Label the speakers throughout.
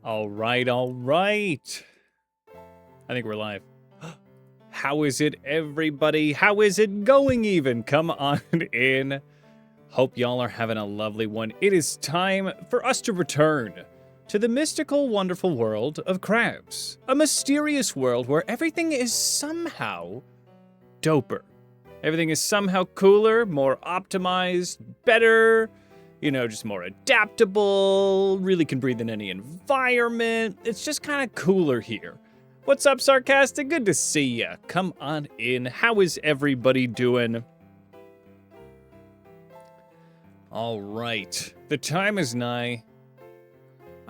Speaker 1: All right, all right. I think we're live. How is it, everybody? How is it going even? Come on in. Hope y'all are having a lovely one. It is time for us to return to the mystical, wonderful world of crabs. A mysterious world where everything is somehow doper. Everything is somehow cooler, more optimized, better, just more adaptable, really can breathe in any environment. It's just kind of cooler here. What's up, Sarcastic? Good to see ya. Come on in. How is everybody doing? All right. The time is nigh.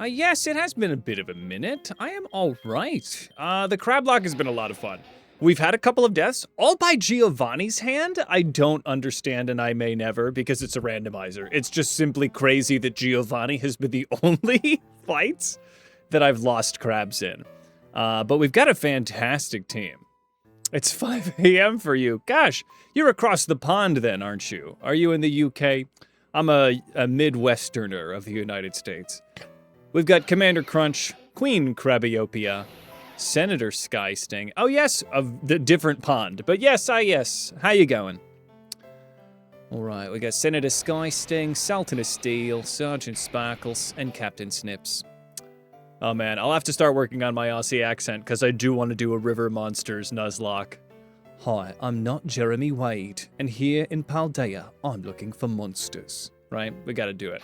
Speaker 1: Yes, it has been a bit of a minute. I am all right. The CrabLocke has been a lot of fun. We've had a couple of deaths, all by Giovanni's hand. I don't understand, and I may never, because it's a randomizer. It's just simply crazy that Giovanni has been the only fights that I've lost crabs in. But we've got a fantastic team. It's 5 a.m. for you. Gosh, you're across the pond then, aren't you? Are you in the UK? I'm a Midwesterner of the United States. We've got Commander Crunch, Queen Crabyopia, Senator Skysting. Oh yes, of the different pond. But yes, yes. How you going? All right, we got Senator Skysting, Sultan of Steel, Sergeant Sparkles, and Captain Snips. Oh man, I'll have to start working on my Aussie accent because I do want to do a River Monsters nuzlocke. Hi, I'm not Jeremy Wade, and here in Paldea, I'm looking for monsters. Right? We gotta do it.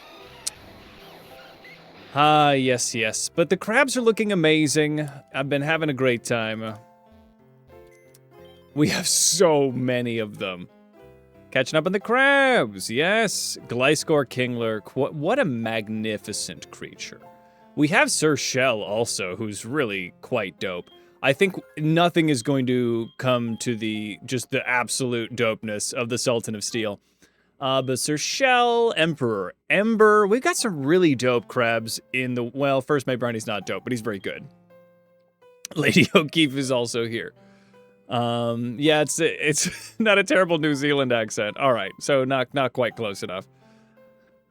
Speaker 1: Yes. But the crabs are looking amazing. I've been having a great time. We have so many of them. Catching up on the crabs, yes. Glycor Kingler, what a magnificent creature. We have Sir Shell also, who's really quite dope. I think nothing is going to come to just the absolute dopeness of the Sultan of Steel. But Sir Shell, Emperor Ember, we've got some really dope crabs in the, well, first May Brownie's not dope, but he's very good. Lady O'Keefe is also here. Yeah, it's not a terrible New Zealand accent. All right, so not quite close enough.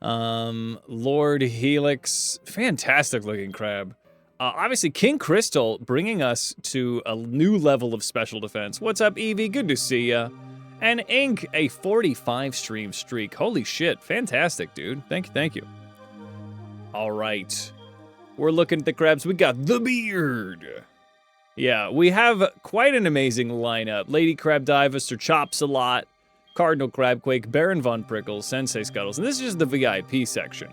Speaker 1: Lord Helix, fantastic looking crab. Obviously King Crystal bringing us to a new level of special defense. What's up, Evie? Good to see ya. And Ink, a 45 stream streak. Holy shit, fantastic, dude. Thank you. All right, we're looking at the crabs. We got the beard. Yeah, we have quite an amazing lineup. Lady Crab Diva, Sir Chops a lot, Cardinal Crabquake, Baron Von Prickles, Sensei Scuttles, and this is just the VIP section.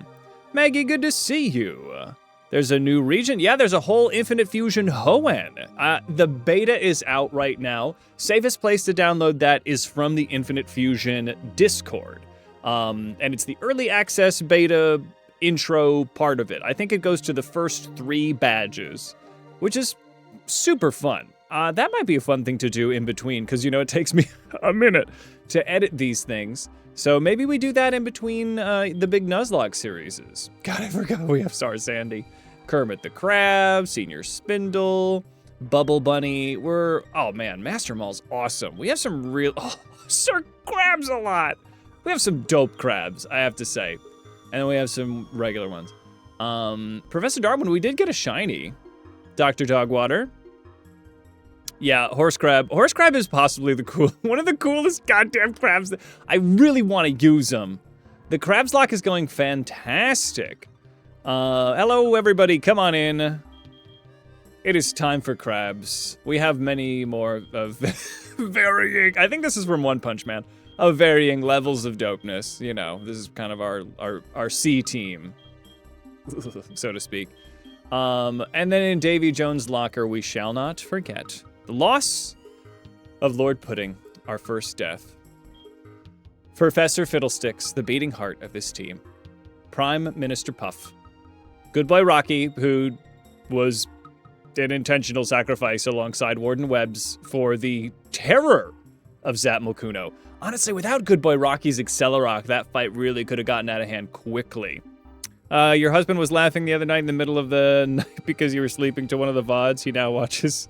Speaker 1: Maggie, good to see you. There's a new region. Yeah, there's a whole Infinite Fusion Hoenn. The beta is out right now. Safest place to download that is from the Infinite Fusion Discord. And it's the early access beta intro part of it. I think it goes to the first 3 badges, which is super fun. That might be a fun thing to do in between, because, it takes me a minute to edit these things. So maybe we do that in between the big Nuzlocke series. God, I forgot we have Star Sandy. Kermit the Crab, Senior Spindle, Bubble Bunny. Oh man, Master Mall's awesome. We have some Sir Crabs a lot. We have some dope crabs, I have to say. And then we have some regular ones. Professor Darwin, we did get a shiny. Dr. Dogwater. Yeah, Horse Crab. Horse Crab is possibly one of the coolest goddamn crabs. I really want to use them. The CrabLocke is going fantastic. Hello everybody, come on in. It is time for crabs. We have many more of varying, I think this is from One Punch Man, of varying levels of dopeness. This is kind of our C team, so to speak. And then in Davy Jones' locker, we shall not forget the loss of Lord Pudding, our first death. Professor Fiddlesticks, the beating heart of this team. Prime Minister Puff. Good Boy Rocky, who was an intentional sacrifice alongside Warden Webbs for the terror of Zap Mokuno. Honestly, without Good Boy Rocky's Accelerock, that fight really could have gotten out of hand quickly. Your husband was laughing the other night in the middle of the night because you were sleeping to one of the VODs. He now watches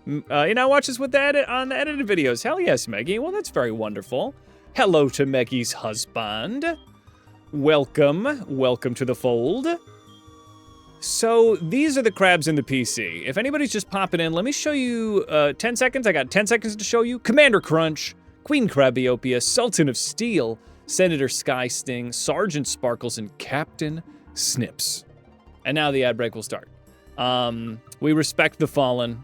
Speaker 1: with on the edited videos. Hell yes, Meggie. Well, that's very wonderful. Hello to Maggie's husband. Welcome to the fold. So these are the crabs in the PC. If anybody's just popping in, let me show you 10 seconds. I got 10 seconds to show you. Commander Crunch, Queen Krabbyopia, Sultan of Steel, Senator Sky Sting, Sergeant Sparkles, and Captain Snips. And now the ad break will start. We respect the fallen.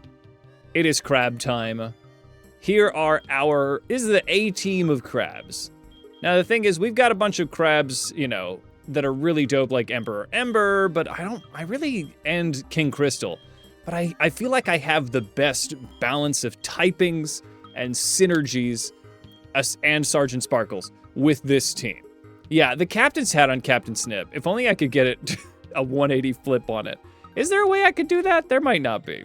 Speaker 1: It is crab time. Here are this is the A team of crabs. Now the thing is, we've got a bunch of crabs, you know, that are really dope, like Emperor Ember, but and King Crystal. But I feel like I have the best balance of typings and synergies and Sergeant Sparkles with this team. Yeah, the captain's hat on Captain Snip. If only I could get it a 180 flip on it. Is there a way I could do that? There might not be.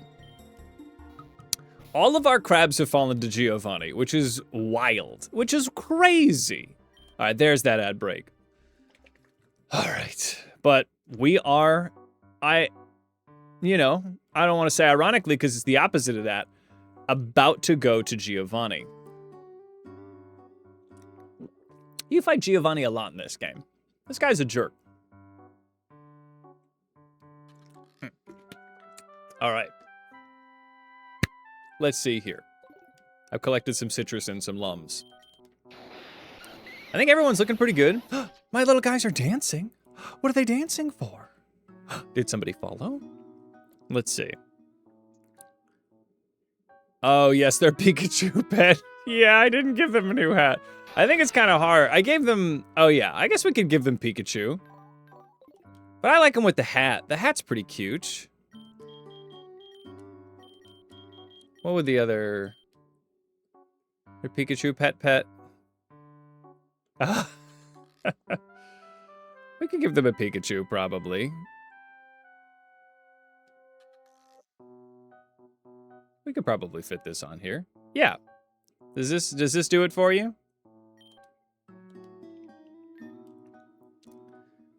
Speaker 1: All of our crabs have fallen to Giovanni, which is wild, which is crazy. All right, there's that ad break. All right, but we are, I don't want to say ironically because it's the opposite of that, about to go to Giovanni. You fight Giovanni a lot in this game. This guy's a jerk. All right. Let's see here. I've collected some citrus and some lums. I think everyone's looking pretty good. My little guys are dancing. What are they dancing for? Did somebody follow? Let's see. Oh, yes, they're Pikachu pet. Yeah, I didn't give them a new hat. I think it's kind of hard. I gave them... Oh, yeah, I guess we could give them Pikachu. But I like them with the hat. The hat's pretty cute. What would the other... Their Pikachu pet? We could give them a Pikachu, probably. We could probably fit this on here. Yeah. Does this do it for you?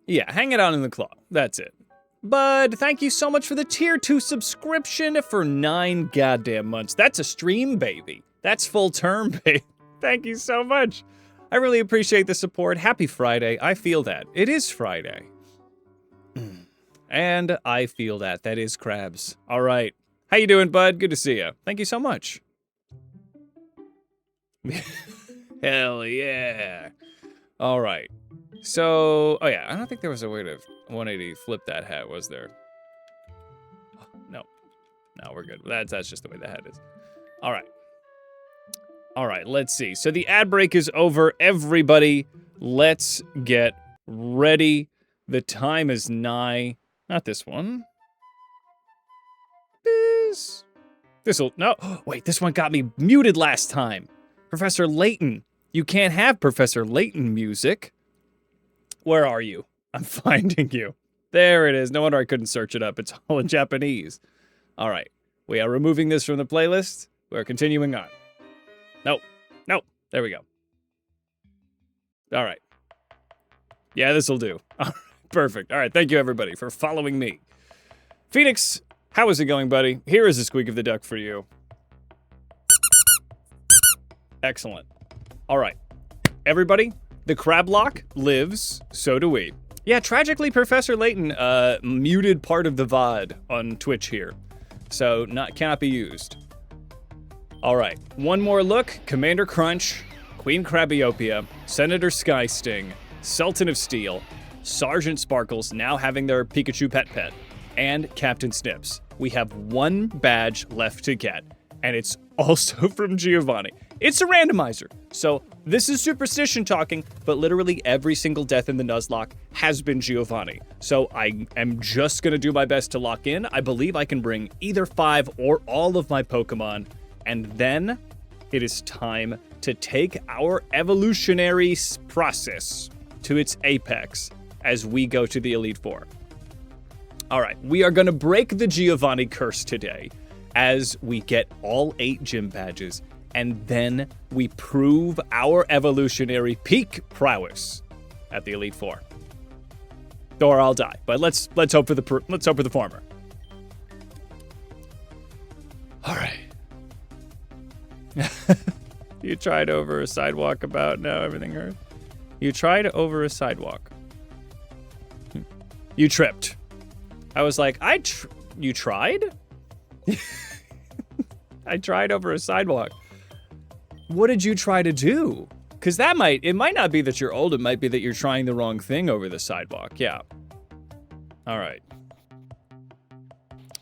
Speaker 1: Yeah, hang it on in the claw. That's it. Bud, thank you so much for the tier 2 subscription for 9 goddamn months. That's a stream, baby. That's full term, baby. Thank you so much. I really appreciate the support. Happy Friday. I feel that. It is Friday. And I feel that. That is crabs. All right. How you doing, bud? Good to see you. Thank you so much. Hell yeah. All right. So, oh yeah, I don't think there was a way to 180 flip that hat, was there? No. No, we're good. That's just the way the hat is. All right. All right, let's see. So the ad break is over. Everybody, let's get ready. The time is nigh. Not this one. This'll, no. Wait, this one got me muted last time. Professor Layton. You can't have Professor Layton music. Where are you? I'm finding you. There it is. No wonder I couldn't search it up. It's all in Japanese. All right. We are removing this from the playlist. We're continuing on. Nope. There we go. All right. Yeah, this'll do. Perfect. All right. Thank you, everybody, for following me. Phoenix, how is it going, buddy? Here is a squeak of the duck for you. Excellent. All right. Everybody, the CrabLocke lives, so do we. Yeah, tragically, Professor Layton muted part of the VOD on Twitch here, so cannot be used. All right, one more look. Commander Crunch, Queen Krabbyopia, Senator Sky Sting, Sultan of Steel, Sergeant Sparkles now having their Pikachu pet, and Captain Snips. We have one badge left to get, and it's also from Giovanni. It's a randomizer, so this is superstition talking, but literally every single death in the Nuzlocke has been Giovanni. So I am just gonna do my best to lock in. I believe I can bring either 5 or all of my Pokemon, and then it is time to take our evolutionary process to its apex as we go to the Elite Four. All right, we are gonna break the Giovanni curse today as we get all 8 gym badges, and then we prove our evolutionary peak prowess at the Elite Four. Or I'll die, but let's hope for the former. All right. You tried over a sidewalk about now everything hurts. You tried over a sidewalk. You tripped. I was like, you tried? I tried over a sidewalk. What did you try to do? Because it might not be that you're old, it might be that you're trying the wrong thing over the sidewalk. Yeah. All right.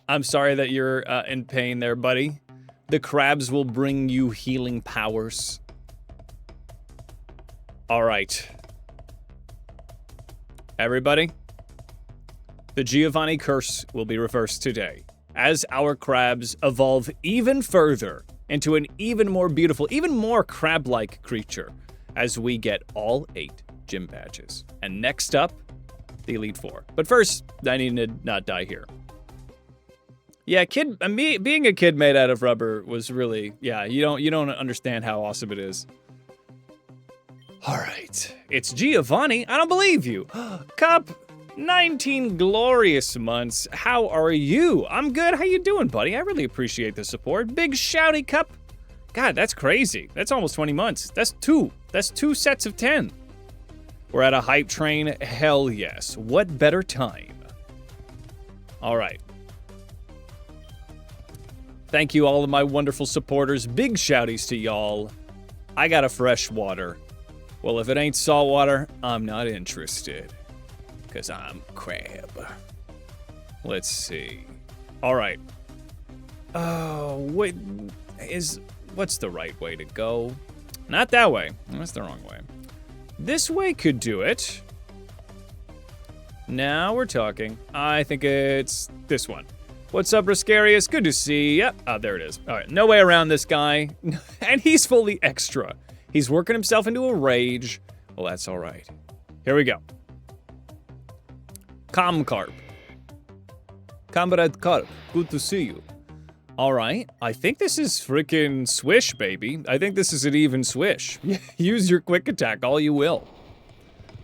Speaker 1: I'm sorry that you're in pain there, buddy. The crabs will bring you healing powers. All right. Everybody, the Giovanni curse will be reversed today as our crabs evolve even further into an even more beautiful, even more crab-like creature as we get all 8 gym badges. And next up, the Elite Four. But first, I need to not die here. Yeah, being a kid made out of rubber was really, yeah, you don't understand how awesome it is. All right, it's Giovanni. I don't believe you. Cup, 19 glorious months. How are you? I'm good. How you doing, buddy? I really appreciate the support. Big shouty Cup. God, that's crazy. That's almost 20 months. That's 2. That's 2 sets of 10. We're at a hype train. Hell yes. What better time? All right. Thank you, all of my wonderful supporters. Big shouties to y'all. I got a fresh water. Well, if it ain't salt water, I'm not interested. Because I'm crab. Let's see. All right. Oh, wait. What's the right way to go? Not that way. That's the wrong way. This way could do it. Now we're talking. I think it's this one. What's up, Riscarius? Good to see ya. Oh, there it is. All right, no way around this guy. And he's fully extra. He's working himself into a rage. Well, that's all right. Here we go. Comcarp. Comrade Carp, good to see you. All right, I think this is freaking swish, baby. I think this is an even swish. Use your quick attack all you will.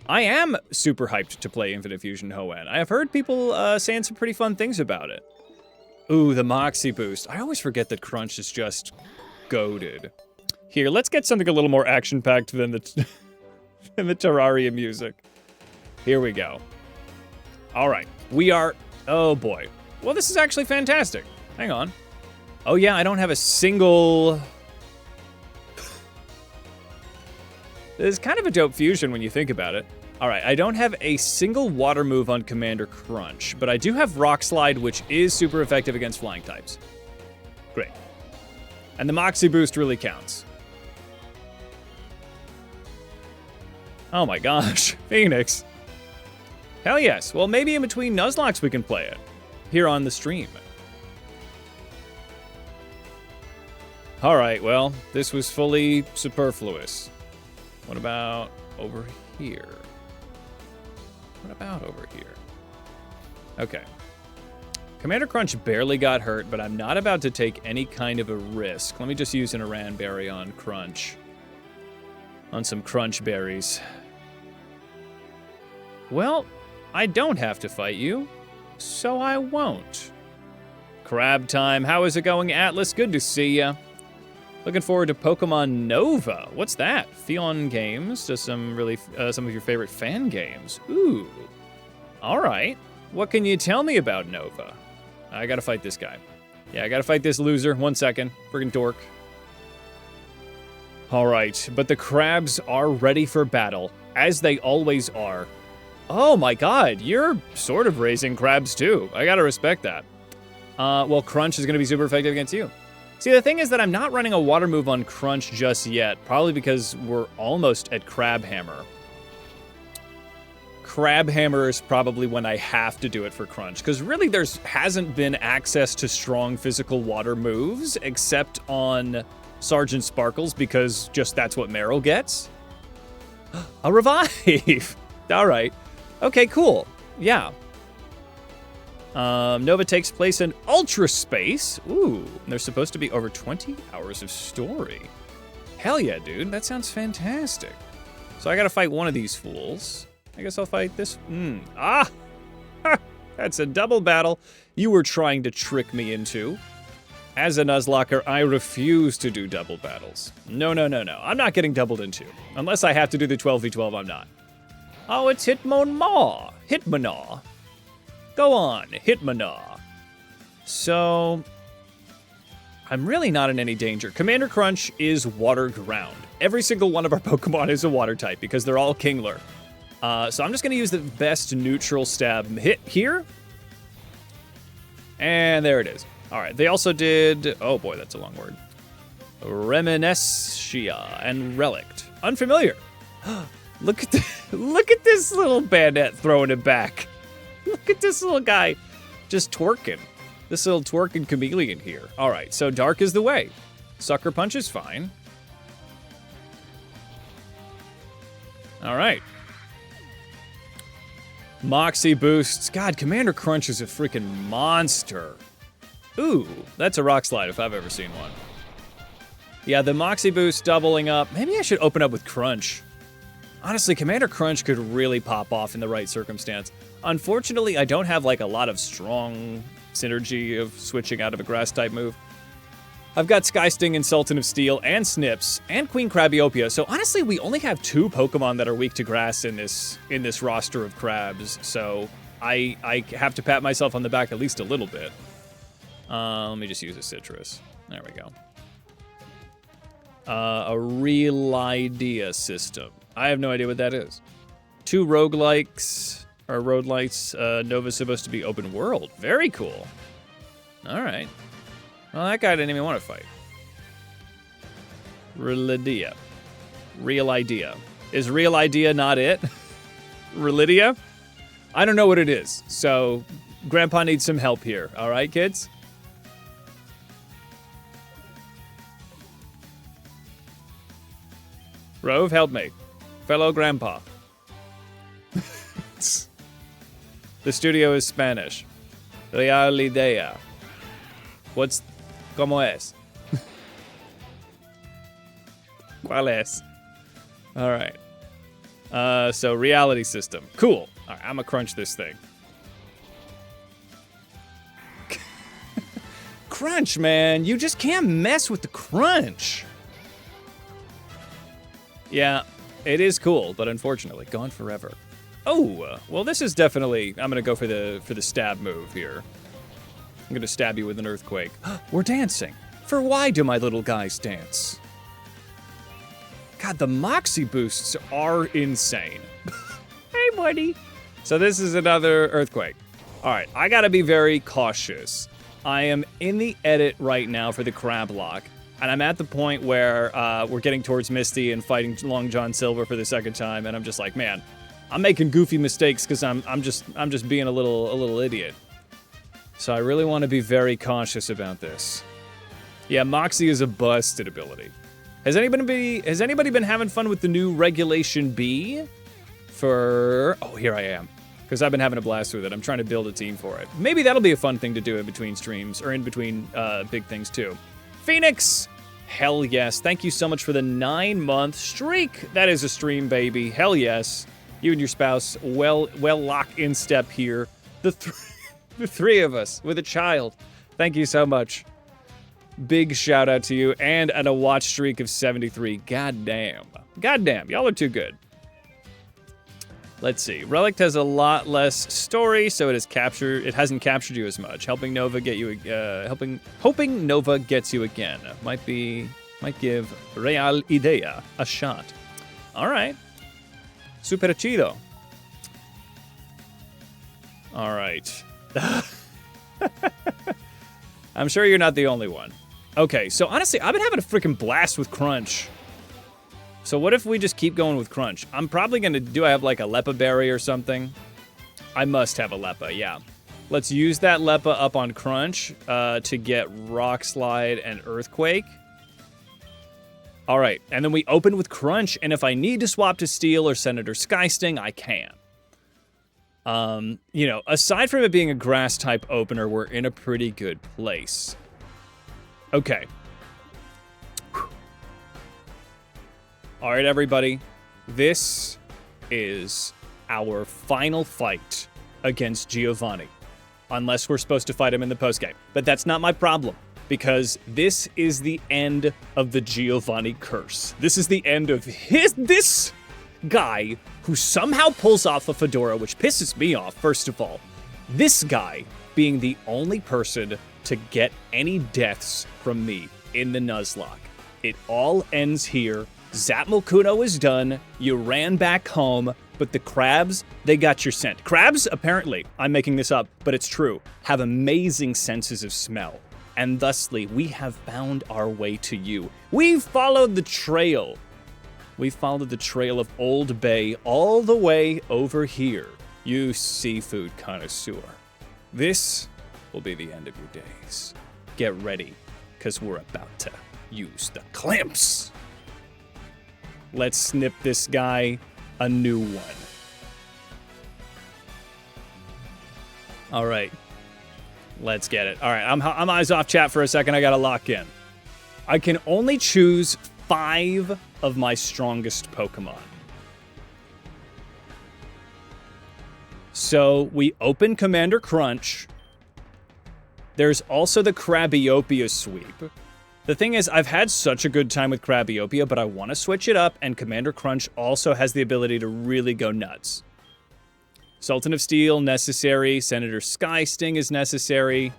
Speaker 1: I am super hyped to play Infinite Fusion Hoenn. I have heard people saying some pretty fun things about it. Ooh, the Moxie boost. I always forget that Crunch is just goated. Here, let's get something a little more action-packed than the, than the Terraria music. Here we go. All right, we are... Oh, boy. Well, this is actually fantastic. Hang on. Oh, yeah, I don't have a single... It's kind of a dope fusion when you think about it. All right, I don't have a single water move on Commander Crunch, but I do have Rock Slide, which is super effective against flying types. Great. And the Moxie boost really counts. Oh my gosh, Phoenix. Hell yes. Well, maybe in between Nuzlocks we can play it here on the stream. All right, well, this was fully superfluous. What about over here? What about over here? Okay. Commander Crunch barely got hurt, but I'm not about to take any kind of a risk. Let me just use an Aran Berry on Crunch. On some Crunch Berries. Well, I don't have to fight you, so I won't. Crab time. How is it going, Atlas? Good to see ya. Looking forward to Pokemon Nova. What's that? Theon Games does some of your favorite fan games. Ooh. All right. What can you tell me about Nova? I gotta fight this guy. Yeah, I gotta fight this loser. 1 second. Friggin' dork. All right, but the crabs are ready for battle, as they always are. Oh my god, you're sort of raising crabs too. I gotta respect that. Well, Crunch is gonna be super effective against you. See, the thing is that I'm not running a water move on Crunch just yet, probably because we're almost at Crab Hammer. Crab Hammer is probably when I have to do it for Crunch, because really there hasn't been access to strong physical water moves, except on Sergeant Sparkles, because just that's what Meryl gets. A revive! All right. Okay, cool. Yeah. Nova takes place in Ultra Space. Ooh, and there's supposed to be over 20 hours of story. Hell yeah, dude. That sounds fantastic. So I gotta fight one of these fools. I guess I'll fight this. Ah! That's a double battle you were trying to trick me into. As a Nuzlocker, I refuse to do double battles. No, no, no, no. I'm not getting doubled into. Unless I have to do the 12v12, I'm not. Oh, it's Hitmonmaw. Hitmonaw. Go on, Hitmonaw. So, I'm really not in any danger. Commander Crunch is water ground. Every single one of our Pokemon is a water type because they're all Kingler. So I'm just going to use the best neutral stab hit here. And there it is. All right, they also did... Oh boy, that's a long word. Reminiscia and Relict. Unfamiliar. Look at this little bandit throwing it back. Look at this little guy just twerking. This little twerking chameleon here. All right, so Dark is the way. Sucker Punch is fine. All right. Moxie boosts. God, Commander Crunch is a freaking monster. Ooh, that's a Rock Slide if I've ever seen one. Yeah, the Moxie boost doubling up. Maybe I should open up with Crunch. Honestly, Commander Crunch could really pop off in the right circumstance. Unfortunately, I don't have like a lot of strong synergy of switching out of a grass-type move. I've got Sky Sting and Sultan of Steel and Snips and Queen Crabiopia, so honestly, we only have 2 Pokemon that are weak to grass in this roster of crabs, so I have to pat myself on the back at least a little bit. Let me just use a Citrus. There we go. A Real Idea system. I have no idea what that is. 2 roguelikes, or roadlights. Nova's supposed to be open world. Very cool. All right. Well, that guy didn't even want to fight. Real Idea. Real Idea. Is Real Idea not it? Relidia? I don't know what it is, so Grandpa needs some help here. All right, kids? Rove, help me. Fellow Grandpa. The studio is Spanish. Real Idea. What's... ¿Cómo es? ¿Cuál es? All right. So reality system. Cool. All right, I'm gonna crunch this thing. Crunch, man. You just can't mess with the crunch. Yeah, it is cool, but unfortunately, gone forever. Oh, well, this is definitely... I'm gonna go for the stab move here. I'm gonna stab you with an earthquake. We're dancing. For why do my little guys dance? God, the Moxie boosts are insane. Hey, buddy. So this is another earthquake. All right, I gotta be very cautious. I am in the edit right now for the CrabLocke, and I'm at the point where we're getting towards Misty and fighting Long John Silver for the second time, and I'm just like, man, I'm making goofy mistakes because I'm just being a little idiot. So I really want to be very cautious about this. Yeah, Moxie is a busted ability. Has anybody been having fun with the new Regulation B? Oh, here I am. Because I've been having a blast with it. I'm trying to build a team for it. Maybe that'll be a fun thing to do in between streams, or in between big things too. Phoenix! Hell yes. Thank you so much for the 9-month streak. That is a stream, baby. Hell yes. You and your spouse well lock in step here. The 3 of us with a child. Thank you so much. Big shout out to you, and a watch streak of 73. Goddamn. Goddamn, y'all are too good. Let's see. Relict has a lot less story, so it hasn't captured you as much. Hoping Nova gets you again. Might give Real Idea a shot. All right. Super chido. All right. I'm sure you're not the only one. Okay, so honestly, I've been having a freaking blast with Crunch. So what if we just keep going with Crunch? I'm probably gonna... Do I have like a Leppa Berry or something? I must have a Leppa, yeah. Let's use that Leppa up on Crunch to get Rock Slide and Earthquake. All right, and then we open with Crunch, and if I need to swap to Steel or Senator Sky Sting, I can. You know, aside from it being a grass-type opener, we're in a pretty good place. Okay. All right, everybody. This is our final fight against Giovanni. Unless we're supposed to fight him in the postgame. But that's not my problem, because this is the end of the Giovanni curse. This is the end of this guy who somehow pulls off a fedora, which pisses me off, first of all. This guy being the only person to get any deaths from me in the nuzlocke. It all ends here. Zapmalkuno is done. You ran back home, but the crabs, they got your scent. Crabs, apparently, I'm making this up, but it's true, have amazing senses of smell. And thusly, we have found our way to you. We followed the trail. We followed the trail of Old Bay all the way over here, you seafood connoisseur. This will be the end of your days. Get ready, because we're about to use the clamps. Let's snip this guy a new one. All right. Let's get it. All right, I'm eyes off chat for a second. I got to lock in. I can only choose 5 of my strongest Pokemon. So we open Commander Crunch. There's also the Crabiopia sweep. The thing is, I've had such a good time with Crabiopia, but I want to switch it up, and Commander Crunch also has the ability to really go nuts. Sultan of Steel, necessary. Senator Skysting is necessary.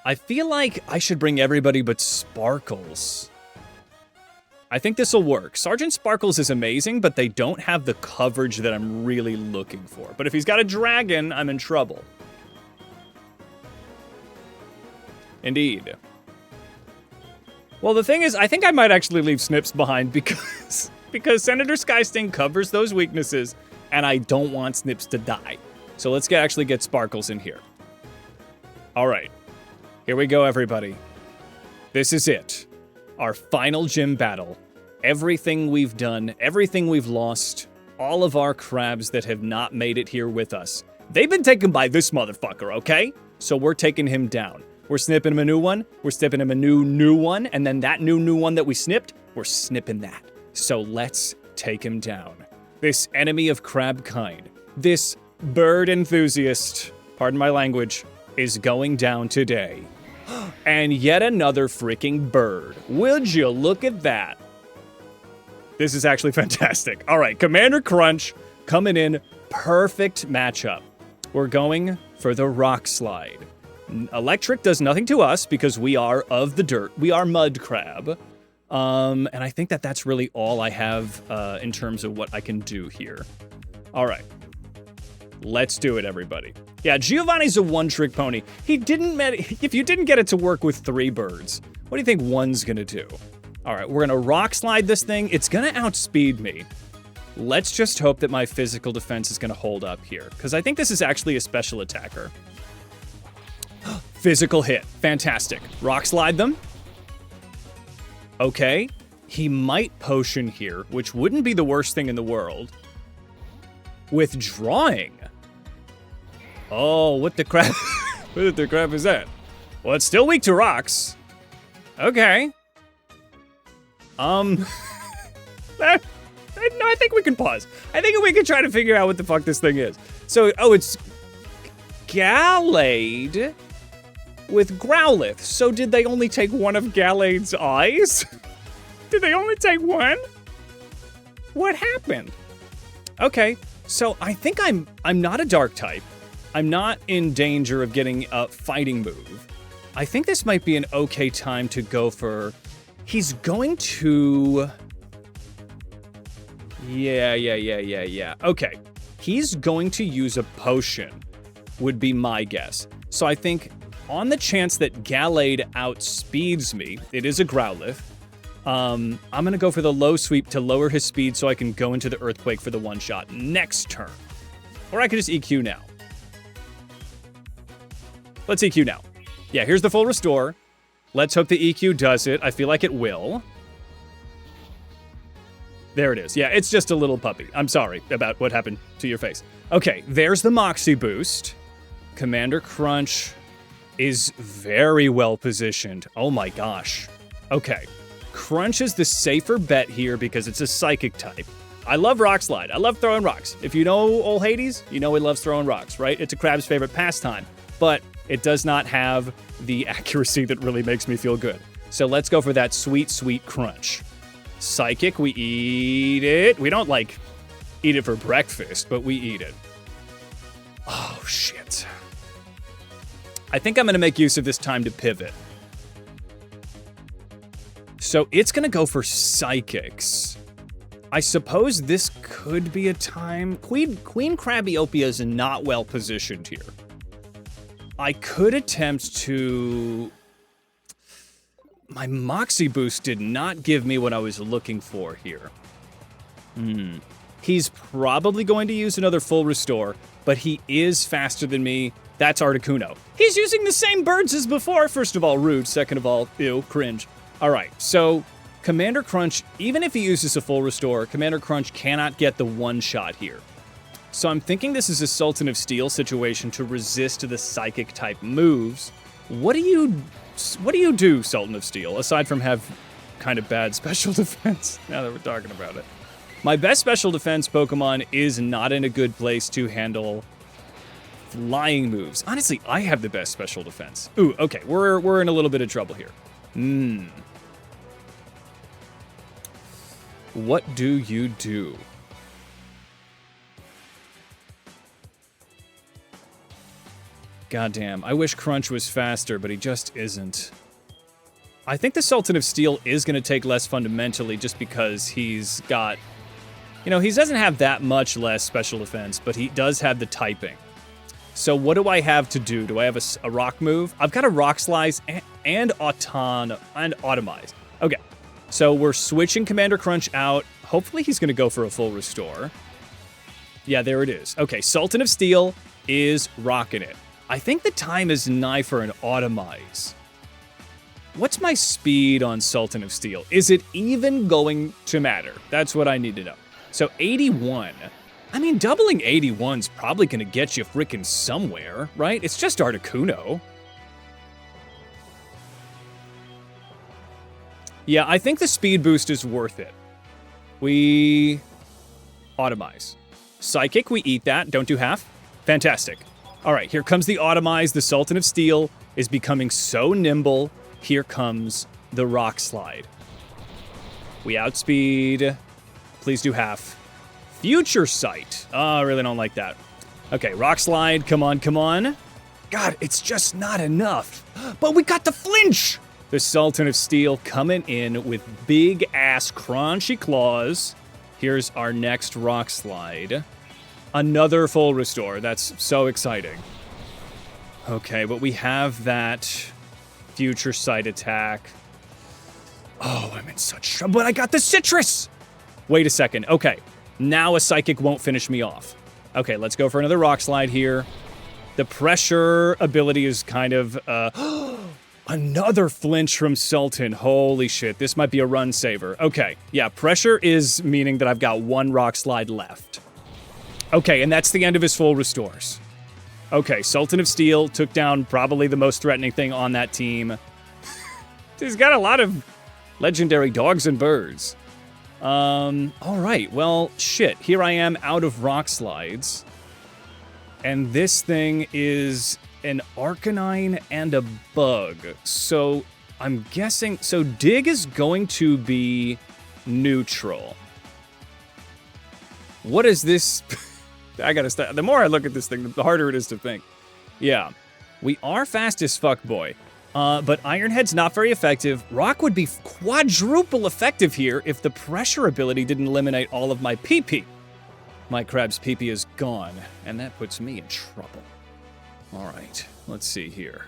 Speaker 1: I feel like I should bring everybody but Sparkles. I think this will work. Sergeant Sparkles is amazing, but they don't have the coverage that I'm really looking for. But if he's got a dragon, I'm in trouble. Indeed. Well, the thing is, I think I might actually leave Snips behind because Senator Skysting covers those weaknesses, and I don't want Snips to die. So let's actually get Sparkles in here. All right. Here we go, everybody. This is it. Our final gym battle. Everything we've done, everything we've lost, all of our crabs that have not made it here with us. They've been taken by this motherfucker, okay? So we're taking him down. We're snipping him a new one. We're snipping him a new one. And then that new one that we snipped, we're snipping that. So let's take him down. This enemy of crab kind, this bird enthusiast, pardon my language, is going down today. And yet another freaking bird. Would you look at that? This is actually fantastic. All right, Commander Crunch coming in. Perfect matchup. We're going for the Rock Slide. Electric does nothing to us because we are of the dirt. We are mud crab. And I think that's really all I have in terms of what I can do here. All right. Let's do it, everybody. Yeah, Giovanni's a one-trick pony. If you didn't get it to work with 3 birds, what do you think one's gonna do? All right, we're gonna Rock Slide this thing. It's gonna outspeed me. Let's just hope that my physical defense is gonna hold up here, because I think this is actually a special attacker. Physical hit, fantastic. Rock Slide them. Okay, he might potion here, which wouldn't be the worst thing in the world. Withdrawing. Oh, what the crap? What the crap is that? Well, it's still weak to rocks. Okay. No, I think we can pause. I think we can try to figure out what the fuck this thing is. So, it's Gallade with Growlithe. So did they only take one of Gallade's eyes? Did they only take one? What happened? Okay, so I think I'm not a dark type. I'm not in danger of getting a fighting move. I think this might be an okay time to go for... He's going to... Yeah. Okay. He's going to use a potion, would be my guess. So I think on the chance that Gallade outspeeds me, it is a Growlithe, I'm going to go for the low sweep to lower his speed so I can go into the Earthquake for the one-shot next turn. Or I could just EQ now. Let's EQ now. Yeah, here's the full restore. Let's hope the EQ does it. I feel like it will. There it is. Yeah, it's just a little puppy. I'm sorry about what happened to your face. Okay, there's the Moxie boost. Commander Crunch is very well positioned. Oh my gosh. Okay. Crunch is the safer bet here because it's a psychic type. I love Rock Slide. I love throwing rocks. If you know old Hades, you know he loves throwing rocks, right? It's a crab's favorite pastime. But it does not have the accuracy that really makes me feel good. So let's go for that sweet, sweet Crunch. Psychic, we eat it. We don't, eat it for breakfast, but we eat it. Oh, shit. I think I'm going to make use of this time to pivot. So it's going to go for Psychics. I suppose this could be a time... Queen Krabby is not well positioned here. I could attempt to... My Moxie boost did not give me what I was looking for here. He's probably going to use another full restore, but he is faster than me. That's Articuno. He's using the same birds as before. First of all, rude. Second of all, ew, cringe. All right, so Commander Crunch, even if he uses a full restore, Commander Crunch cannot get the one shot here. So I'm thinking this is a Sultan of Steel situation to resist the psychic type moves. What do you do, Sultan of Steel, aside from have kind of bad special defense, now that we're talking about it? My best special defense Pokemon is not in a good place to handle flying moves. Honestly, I have the best special defense. Ooh, okay, we're in a little bit of trouble here. What do you do? Goddamn, I wish Crunch was faster, but he just isn't. I think the Sultan of Steel is going to take less fundamentally just because he's got... You know, he doesn't have that much less special defense, but he does have the typing. So what do I have to do? Do I have a rock move? I've got a Rock Slice and Automize. Okay, so we're switching Commander Crunch out. Hopefully he's going to go for a full restore. Yeah, there it is. Okay, Sultan of Steel is rocking it. I think the time is nigh for an Automize. What's my speed on Sultan of Steel? Is it even going to matter? That's what I need to know. So 81. I mean, doubling 81's probably going to get you frickin' somewhere, right? It's just Articuno. Yeah, I think the speed boost is worth it. We Automize. Psychic, we eat that. Don't do half. Fantastic. All right, here comes the Automize. The Sultan of Steel is becoming so nimble. Here comes the Rock Slide. We outspeed. Please do half. Future Sight. Oh, I really don't like that. Okay, Rock Slide. Come on, come on. God, it's just not enough. But we got the flinch. The Sultan of Steel coming in with big-ass crunchy claws. Here's our next Rock Slide. Another full restore. That's so exciting. Okay, but we have that Future Sight attack. Oh, I'm in such trouble, but I got the Citrus! Wait a second. Okay, now a Psychic won't finish me off. Okay, let's go for another Rock Slide here. The pressure ability is kind of, another flinch from Sultan. Holy shit, this might be a run saver. Okay, yeah, pressure is meaning that I've got one Rock Slide left. Okay, and that's the end of his full restores. Okay, Sultan of Steel took down probably the most threatening thing on that team. He's got a lot of legendary dogs and birds. All right, well, shit. Here I am out of Rock Slides. And this thing is an Arcanine and a Bug. So I'm guessing... So Dig is going to be neutral. What is this? I gotta stop. The more I look at this thing, the harder it is to think. Yeah. We are fast as fuck, boy. But Iron Head's not very effective. Rock would be quadruple effective here if the pressure ability didn't eliminate all of my PP. My Crab's PP is gone, and that puts me in trouble. All right, let's see here.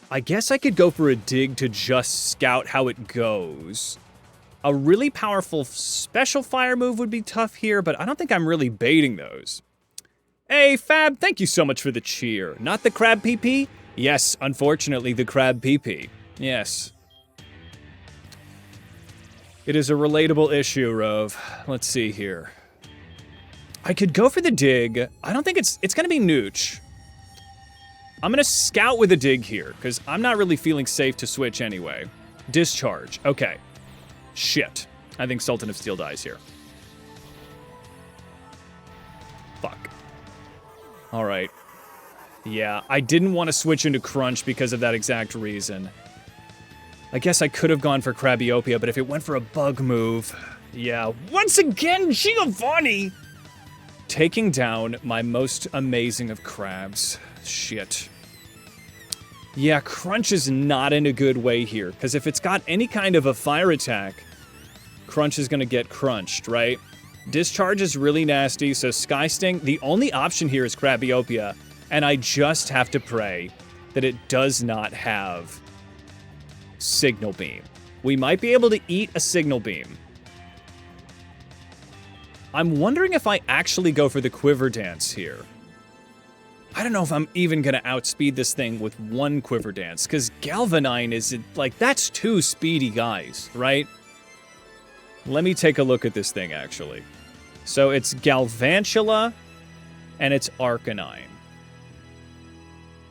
Speaker 1: I guess I could go for a Dig to just scout how it goes. A really powerful special fire move would be tough here, but I don't think I'm really baiting those. Hey, Fab, thank you so much for the cheer. Not the Crab PP? Yes, unfortunately, the Crab PP. Yes. It is a relatable issue, Rove. Let's see here. I could go for the Dig. I don't think it's going to be Nooch. I'm going to scout with a Dig here, because I'm not really feeling safe to switch anyway. Discharge. Okay. Shit. I think Sultan of Steel dies here. Fuck. All right. Yeah, I didn't want to switch into Crunch because of that exact reason. I guess I could have gone for Crabiopia, but if it went for a Bug move... Yeah, once again, Giovanni! taking down my most amazing of crabs. Shit. Yeah, Crunch is not in a good way here, because if it's got any kind of a fire attack, Crunch is going to get crunched, right? Discharge is really nasty, so Sky Sting, the only option here is Crabiopia, and I just have to pray that it does not have Signal Beam. We might be able to eat a Signal Beam. I'm wondering if I actually go for the Quiver Dance here. I don't know if I'm even going to outspeed this thing with one Quiver Dance, because Galvanine is, like, that's two speedy guys, right? Let me take a look at this thing, actually. So it's Galvantula, and it's Arcanine.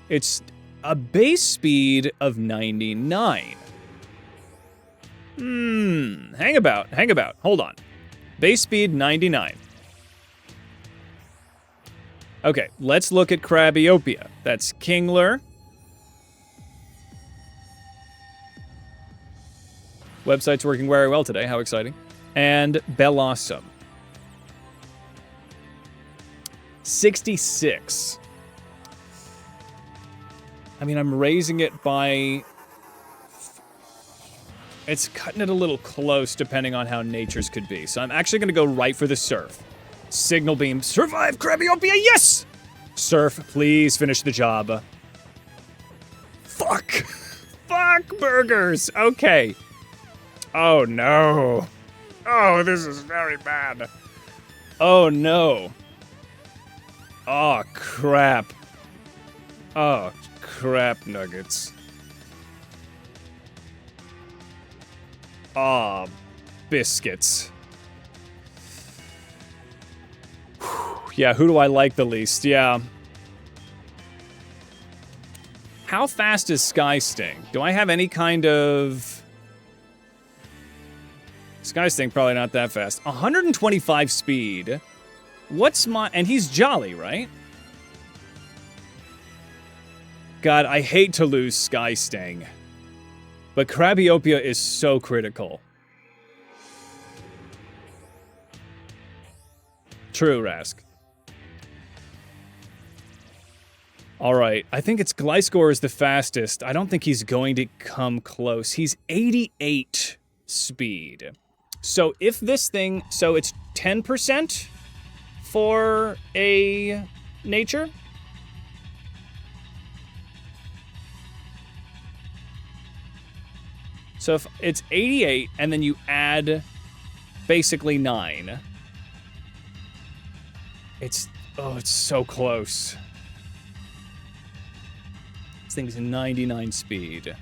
Speaker 1: It's a base speed of 99. Hang about, hold on. Base speed 99. Okay, let's look at Crabiopia. That's Kingler. Website's working very well today, how exciting. And Bellossom. 66. I mean, I'm raising it by... It's cutting it a little close depending on how nature's could be. So I'm actually going to go right for the Surf. Signal Beam. Survive, Crabiopia, yes! Surf, please finish the job. Fuck. Fuck burgers. Okay. Oh, no. Oh, this is very bad. Oh, no. Oh, crap. Oh, crap nuggets. Oh, biscuits. Yeah, who do I like the least? Yeah. How fast is Sky Sting? Do I have any kind of... Sky Sting probably not that fast. 125 speed. What's my... And he's Jolly, right? God, I hate to lose Sky Sting. But Crabiopia is so critical. True, Rask. Alright, I think it's Gliscor is the fastest. I don't think he's going to come close. He's 88 speed. So if this thing... So it's 10% for a nature? So if it's 88, and then you add basically 9. It's... Oh, it's so close. This thing's 99 speed.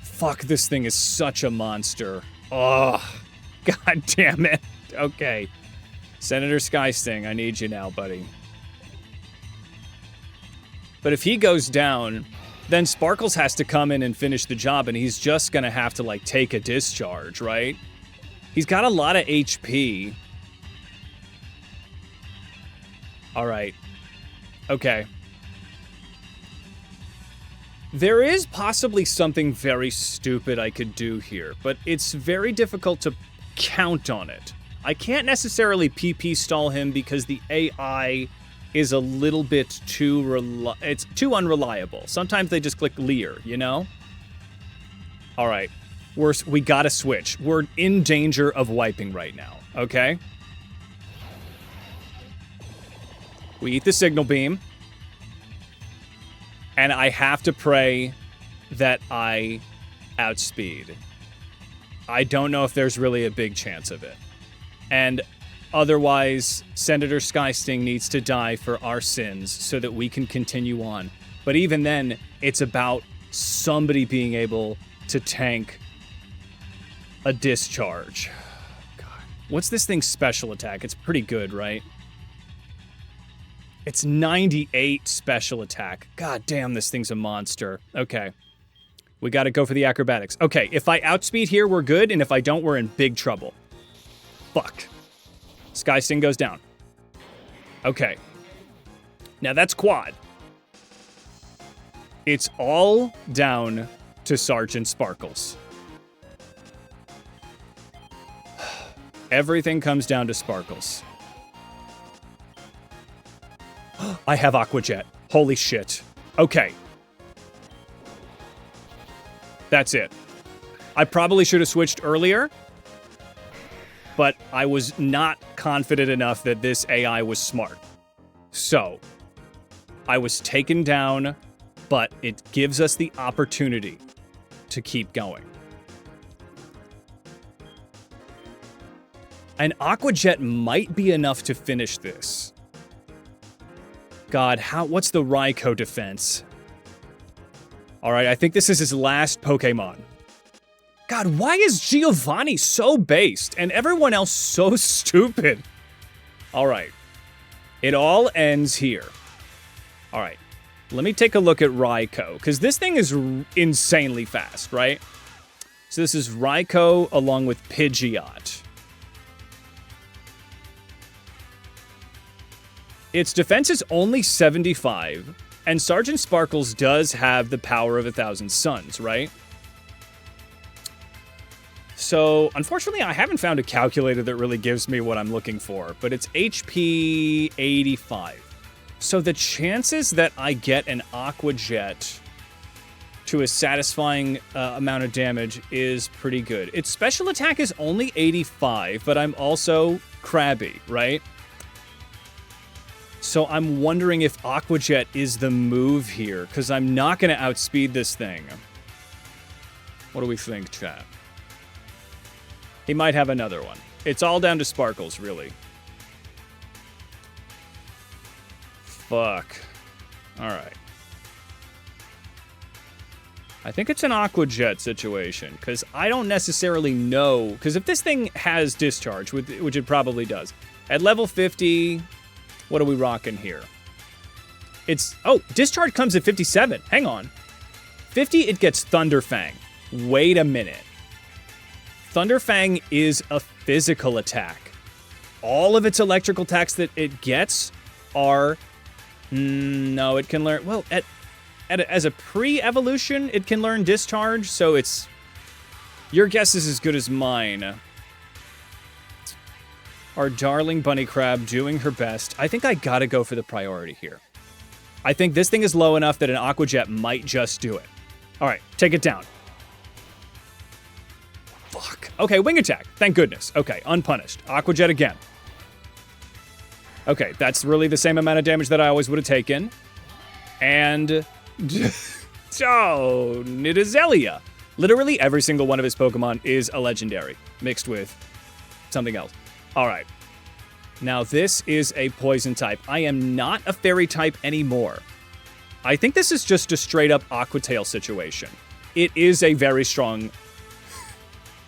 Speaker 1: Fuck, this thing is such a monster. Oh, god damn it. Okay. Senator Sky Sting, I need you now, buddy. But if he goes down, then Sparkles has to come in and finish the job, and he's just gonna have to, like, take a discharge, right? He's got a lot of HP. Alright. Okay. There is possibly something very stupid I could do here, but it's very difficult to count on it. I can't necessarily PP stall him because the AI is a little bit too it's too unreliable. Sometimes they just click Leer, you know? All right. We gotta switch. We're in danger of wiping right now, okay? We eat the Signal Beam. And I have to pray that I outspeed. I don't know if there's really a big chance of it. And otherwise, Senator Sky Sting needs to die for our sins so that we can continue on. But even then, it's about somebody being able to tank a discharge. God. What's this thing's special attack? It's pretty good, right? It's 98 special attack. God damn, this thing's a monster. Okay. We gotta go for the acrobatics. Okay, if I outspeed here, we're good, and if I don't, we're in big trouble. Fuck. Sky Sting goes down. Okay. Now that's quad. It's all down to Sergeant Sparkles. Everything comes down to Sparkles. I have Aqua Jet. Holy shit. Okay. That's it. I probably should have switched earlier, but I was not confident enough that this AI was smart. So, I was taken down, but it gives us the opportunity to keep going. An Aqua Jet might be enough to finish this. God, what's the Raikou defense? Alright, I think this is his last Pokemon. God, why is Giovanni so based and everyone else so stupid? Alright. It all ends here. Alright. Let me take a look at Raikou, because this thing is insanely fast, right? So this is Raikou along with Pidgeot. Its defense is only 75, and Sergeant Sparkles does have the power of 1,000 suns, right? So, unfortunately, I haven't found a calculator that really gives me what I'm looking for, but it's HP 85. So the chances that I get an Aqua Jet to a satisfying amount of damage is pretty good. Its special attack is only 85, but I'm also Krabby, right? So I'm wondering if Aqua Jet is the move here, because I'm not going to outspeed this thing. What do we think, chat? He might have another one. It's all down to Sparkles, really. Fuck. Alright. I think it's an Aqua Jet situation, because I don't necessarily know, because if this thing has Discharge, which it probably does, at level 50... What are we rocking here? Oh, Discharge comes at 57. Hang on. 50, it gets Thunderfang. Wait a minute. Thunderfang is a physical attack. All of its electrical attacks that it gets are... no, it can learn... Well, as a pre-evolution, it can learn Discharge, so it's... Your guess is as good as mine. Our darling bunny crab doing her best. I think I gotta go for the priority here. I think this thing is low enough that an Aqua Jet might just do it. Alright, take it down. Fuck. Okay, wing attack. Thank goodness. Okay, unpunished. Aqua Jet again. Okay, that's really the same amount of damage that I always would have taken. And... oh, Nidazellia. Literally every single one of his Pokemon is a legendary, mixed with something else. Alright. Now this is a poison type. I am not a fairy type anymore. I think this is just a straight up Aqua Tail situation. It is a very strong...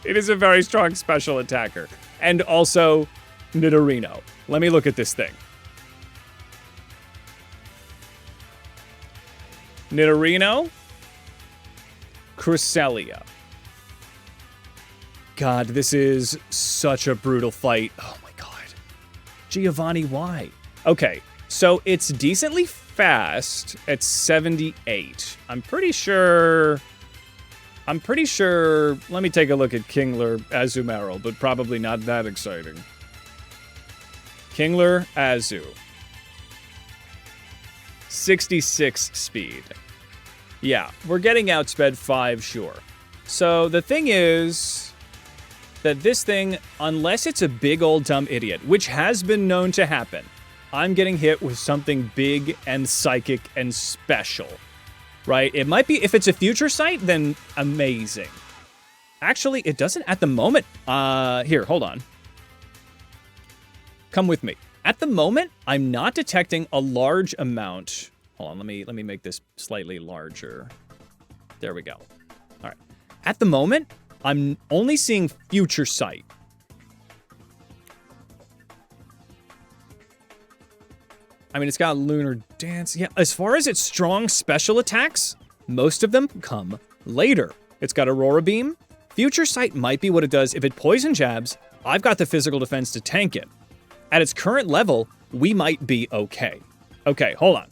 Speaker 1: it is a very strong special attacker. And also, Nidorino. Let me look at this thing. Nidorino. Cresselia. God, this is such a brutal fight. Oh my god. Giovanni, why? Okay, so it's decently fast at 78. I'm pretty sure... Let me take a look at Kingler Azumarill, but probably not that exciting. Kingler Azu. 66 speed. Yeah, we're getting outsped 5, sure. So the thing is... that this thing, unless it's a big old dumb idiot, which has been known to happen, I'm getting hit with something big and psychic and special, right? It might be, if it's a future sight, then amazing. Actually, it doesn't at the moment. Here, hold on. Come with me. At the moment, I'm not detecting a large amount. Hold on, let me make this slightly larger. There we go. All right. At the moment, I'm only seeing future sight. I mean, it's got Lunar Dance. Yeah, as far as its strong special attacks, most of them come later. It's got Aurora Beam. Future sight might be what it does. If it poison jabs, I've got the physical defense to tank it. At its current level, we might be okay. Okay, hold on.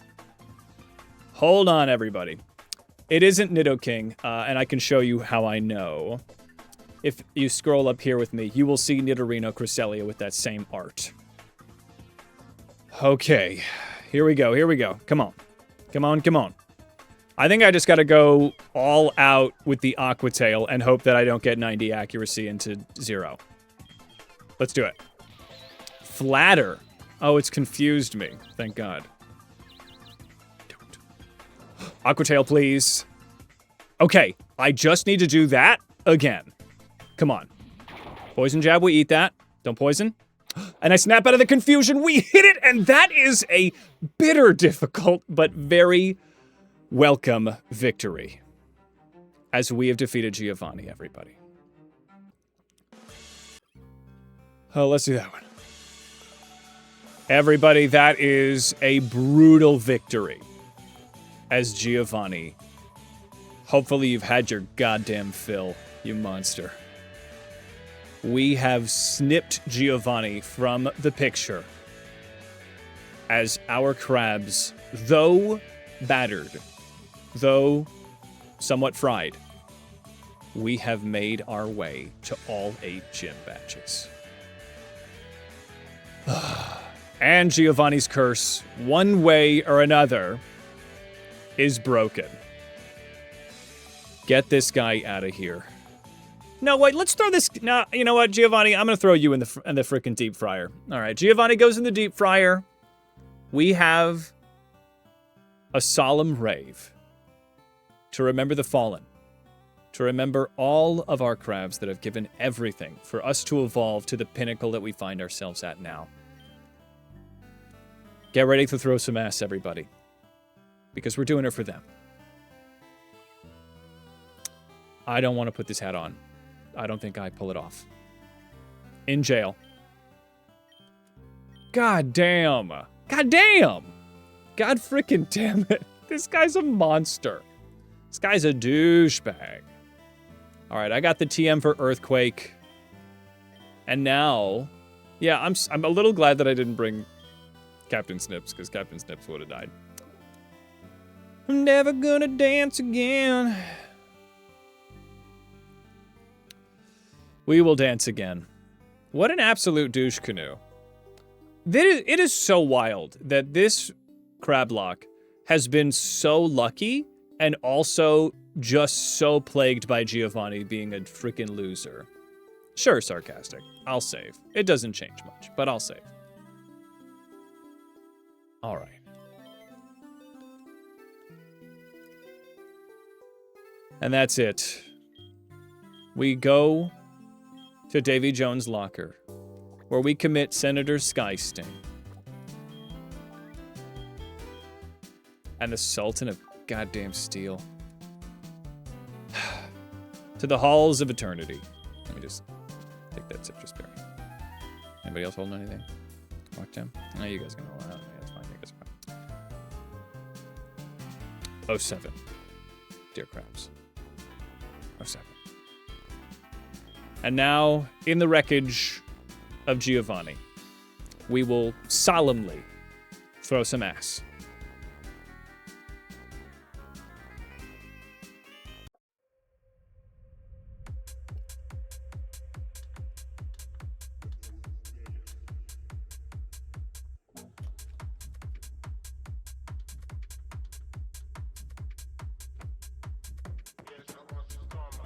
Speaker 1: Hold on, everybody. It isn't Nidoking, and I can show you how I know. If you scroll up here with me, you will see Nidorino Cresselia with that same art. Okay, Here we go. Here we go. Come on. Come on. Come on. I think I just got to go all out with the Aqua Tail and hope that I don't get 90 accuracy into 0. Let's do it. Flatter. Oh, it's confused me. Thank God. Don't. Aqua Tail, please. Okay, I just need to do that again. Come on. Poison jab, we eat that. Don't poison. And I snap out of the confusion. We hit it, and that is a bitter, difficult, but very welcome victory. As we have defeated Giovanni, everybody. Oh, let's do that one. Everybody, that is a brutal victory. As Giovanni. Hopefully you've had your goddamn fill, you monster. We have snipped Giovanni from the picture. As our crabs, though battered, though somewhat fried, we have made our way to all 8 gym badges. And Giovanni's curse, one way or another, is broken. Get this guy out of here. No, wait, let's throw this... No, you know what, Giovanni? I'm going to throw you in the freaking deep fryer. All right, Giovanni goes in the deep fryer. We have a solemn rave to remember the fallen, to remember all of our crabs that have given everything for us to evolve to the pinnacle that we find ourselves at now. Get ready to throw some ass, everybody, because we're doing it for them. I don't want to put this hat on. I don't think I pull it off. In jail. God damn. God damn. God freaking damn it. This guy's a monster. This guy's a douchebag. All right, I got the TM for Earthquake. And now, yeah, I'm a little glad that I didn't bring Captain Snips, because Captain Snips would have died. I'm never gonna dance again. We will dance again. What an absolute douche canoe. It is so wild that this CrabLocke has been so lucky and also just so plagued by Giovanni being a freaking loser. Sure, sarcastic. I'll save. It doesn't change much, but I'll save. All right. And that's it. We go to Davy Jones' locker, where we commit Senator Skysting. And the Sultan of goddamn Steel. To the halls of eternity. Let me just take that citrus berry. Anybody else holding anything? Walk down? No, you guys can hold out. That's fine. You guys are fine. 07. Dear Crabs. 07. And now, in the wreckage of Giovanni, we will solemnly throw some ass.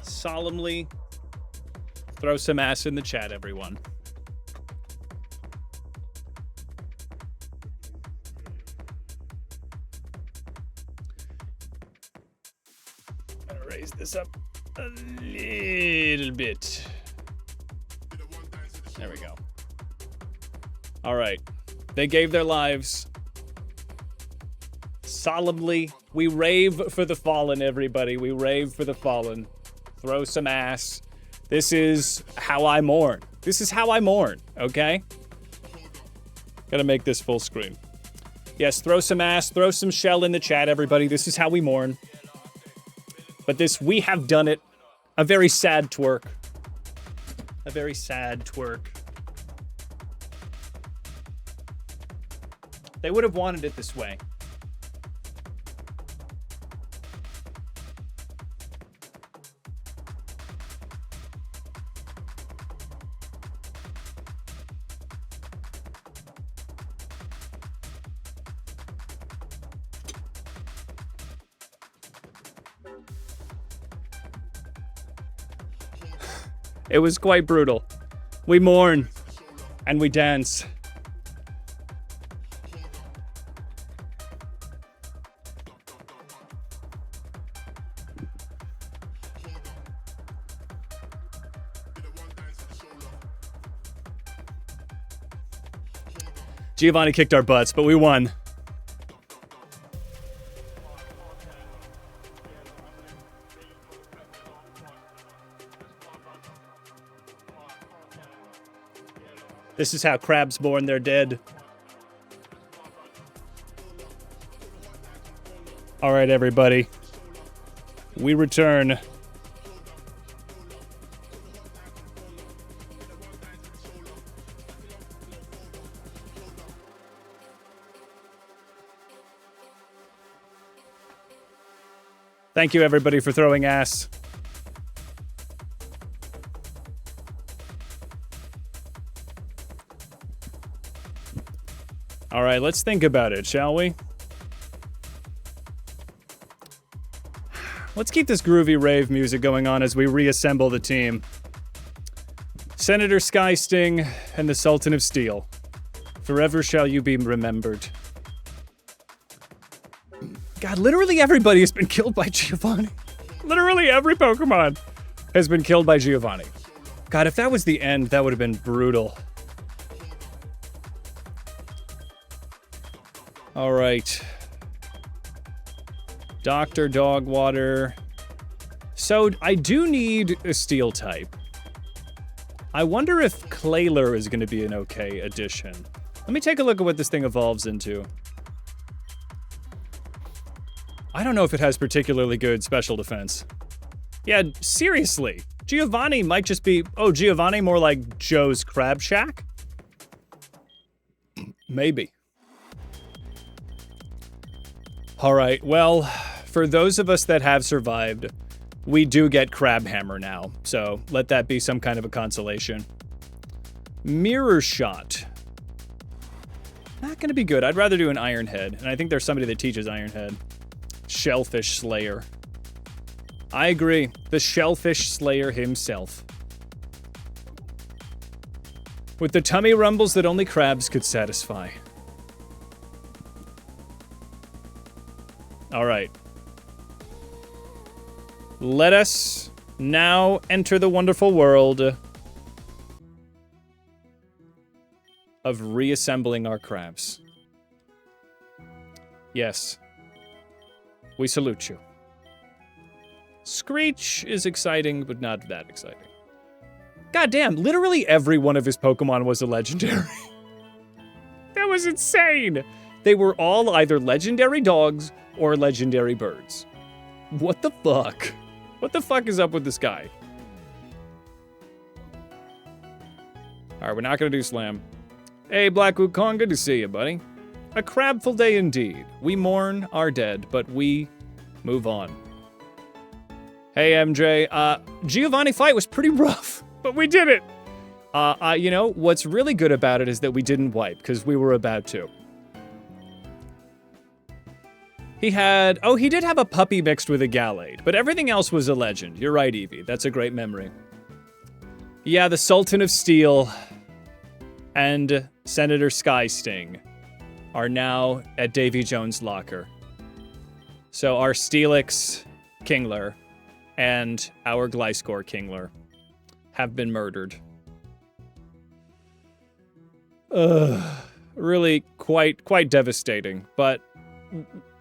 Speaker 1: Solemnly throw some ass in the chat, everyone. I'm gonna raise this up a little bit. There we go. All right. They gave their lives. Solemnly, we rave for the fallen, everybody. We rave for the fallen. Throw some ass. This is how I mourn. This is how I mourn, okay? Gotta make this full screen. Yes, throw some ass, throw some shell in the chat, everybody. This is how we mourn. But this, we have done it. A very sad twerk. A very sad twerk. They would have wanted it this way. It was quite brutal. We mourn and we dance. Giovanni kicked our butts, but we won. This is how crabs mourn their dead. All right, everybody. We return. Thank you, everybody, for throwing ass. All right, let's think about it, shall we? Let's keep this groovy rave music going on as we reassemble the team. Senator Skysting and the Sultan of Steel. Forever shall you be remembered. God, literally everybody has been killed by Giovanni. Literally every Pokemon has been killed by Giovanni. God, if that was the end, that would have been brutal. All right. Dr. Dogwater. So, I do need a Steel type. I wonder if Clayler is going to be an okay addition. Let me take a look at what this thing evolves into. I don't know if it has particularly good special defense. Yeah, seriously. Giovanni might just be... Oh, Giovanni more like Joe's Crab Shack? Maybe. Alright, well, for those of us that have survived, we do get Crab Hammer now, so let that be some kind of a consolation. Mirror Shot. Not gonna be good. I'd rather do an Iron Head, and I think there's somebody that teaches Iron Head. Shellfish Slayer. I agree. The Shellfish Slayer himself. With the tummy rumbles that only crabs could satisfy. Alright. Let us now enter the wonderful world of reassembling our crabs. Yes. We salute you. Screech is exciting, but not that exciting. God damn, literally every one of his Pokemon was a legendary. That was insane! They were all either legendary dogs or legendary birds. What the fuck? What the fuck is up with this guy? Alright, we're not gonna do Slam. Hey, Black Wukong, good to see you, buddy. A crabful day indeed. We mourn our dead, but we move on. Hey, MJ. Giovanni fight was pretty rough, but we did it. You know, what's really good about it is that we didn't wipe, because we were about to. He had... Oh, he did have a puppy mixed with a Gallade, but everything else was a legend. You're right, Eevee. That's a great memory. Yeah, the Sultan of Steel and Senator Skysting are now at Davy Jones' locker. So our Steelix Kingler and our Gliscor Kingler have been murdered. Really quite devastating. But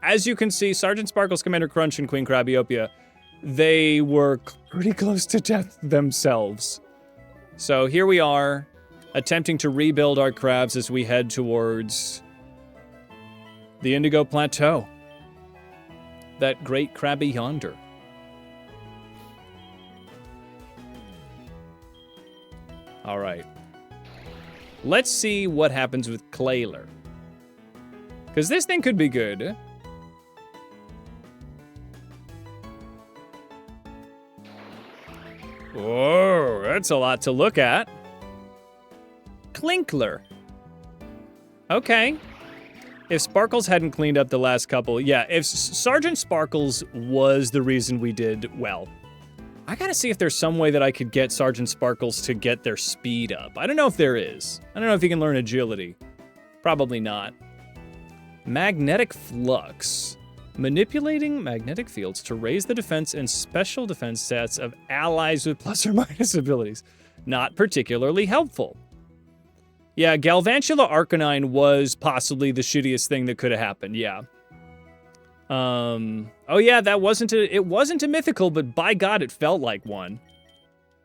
Speaker 1: as you can see, Sergeant Sparkles, Commander Crunch, and Queen Crabiopia, they were pretty close to death themselves. So here we are, attempting to rebuild our crabs as we head towards the Indigo Plateau. That great Krabby yonder. All right. Let's see what happens with Clayler. Because this thing could be good. Whoa, that's a lot to look at. Clinkler. Okay. If Sparkles hadn't cleaned up the last couple, yeah, if Sergeant Sparkles was the reason we did well. I gotta see if there's some way that I could get Sergeant Sparkles to get their speed up. I don't know if there is. I don't know if he can learn agility. Probably not. Magnetic Flux. Manipulating magnetic fields to raise the defense and special defense stats of allies with plus or minus abilities. Not particularly helpful. Yeah, Galvantula Arcanine was possibly the shittiest thing that could have happened, yeah. Oh yeah, it wasn't a mythical, but by God, it felt like one.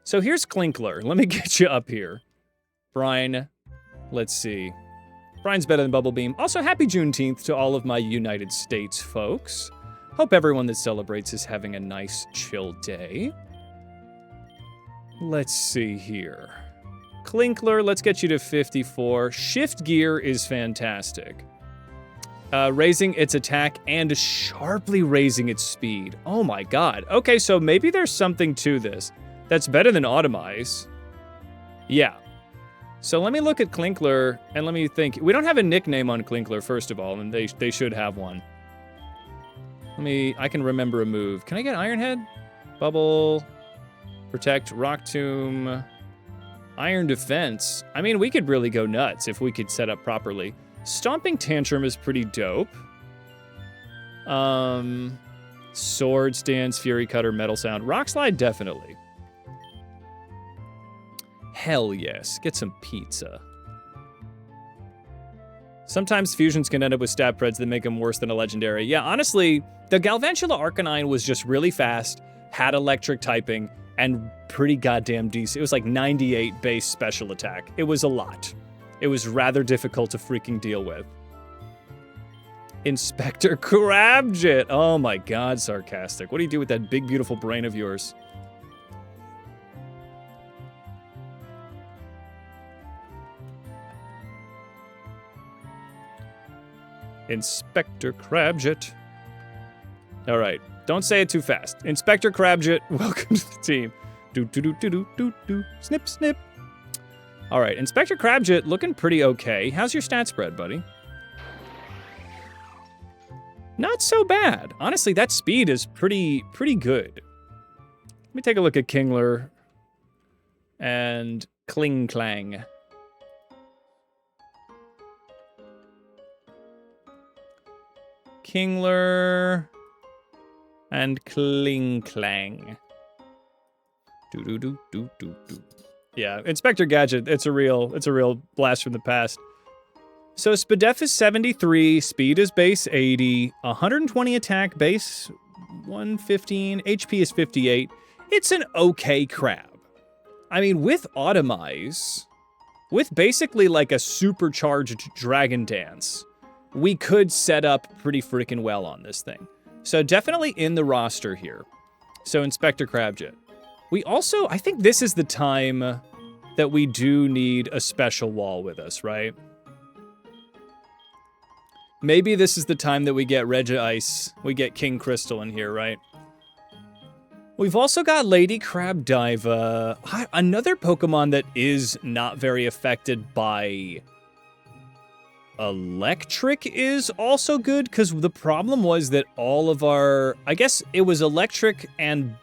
Speaker 1: So here's Klinkler. Let me get you up here. Brian, let's see. Brian's better than Bubble Beam. Also, happy Juneteenth to all of my United States folks. Hope everyone that celebrates is having a nice, chill day. Let's see here. Klinkler, let's get you to 54. Shift Gear is fantastic. Raising its attack and sharply raising its speed. Oh my god. Okay, so maybe there's something to this. That's better than Automize. Yeah. So let me look at Klinkler, and let me think. We don't have a nickname on Klinkler, first of all, and they should have one. I can remember a move. Can I get Iron Head? Bubble, Protect, Rock Tomb, Iron Defense. I mean, we could really go nuts if we could set up properly. Stomping Tantrum is pretty dope. Sword Stance, Fury Cutter, Metal Sound. Rock Slide, definitely. Hell yes. Get some pizza. Sometimes fusions can end up with stat preds that make them worse than a legendary. Yeah, honestly, the Galvantula Arcanine was just really fast, had electric typing, and pretty goddamn decent. It was like 98 base special attack. It was a lot. It was rather difficult to freaking deal with. Inspector Crabjit. Oh my god, sarcastic. What do you do with that big, beautiful brain of yours? Inspector Crabjit. All right, don't say it too fast. Inspector Crabjit, welcome to the team. Do. Snip, snip. All right, Inspector Crabjit looking pretty okay. How's your stat spread, buddy? Not so bad. Honestly, that speed is pretty good. Let me take a look at Kingler and Kling Clang. Kingler and Kling Clang. Do. Yeah, Inspector Gadget, it's a real blast from the past. So Spadef is 73, speed is base 80, 120 attack, base 115, HP is 58. It's an okay crab. I mean, with Automize, with basically like a supercharged Dragon Dance, we could set up pretty freaking well on this thing. So definitely in the roster here. So Inspector Crabjit. We also, I think this is the time that we do need a special wall with us, right? Maybe this is the time that we get Regice, we get King Crystal in here, right? We've also got Lady Crabdiva, another Pokemon that is not very affected by electric is also good, because the problem was that all of our, I guess it was electric and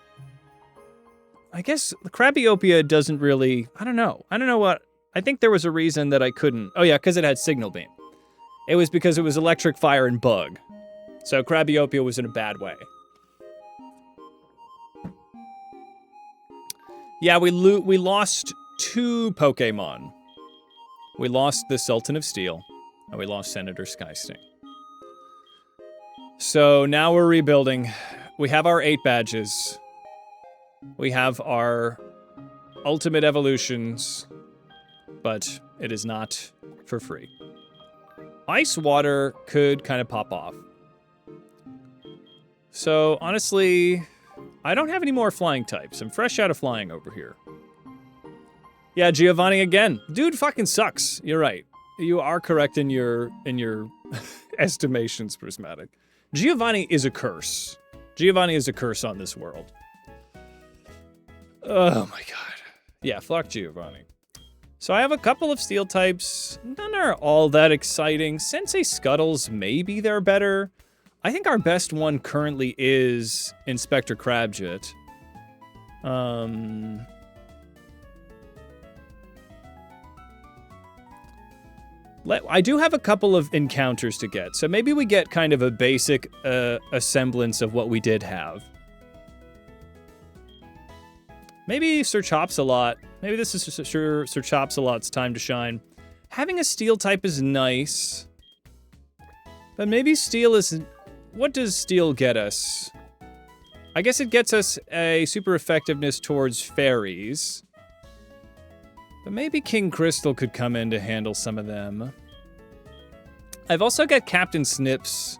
Speaker 1: I guess the Crabiopia doesn't really, I don't know what, I think there was a reason that I couldn't, oh yeah, because it had Signal Beam. It was because it was electric, fire, and bug. So Crabiopia was in a bad way. Yeah, we lost 2 Pokemon. We lost the Sultan of Steel, and we lost Senator Skysting. So now we're rebuilding. We have our 8 badges. We have our ultimate evolutions, but it is not for free. Ice Water could kind of pop off. So honestly, I don't have any more flying types. I'm fresh out of flying over here. Yeah, Giovanni again. Dude fucking sucks. You're right. You are correct in your estimations, Prismatic. Giovanni is a curse. Giovanni is a curse on this world. Oh my god. Yeah, fuck Giovanni. So I have a couple of steel types. None are all that exciting. Sensei Scuttles, maybe they're better. I think our best one currently is Inspector Crabjit. I do have a couple of encounters to get, so maybe we get kind of a basic a semblance of what we did have. Maybe Sir Chopsalot. Maybe this is Sir Chopsalot's time to shine. Having a steel type is nice. But maybe steel is... What does steel get us? I guess it gets us a super effectiveness towards fairies. But maybe King Crystal could come in to handle some of them. I've also got Captain Snips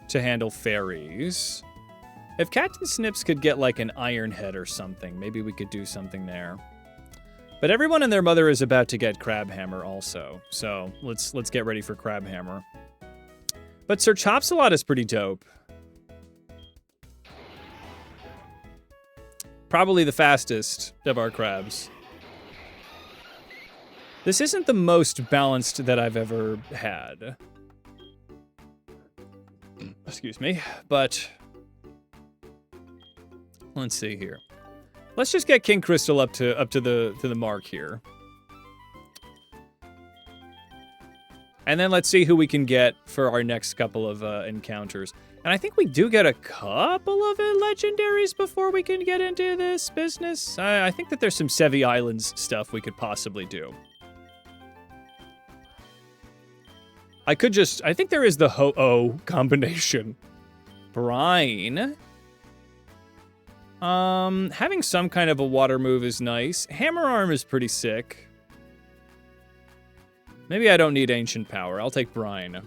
Speaker 1: to handle fairies. If Captain Snips could get like an iron head or something, maybe we could do something there. But everyone and their mother is about to get Crabhammer also, so let's get ready for Crabhammer. But Sir Chopsalot is pretty dope. Probably the fastest of our crabs. This isn't the most balanced that I've ever had. Excuse me, but... Let's see here. Let's just get King Crystal up to the mark here. And then let's see who we can get for our next couple of encounters. And I think we do get a couple of legendaries before we can get into this business. I think that there's some Sevi Islands stuff we could possibly do. I think there is the Ho-Oh combination. Brine. Having some kind of a water move is nice. Hammer Arm is pretty sick. Maybe I don't need Ancient Power. I'll take Brine.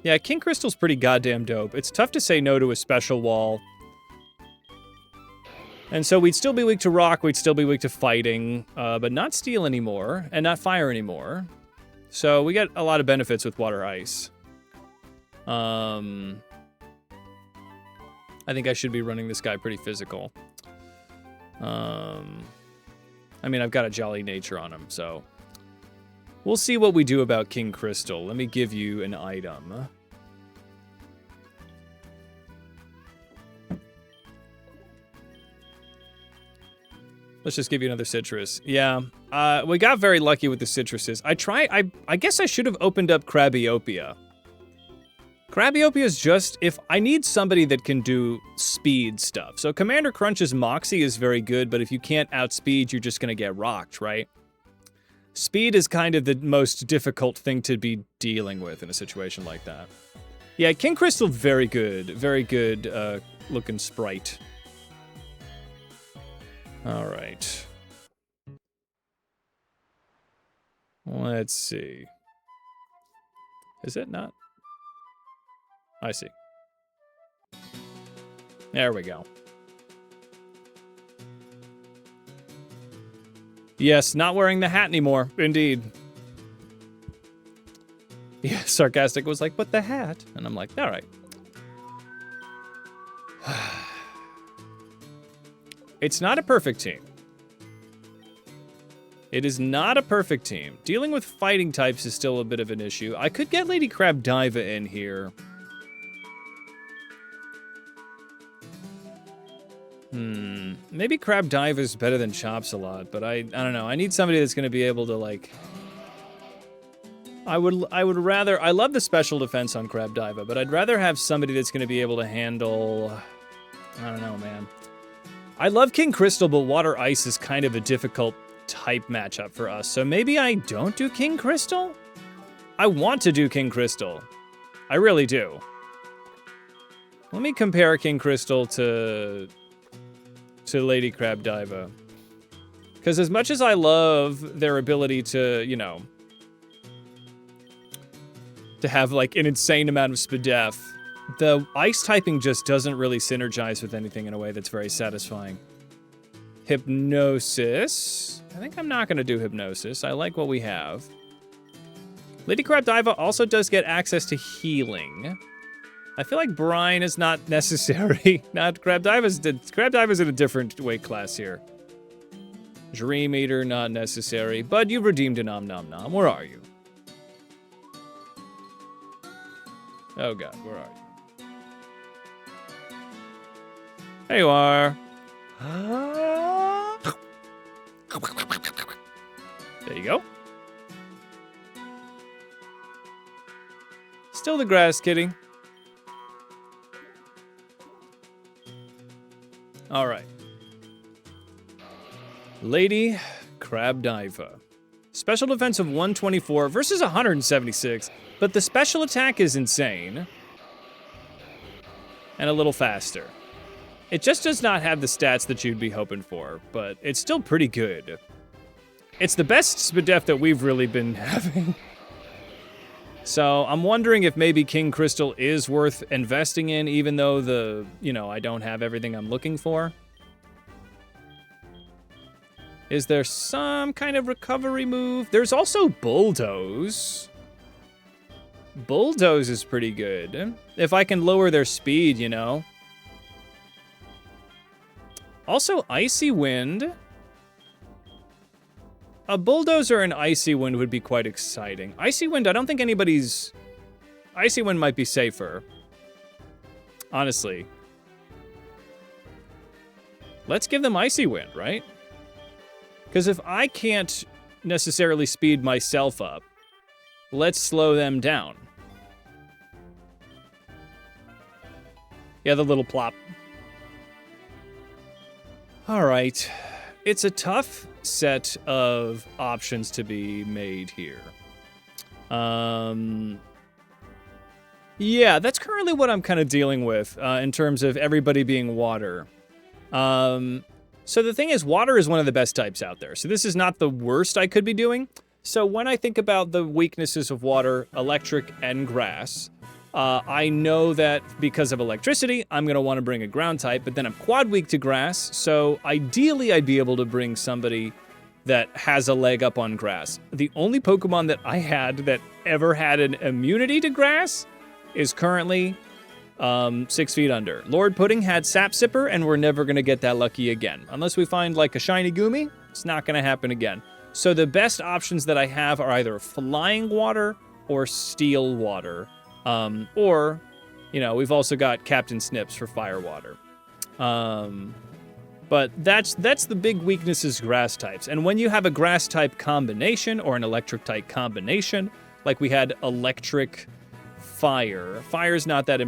Speaker 1: Yeah, King Crystal's pretty goddamn dope. It's tough to say no to a special wall. And so we'd still be weak to rock, we'd still be weak to fighting, but not steel anymore, and not fire anymore. So we get a lot of benefits with water ice. I think I should be running this guy pretty physical. I mean, I've got a jolly nature on him, so... We'll see what we do about King Crystal. Let me give you an item. Let's just give you another citrus. Yeah, we got very lucky with the citruses. I guess I should have opened up Crabiopia. Crabiopia is just, if I need somebody that can do speed stuff. So Commander Crunch's Moxie is very good, but if you can't outspeed, you're just gonna get rocked, right? Speed is kind of the most difficult thing to be dealing with in a situation like that. Yeah, King Crystal, very good looking sprite. All right. Let's see. Is it not? I see. There we go. Yes, not wearing the hat anymore. Indeed. Yeah, Sarcastic was like, but the hat? And I'm like, all right. It's not a perfect team. It is not a perfect team. Dealing with fighting types is still a bit of an issue. I could get Lady CrabDiva in here. Maybe CrabDiva is better than Chopsalot, but I don't know. I need somebody that's going to be able to, like... I would rather... I love the special defense on CrabDiva, but I'd rather have somebody that's going to be able to handle... I don't know, man. I love King Crystal, but Water Ice is kind of a difficult type matchup for us, so maybe I don't do King Crystal? I want to do King Crystal. I really do. Let me compare King Crystal to Lady CrabDiva. Because as much as I love their ability to, you know, to have, like, an insane amount of SPDF, the ice typing just doesn't really synergize with anything in a way that's very satisfying. Hypnosis. I think I'm not going to do Hypnosis. I like what we have. Lady CrabDiva also does get access to healing. I feel like Brine is not necessary. Not CrabDiva's in a different weight class here. Dream Eater, not necessary. But you've redeemed a Nom Nom Nom. Where are you? Oh god, where are you? There you are. There you go. Still the grass kitty. All right. Lady Crab Diva. Special defense of 124 versus 176, but the special attack is insane. And a little faster. It just does not have the stats that you'd be hoping for, but it's still pretty good. It's the best SPDEF that we've really been having. So I'm wondering if maybe King Crystal is worth investing in, even though I don't have everything I'm looking for. Is there some kind of recovery move? There's also Bulldoze. Bulldoze is pretty good. If I can lower their speed, you know. Also, Icy Wind. A Bulldoze or an Icy Wind would be quite exciting. Icy Wind, I don't think anybody's... Icy Wind might be safer. Honestly. Let's give them Icy Wind, right? Because if I can't necessarily speed myself up, let's slow them down. Yeah, the little plop. All right. It's a tough set of options to be made here. Yeah, that's currently what I'm kind of dealing with in terms of everybody being water. So the thing is, water is one of the best types out there. So this is not the worst I could be doing. So when I think about the weaknesses of water, electric, and grass, I know that because of electricity, I'm going to want to bring a ground type, but then I'm quad weak to grass, so ideally I'd be able to bring somebody that has a leg up on grass. The only Pokemon that I had that ever had an immunity to grass is currently 6 feet under. Lord Pudding had Sap Sipper, and we're never going to get that lucky again. Unless we find like a shiny Goomy, it's not going to happen again. So the best options that I have are either Flying Water or Steel Water. Or, we've also got Captain Snips for Fire Water. But that's the big weakness is grass types. And when you have a grass type combination or an electric type combination, like we had electric fire. Fire's not that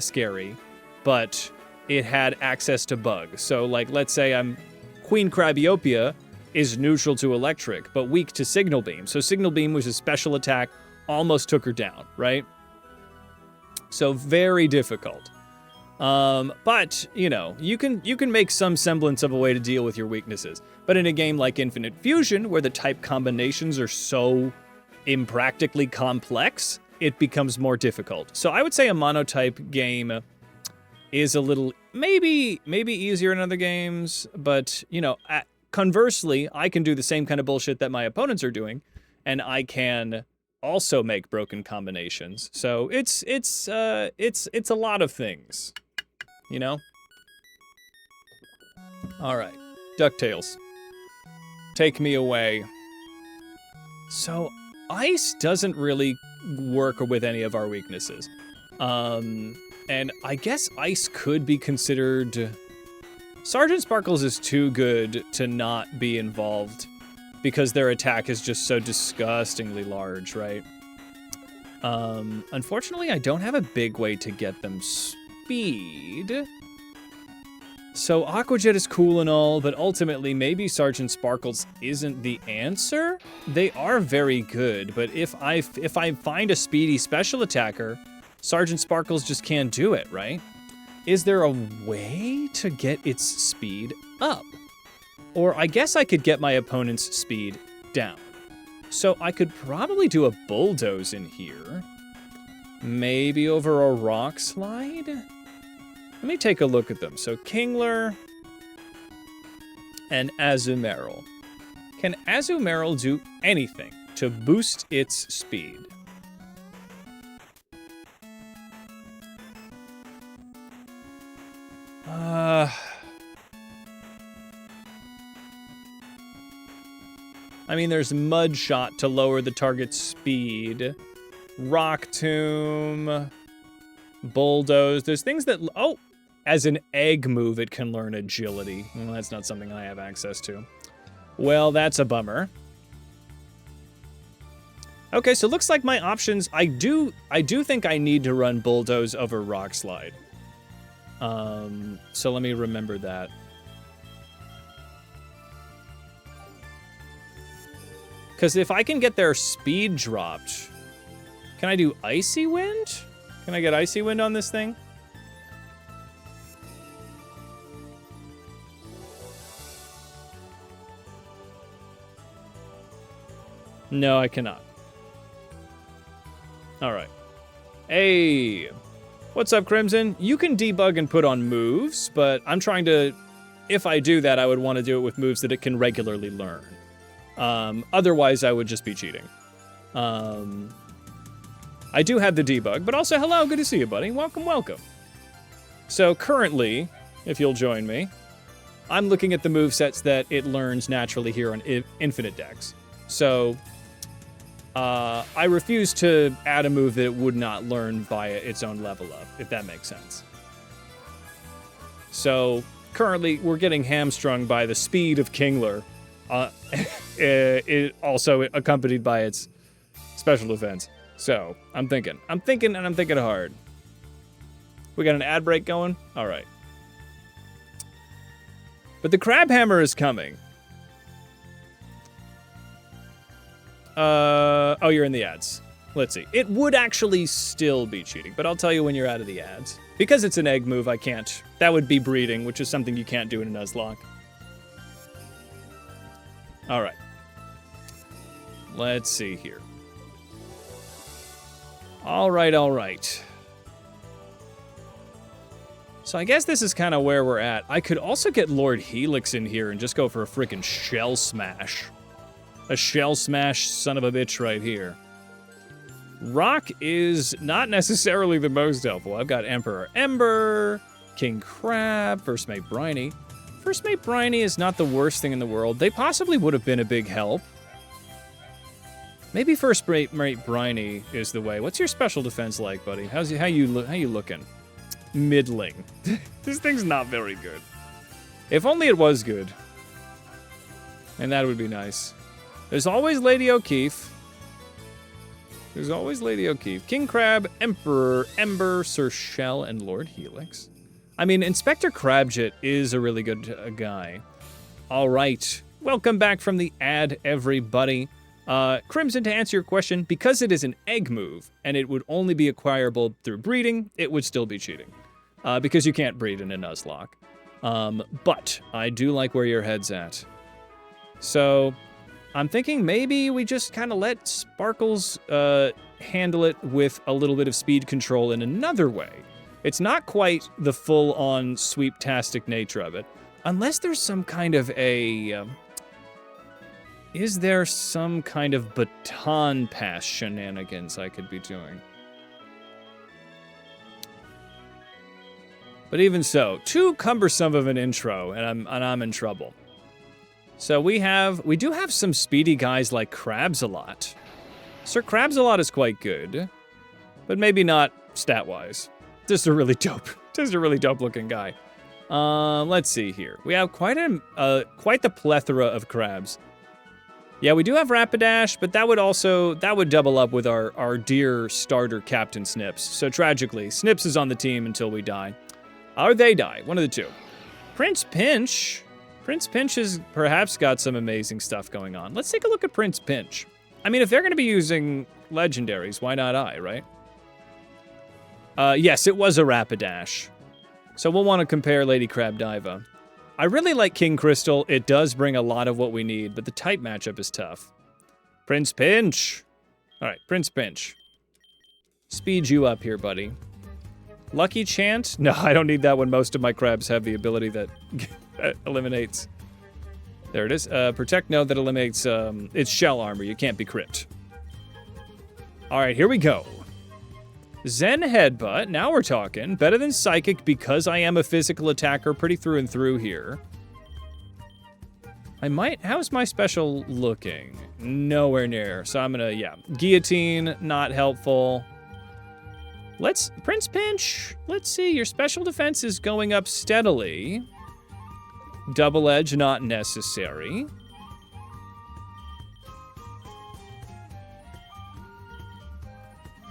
Speaker 1: scary, but it had access to bug. So like, let's say Queen Crabiopia is neutral to electric, but weak to Signal Beam. So Signal Beam was a special attack, almost took her down, right? So very difficult. But, you can make some semblance of a way to deal with your weaknesses. But in a game like Infinite Fusion, where the type combinations are so impractically complex, it becomes more difficult. So I would say a monotype game is a little, maybe easier in other games, but, conversely, I can do the same kind of bullshit that my opponents are doing, and I can also make broken combinations. So it's a lot of things, All right, DuckTales, take me away. So ice doesn't really work with any of our weaknesses. And I guess ice could be considered... Sergeant Sparkles is too good to not be involved because their attack is just so disgustingly large, right? Unfortunately, I don't have a big way to get them speed. So Aqua Jet is cool and all, but ultimately maybe Sergeant Sparkles isn't the answer? They are very good, but if I find a speedy special attacker, Sergeant Sparkles just can't do it, right? Is there a way to get its speed up? Or I guess I could get my opponent's speed down. So I could probably do a Bulldoze in here. Maybe over a Rock Slide? Let me take a look at them. So Kingler and Azumarill. Can Azumarill do anything to boost its speed? I mean, there's Mud Shot to lower the target's speed. Rock Tomb. Bulldoze. There's things that... Oh! as an egg move, it can learn agility. Well, that's not something I have access to. Well, that's a bummer. Okay, so it looks like my options, I do think I need to run Bulldoze over Rock Slide. So let me remember that. Because if I can get their speed dropped, can I do Icy Wind? Can I get Icy Wind on this thing? No, I cannot. All right. Hey, what's up, Crimson? You can debug and put on moves, but I'm trying to, if I do that, I would want to do it with moves that it can regularly learn. Otherwise, I would just be cheating. I do have the debug, but also, hello, good to see you, buddy. Welcome, welcome. So currently, if you'll join me, I'm looking at the movesets that it learns naturally here on Infinite Decks. So I refuse to add a move that it would not learn via its own level up, if that makes sense. So currently, we're getting hamstrung by the speed of Kingler. It also accompanied by its special defense. So, I'm thinking hard. We got an ad break going? All right. But the Crab Hammer is coming. Oh, you're in the ads. Let's see. It would actually still be cheating, but I'll tell you when you're out of the ads. Because it's an egg move, I can't. That would be breeding, which is something you can't do in a nuzlocke. All right. Let's see here. All right, all right. So I guess this is kind of where we're at. I could also get Lord Helix in here and just go for a freaking Shell Smash. A Shell Smash son of a bitch right here. Rock is not necessarily the most helpful. I've got Emperor Ember, King Crab, First Mate Briny. First Mate Briny is not the worst thing in the world. They possibly would have been a big help. Maybe First Mate Briny is the way. What's your special defense like, buddy? How you looking? Middling. This thing's not very good. If only it was good. And that would be nice. There's always Lady O'Keefe. There's always Lady O'Keefe. King Crab, Emperor Ember, Sir Shell, and Lord Helix. I mean, Inspector Crabjit is a really good guy. All right. Welcome back from the ad, everybody. Crimson, to answer your question, because it is an egg move, and it would only be acquirable through breeding, it would still be cheating. Because you can't breed in a nuzlocke. But I do like where your head's at. So, I'm thinking maybe we just kind of let Sparkles handle it with a little bit of speed control in another way. It's not quite the full-on sweep-tastic nature of it, unless there's some kind of a... is there some kind of baton pass shenanigans I could be doing? But even so, too cumbersome of an intro, and I'm in trouble. So we do have some speedy guys like CrabLocke. Sir CrabLocke is quite good, but maybe not stat-wise. Just a really dope looking guy. Let's see here. We have quite the plethora of crabs. Yeah, we do have Rapidash, but that would double up with our dear starter Captain Snips. So tragically, Snips is on the team until we die. Or they die, one of the two. Prince Pinch has perhaps got some amazing stuff going on. Let's take a look at Prince Pinch. I mean, if they're going to be using legendaries, why not I, right? Yes, it was a Rapidash. So we'll want to compare Lady Crabdiva. I really like King Crystal. It does bring a lot of what we need, but the type matchup is tough. Prince Pinch. All right, Prince Pinch. Speed you up here, buddy. Lucky Chant? No, I don't need that one. Most of my crabs have the ability that eliminates. There it is. Protect, no, that eliminates, it's shell armor. You can't be crit. All right, here we go. Zen Headbutt, now we're talking. Better than Psychic because I am a physical attacker pretty through and through here. How's my special looking? Nowhere near. So I'm gonna, Guillotine, not helpful. Prince Pinch, let's see, your special defense is going up steadily. Double edge not necessary.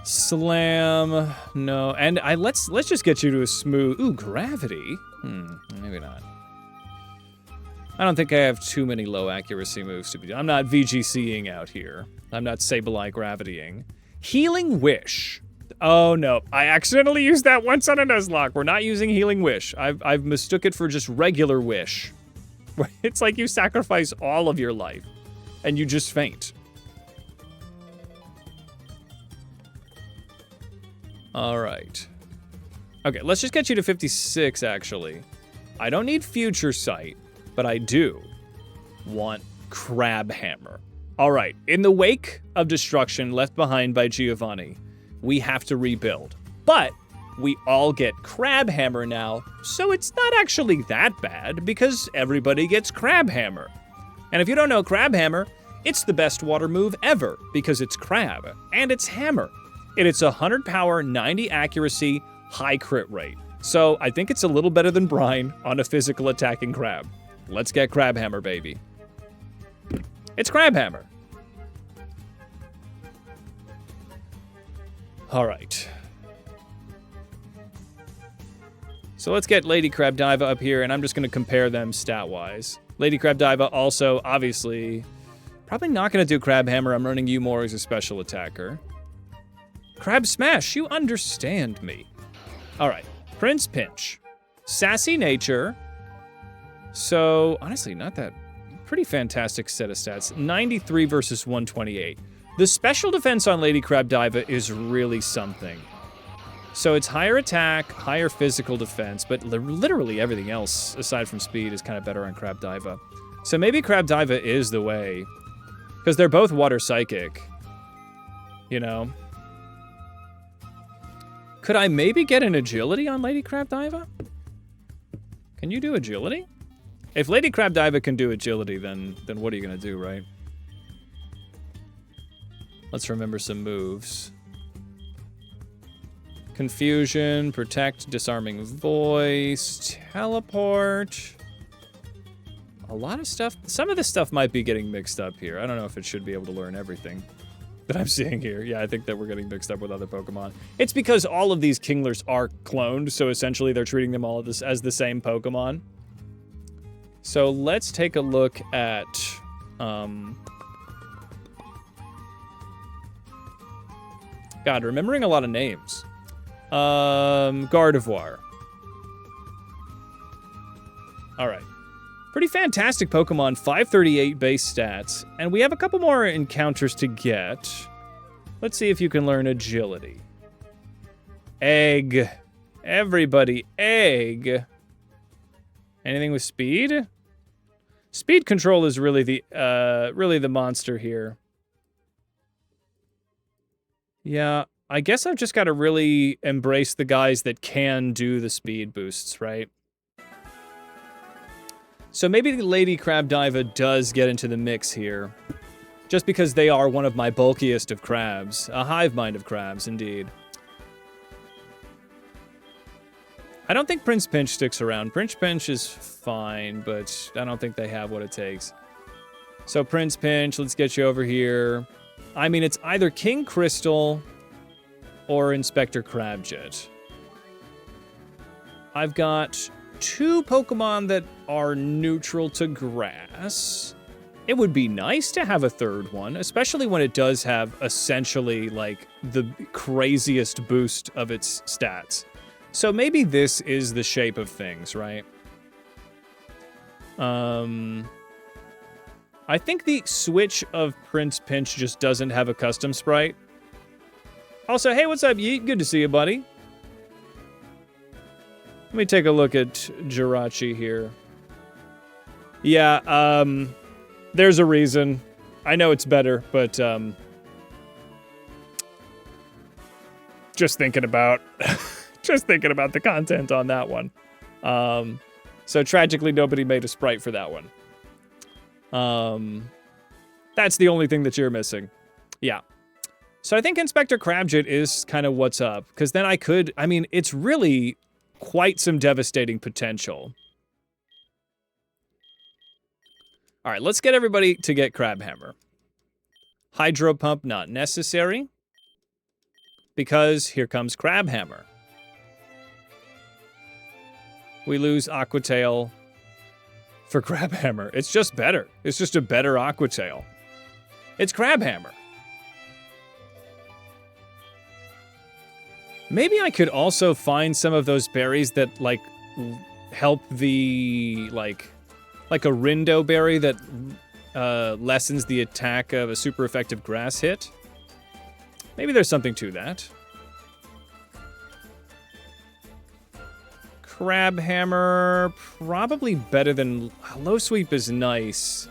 Speaker 1: Slam, no, and let's just get you to a smooth, ooh, gravity. Maybe not. I don't think I have too many low accuracy moves to be done. I'm not VGCing out here. I'm not Sableye gravitying. Healing Wish. Oh no, I accidentally used that once on a Nuzlocke. We're not using Healing Wish. I've mistook it for just regular Wish. It's like you sacrifice all of your life and you just faint. All right. Okay, let's just get you to 56 actually. I don't need Future Sight, but I do want Crab Hammer. All right, in the wake of destruction left behind by Giovanni, we have to rebuild. But we all get Crab Hammer now, so it's not actually that bad because everybody gets Crab Hammer. And if you don't know Crab Hammer, it's the best water move ever because it's crab and it's hammer. And it's 100 power, 90 accuracy, high crit rate. So I think it's a little better than Brine on a physical attacking crab. Let's get Crab Hammer, baby. It's Crab Hammer. All right. So let's get Lady Crabdiva up here, and I'm just going to compare them stat-wise. Lady Crabdiva also, obviously, probably not going to do Crab Hammer. I'm running you more as a special attacker. Crab Smash, you understand me. All right, Prince Pinch. Sassy Nature. So, honestly, not that... Pretty fantastic set of stats. 93 versus 128. The special defense on Lady Crabdiva is really something. So it's higher attack, higher physical defense, but literally everything else, aside from speed, is kind of better on Crabdiva. So maybe Crabdiva is the way. Because they're both water psychic. You know? Could I maybe get an agility on Lady Crabdiva? Can you do agility? If Lady Crabdiva can do agility, then what are you going to do, right? Let's remember some moves. Confusion, Protect, Disarming Voice, Teleport. A lot of stuff. Some of this stuff might be getting mixed up here. I don't know if it should be able to learn everything that I'm seeing here. Yeah, I think that we're getting mixed up with other Pokemon. It's because all of these Kinglers are cloned, so essentially they're treating them all as the same Pokemon. So let's take a look at... God, remembering a lot of names. Gardevoir. Alright. Pretty fantastic Pokemon, 538 base stats. And we have a couple more encounters to get. Let's see if you can learn Agility. Egg. Everybody, Egg. Anything with speed? Speed control is really the monster here. Yeah, I guess I've just got to really embrace the guys that can do the speed boosts, right? So maybe Lady Crabdiva does get into the mix here. Just because they are one of my bulkiest of crabs. A hive mind of crabs, indeed. I don't think Prince Pinch sticks around. Prince Pinch is fine, but I don't think they have what it takes. So Prince Pinch, let's get you over here. I mean, it's either King Crystal or Inspector Crabjet. I've got 2 Pokemon that are neutral to grass. It would be nice to have a third one, especially when it does have essentially, like, the craziest boost of its stats. So maybe this is the shape of things, right? I think the switch of Prince Pinch just doesn't have a custom sprite. Also, hey, what's up, Yeet? Good to see you, buddy. Let me take a look at Jirachi here. Yeah, there's a reason. I know it's better, but, just thinking about... just thinking about the content on that one. So tragically, nobody made a sprite for that one. That's the only thing that you're missing. Yeah. So I think Inspector Crabjit is kind of what's up, because then I mean, it's really quite some devastating potential. All right, let's get everybody to get Crabhammer. Hydro Pump not necessary, because here comes Crabhammer. We lose Aquatail for Crabhammer. It's just better. It's just a better Aquatail. It's Crabhammer. Maybe I could also find some of those berries that, like, help the, like a Rindo berry that lessens the attack of a super effective grass hit. Maybe there's something to that. Crabhammer, probably better than... Low Sweep is nice.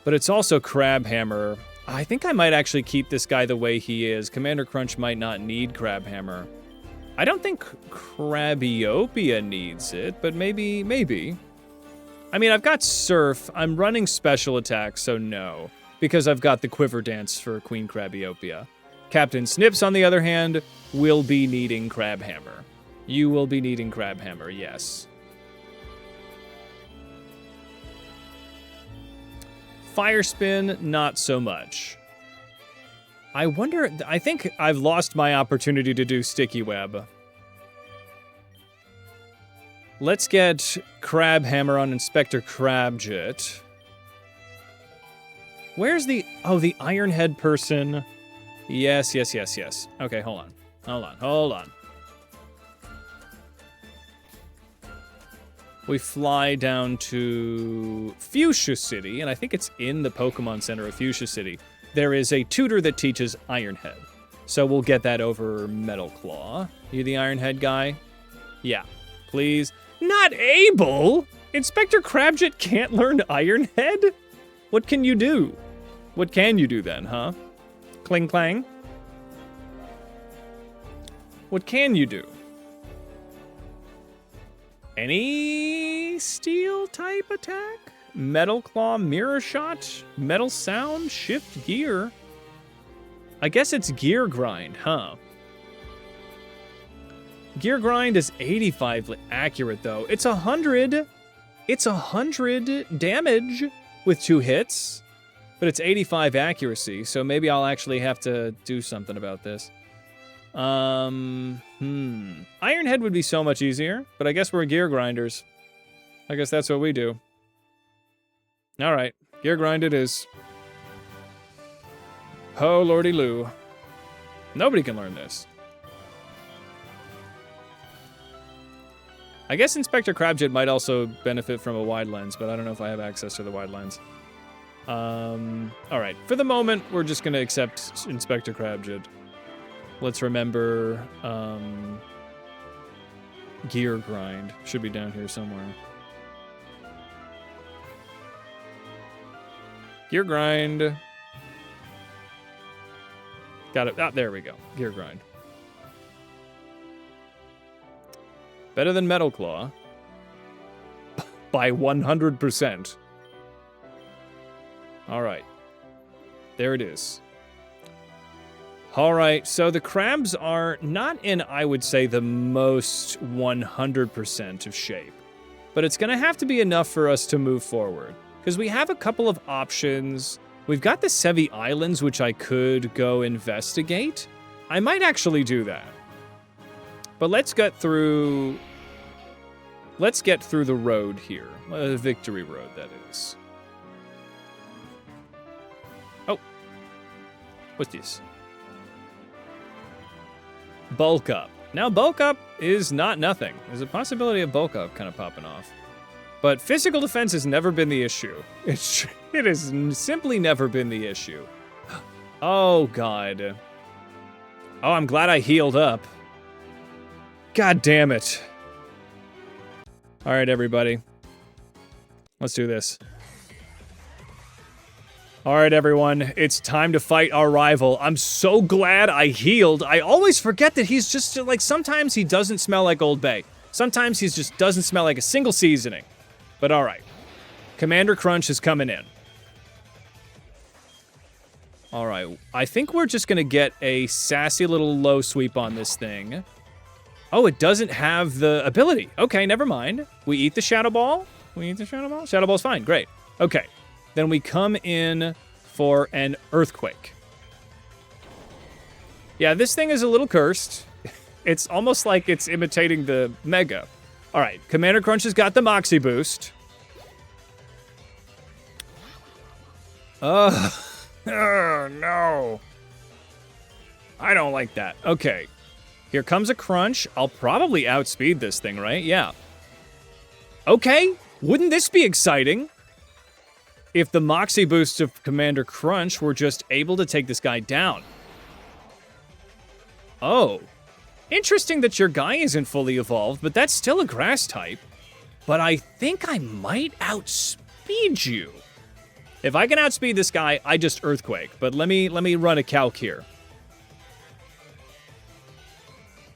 Speaker 1: But it's also Crabhammer. I think I might actually keep this guy the way he is. Commander Crunch might not need Crabhammer. I don't think Crabiopia needs it, but maybe. I mean, I've got Surf. I'm running special attacks, so no. Because I've got the Quiver Dance for Queen Crabiopia. Captain Snips, on the other hand, will be needing Crabhammer. You will be needing Crabhammer, yes. Fire Spin, not so much. I wonder, I think I've lost my opportunity to do Sticky Web. Let's get Crabhammer on Inspector Crabjit. Where's the... Oh, the Ironhead person. Yes. Okay, hold on. We fly down to Fuchsia City, and I think it's in the Pokemon Center of Fuchsia City. There is a tutor that teaches Ironhead. So we'll get that over Metal Claw. You the Ironhead guy? Yeah, please. Not able? Inspector Crabjit can't learn Ironhead? What can you do? What can you do then, huh? Cling Clang? What can you do? Any steel type attack? Metal Claw, Mirror Shot, Metal Sound, Shift Gear. I guess it's Gear Grind, huh? Gear Grind is 85 accurate though. It's 100. It's 100 damage with 2 hits, but it's 85 accuracy. So maybe I'll actually have to do something about this. Ironhead would be so much easier, but I guess we're Gear Grinders. I guess that's what we do. Alright, Gear Grind it is. Oh, lordy Lou. Nobody can learn this. I guess Inspector Crabjit might also benefit from a wide lens, but I don't know if I have access to the wide lens. Alright, for the moment, we're just gonna accept Inspector Crabjit. Let's remember, Gear Grind. Should be down here somewhere. Gear Grind. Got it. Ah, there we go. Gear Grind. Better than Metal Claw. By 100%. Alright. There it is. Alright, so the crabs are not in, I would say, the most 100% of shape. But it's going to have to be enough for us to move forward. Because we have a couple of options. We've got the Sevi Islands, which I could go investigate. I might actually do that. But let's get through... Let's get through the road here. The Victory Road, that is. Oh. What's this? Bulk Up. Now, Bulk Up is not nothing. There's a possibility of Bulk Up kind of popping off. But physical defense has never been the issue. It has simply never been the issue. Oh, God. Oh, I'm glad I healed up. God damn it. All right, everybody. Let's do this. All right, everyone. It's time to fight our rival. I'm so glad I healed. I always forget that he's just, like, sometimes he doesn't smell like Old Bay. Sometimes he just doesn't smell like a single seasoning. But all right. Commander Crunch is coming in. All right. I think we're just going to get a sassy little low sweep on this thing. Oh, it doesn't have the ability. Okay, never mind. We eat the Shadow Ball? We eat the Shadow Ball? Shadow Ball's fine. Great. Okay. Then we come in for an Earthquake. Yeah, this thing is a little cursed. It's almost like it's imitating the Mega. All right. Commander Crunch has got the Moxie boost. Oh, no. I don't like that. Okay. Here comes a Crunch. I'll probably outspeed this thing, right? Yeah. Okay. Wouldn't this be exciting? If the Moxie boosts of Commander Crunch were just able to take this guy down. Oh. Interesting that your guy isn't fully evolved, but that's still a grass type. But I think I might outspeed you. If I can outspeed this guy, I just Earthquake. But let me run a calc here.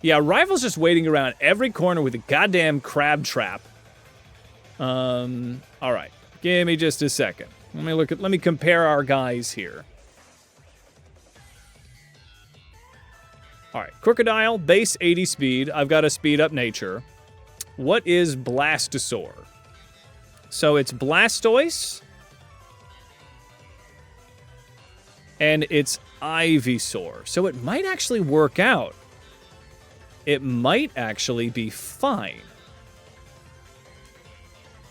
Speaker 1: Yeah, Rival's just waiting around every corner with a goddamn crab trap. All right. Give me just a second. Let me compare our guys here. All right, Crocodile, base 80 speed. I've got to speed up nature. What is Blastosaur? So it's Blastoise. And it's Ivysaur. So it might actually work out. It might actually be fine.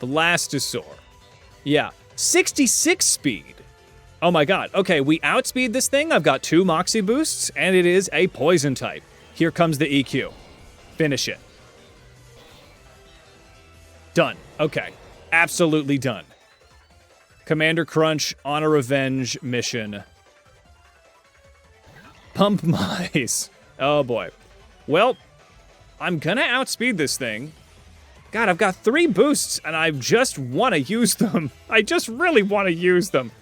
Speaker 1: Blastosaur. Yeah, 66 speed. Oh my god. Okay, we outspeed this thing. I've got 2 Moxie boosts, and it is a poison type. Here comes the EQ. Finish it. Done. Okay. Absolutely done. Commander Crunch on a revenge mission. Pump Mice. Oh boy. Well, I'm gonna outspeed this thing. God, I've got 3 boosts, and I just want to use them. I just really want to use them.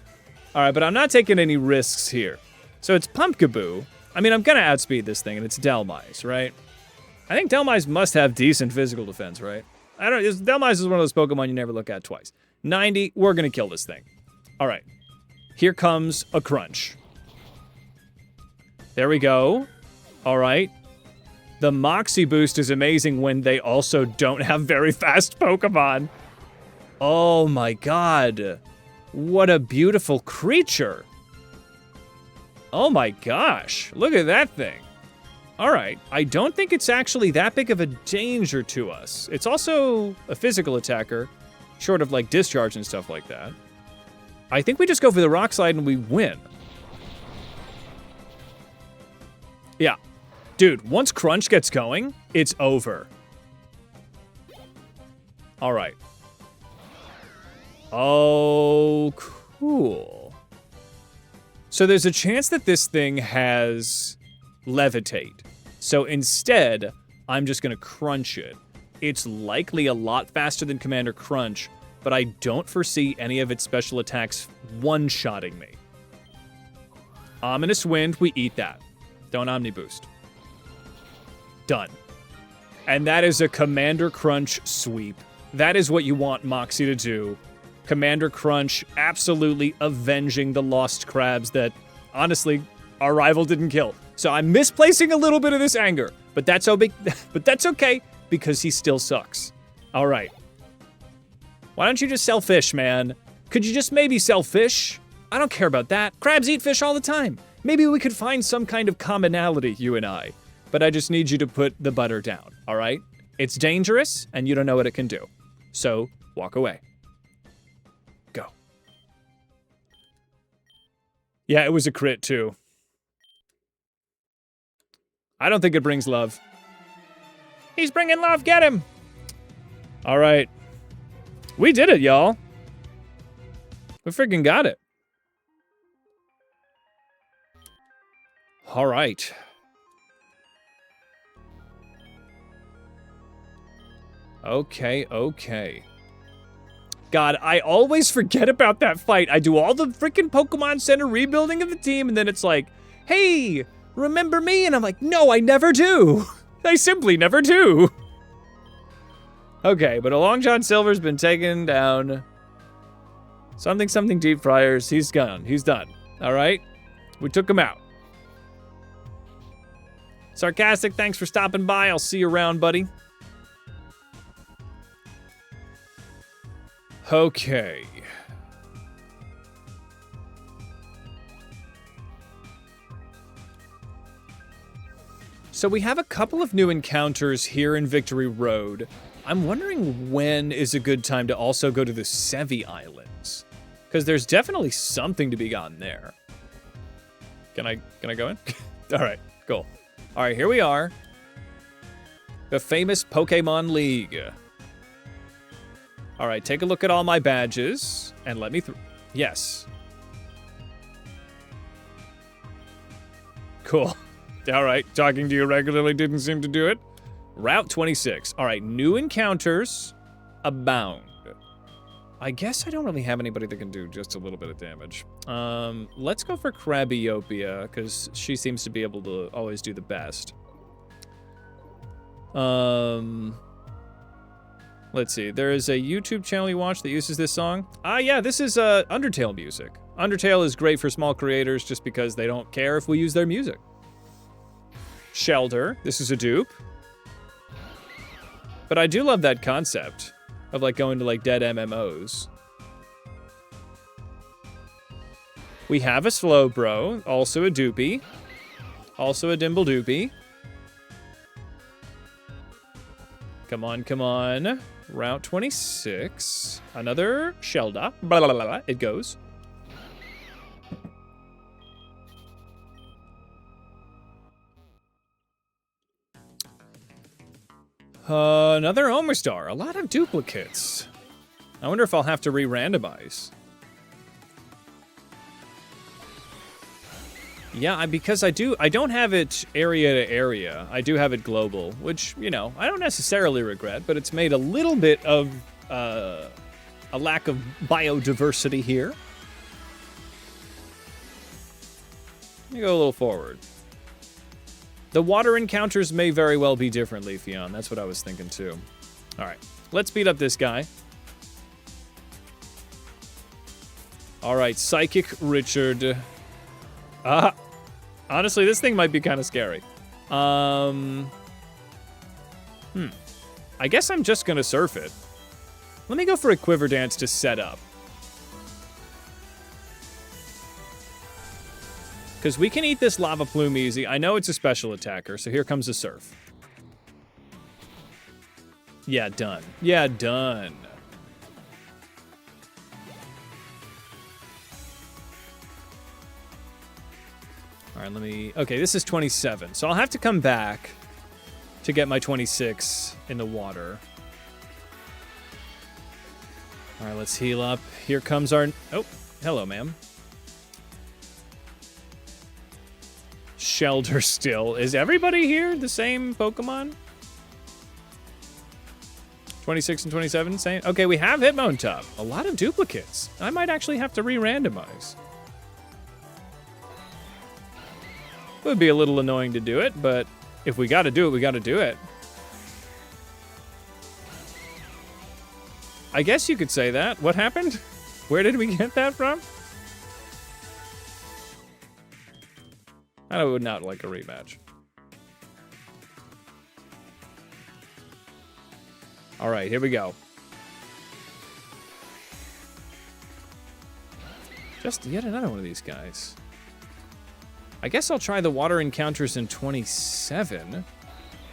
Speaker 1: All right, but I'm not taking any risks here. So it's Pumpkaboo. I mean, I'm gonna outspeed this thing, and it's Delmise, right? I think Delmise must have decent physical defense, right? I don't. Delmise is one of those Pokemon you never look at twice. 90. We're gonna kill this thing. All right. Here comes a Crunch. There we go. All right. The Moxie boost is amazing when they also don't have very fast Pokemon. Oh my god. What a beautiful creature. Oh my gosh. Look at that thing. All right. I don't think it's actually that big of a danger to us. It's also a physical attacker, short of like discharge and stuff like that. I think we just go for the Rock Slide and we win. Yeah. Dude, once Crunch gets going, it's over. All right. Oh, cool. So there's a chance that this thing has Levitate. So instead, I'm just going to Crunch it. It's likely a lot faster than Commander Crunch, but I don't foresee any of its special attacks one-shotting me. Ominous Wind, we eat that. Don't Omni Boost. Done. And that is a Commander Crunch sweep. That is what you want Moxie to do. Commander Crunch absolutely avenging the lost crabs that, honestly, our rival didn't kill. So I'm misplacing a little bit of this anger, but that's okay because he still sucks. All right. Why don't you just sell fish, man? Could you just maybe sell fish? I don't care about that. Crabs eat fish all the time. Maybe we could find some kind of commonality, you and I. But I just need you to put the butter down, all right? It's dangerous, and you don't know what it can do. So, walk away. Go. Yeah, it was a crit, too. I don't think it brings love. He's bringing love, get him! All right. We did it, y'all. We freaking got it. All right. Okay. God, I always forget about that fight. I do all the freaking Pokemon Center rebuilding of the team, and then it's like, hey, remember me? And I'm like, no, I never do. I simply never do. Okay, but Long John Silver's been taken down. Something deep fryers. He's gone. He's done. All right. We took him out. Sarcastic, thanks for stopping by. I'll see you around, buddy. Okay. So we have a couple of new encounters here in Victory Road. I'm wondering when is a good time to also go to the Sevi Islands. Because there's definitely something to be gotten there. Can I go in? All right, cool. All right, here we are. The famous Pokemon League. All right, take a look at all my badges and let me through. Yes. Cool. All right, talking to you regularly didn't seem to do it. Route 26. All right, new encounters abound. I guess I don't really have anybody that can do just a little bit of damage. Let's go for Krabbyopia, because she seems to be able to always do the best. Let's see. There is a YouTube channel you watch that uses this song. Yeah, this is Undertale music. Undertale is great for small creators just because they don't care if we use their music. Shelter. This is a dupe. But I do love that concept of like going to like dead MMOs. We have a Slowbro, also a Doopy, also a Dimble Doopy. Come on, come on. Route 26. Another Shelda. Blah, blah, blah, blah. It goes. Another Omerstar. A lot of duplicates. I wonder if I'll have to re-randomize. Yeah, because I don't have it area to area. I do have it global, which, you know, I don't necessarily regret, but it's made a little bit of a lack of biodiversity here. Let me go a little forward. The water encounters may very well be different, Leafeon. That's what I was thinking, too. All right, let's beat up this guy. All right, Psychic Richard. Honestly, this thing might be kind of scary. I guess I'm just gonna surf it. Let me go for a Quiver Dance to set up. Because we can eat this Lava Plume easy. I know it's a special attacker, so here comes a surf. Yeah, done. Yeah, done. All right, let me... Okay, this is 27. So I'll have to come back to get my 26 in the water. All right, let's heal up. Here comes our... Oh, hello, ma'am. Shelter still. Is everybody here the same Pokemon? 26 and 27, same? Okay, we have Hitmontop. A lot of duplicates. I might actually have to re-randomize. It would be a little annoying to do it, but if we gotta do it, we gotta do it. I guess you could say that. What happened? Where did we get that from? I would not like a rematch. All right, here we go. Just yet another one of these guys. I guess I'll try the water encounters in 27.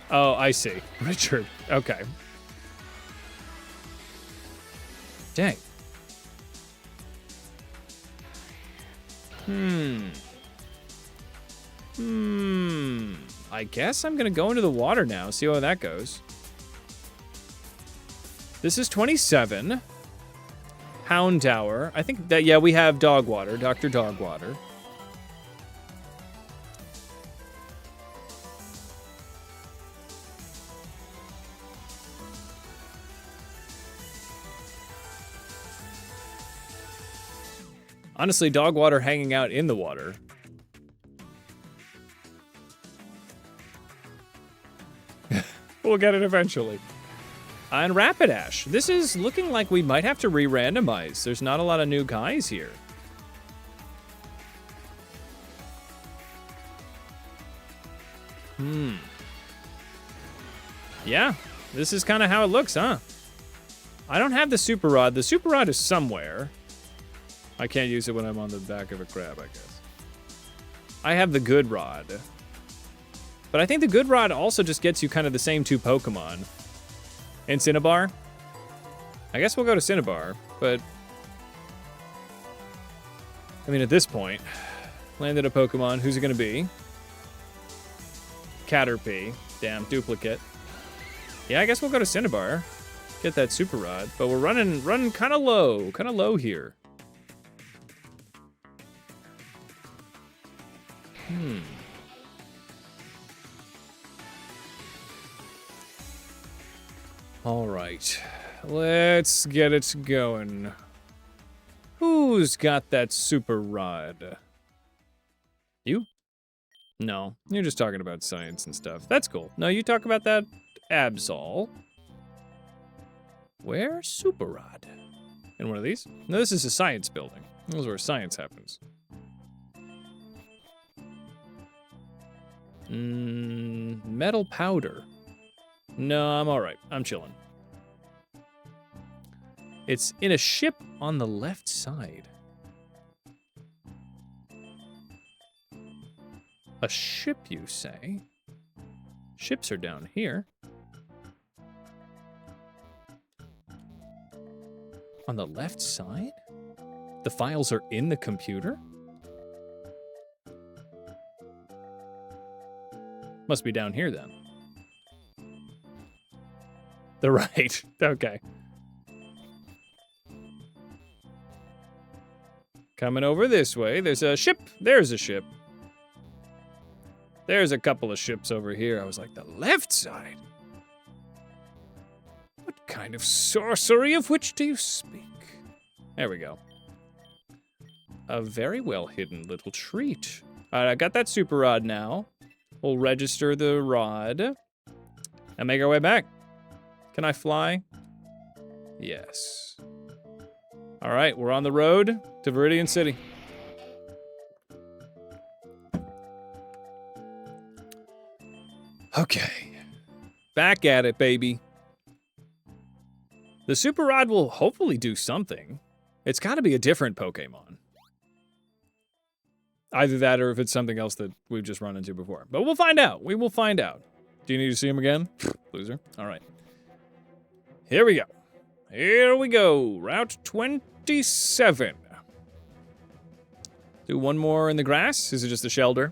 Speaker 1: Oh, I see. Richard. Okay. Dang. I guess I'm gonna go into the water now, see how that goes. This is 27. Houndour. I think that, yeah, we have Dogwater, Dr. Dogwater. Honestly, Dogwater hanging out in the water. We'll get it eventually. And Rapidash. This is looking like we might have to re-randomize. There's not a lot of new guys here. Yeah, this is kind of how it looks, huh? I don't have the super rod. The super rod is somewhere. I can't use it when I'm on the back of a crab, I guess. I have the good rod. But I think the good rod also just gets you kind of the same two Pokemon. And Cinnabar? I guess we'll go to Cinnabar, but... I mean, at this point, landed a Pokemon. Who's it going to be? Caterpie. Damn, duplicate. Yeah, I guess we'll go to Cinnabar. Get that super rod. But we're running kind of low here. All right, let's get it going. Who's got that super rod? You? No, you're just talking about science and stuff. That's cool. No, you talk about that Absol. Where's super rod? In one of these? No, this is a science building. This is where science happens. Metal powder. No, I'm all right. I'm chilling. It's in a ship on the left side. A ship, you say? Ships are down here. On the left side? The files are in the computer? Must be down here then. The right. Okay. Coming over this way. There's a ship. There's a ship. There's a couple of ships over here. I was like, the left side? What kind of sorcery of which do you speak? There we go. A very well hidden little treat. All right, I got that super rod now. We'll register the rod and make our way back. Can I fly? Yes. All right, we're on the road to Viridian City. Okay. Back at it, baby. The super rod will hopefully do something. It's got to be a different Pokemon. Either that or if it's something else that we've just run into before. But we'll find out. We will find out. Do you need to see him again? Loser. All right. Here we go. Here we go. Route 27. Do one more in the grass. Is it just a Shelder?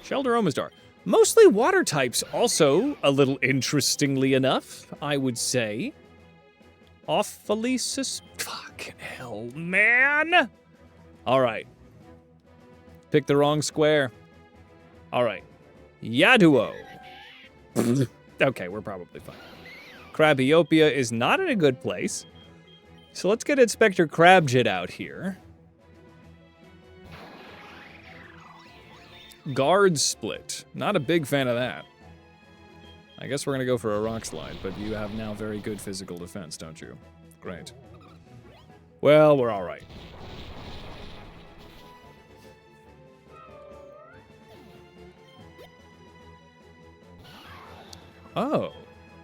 Speaker 1: Shelder Omastar. Mostly water types also, a little interestingly enough, I would say. Awfully fucking hell, man. All right. Pick the wrong square. All right. Yaduo. Okay, we're probably fine. Crabiopia is not in a good place. So let's get Inspector Crabjit out here. Guard split. Not a big fan of that. I guess we're gonna go for a rock slide, but you have now very good physical defense, don't you? Great. Well, we're all right. Oh.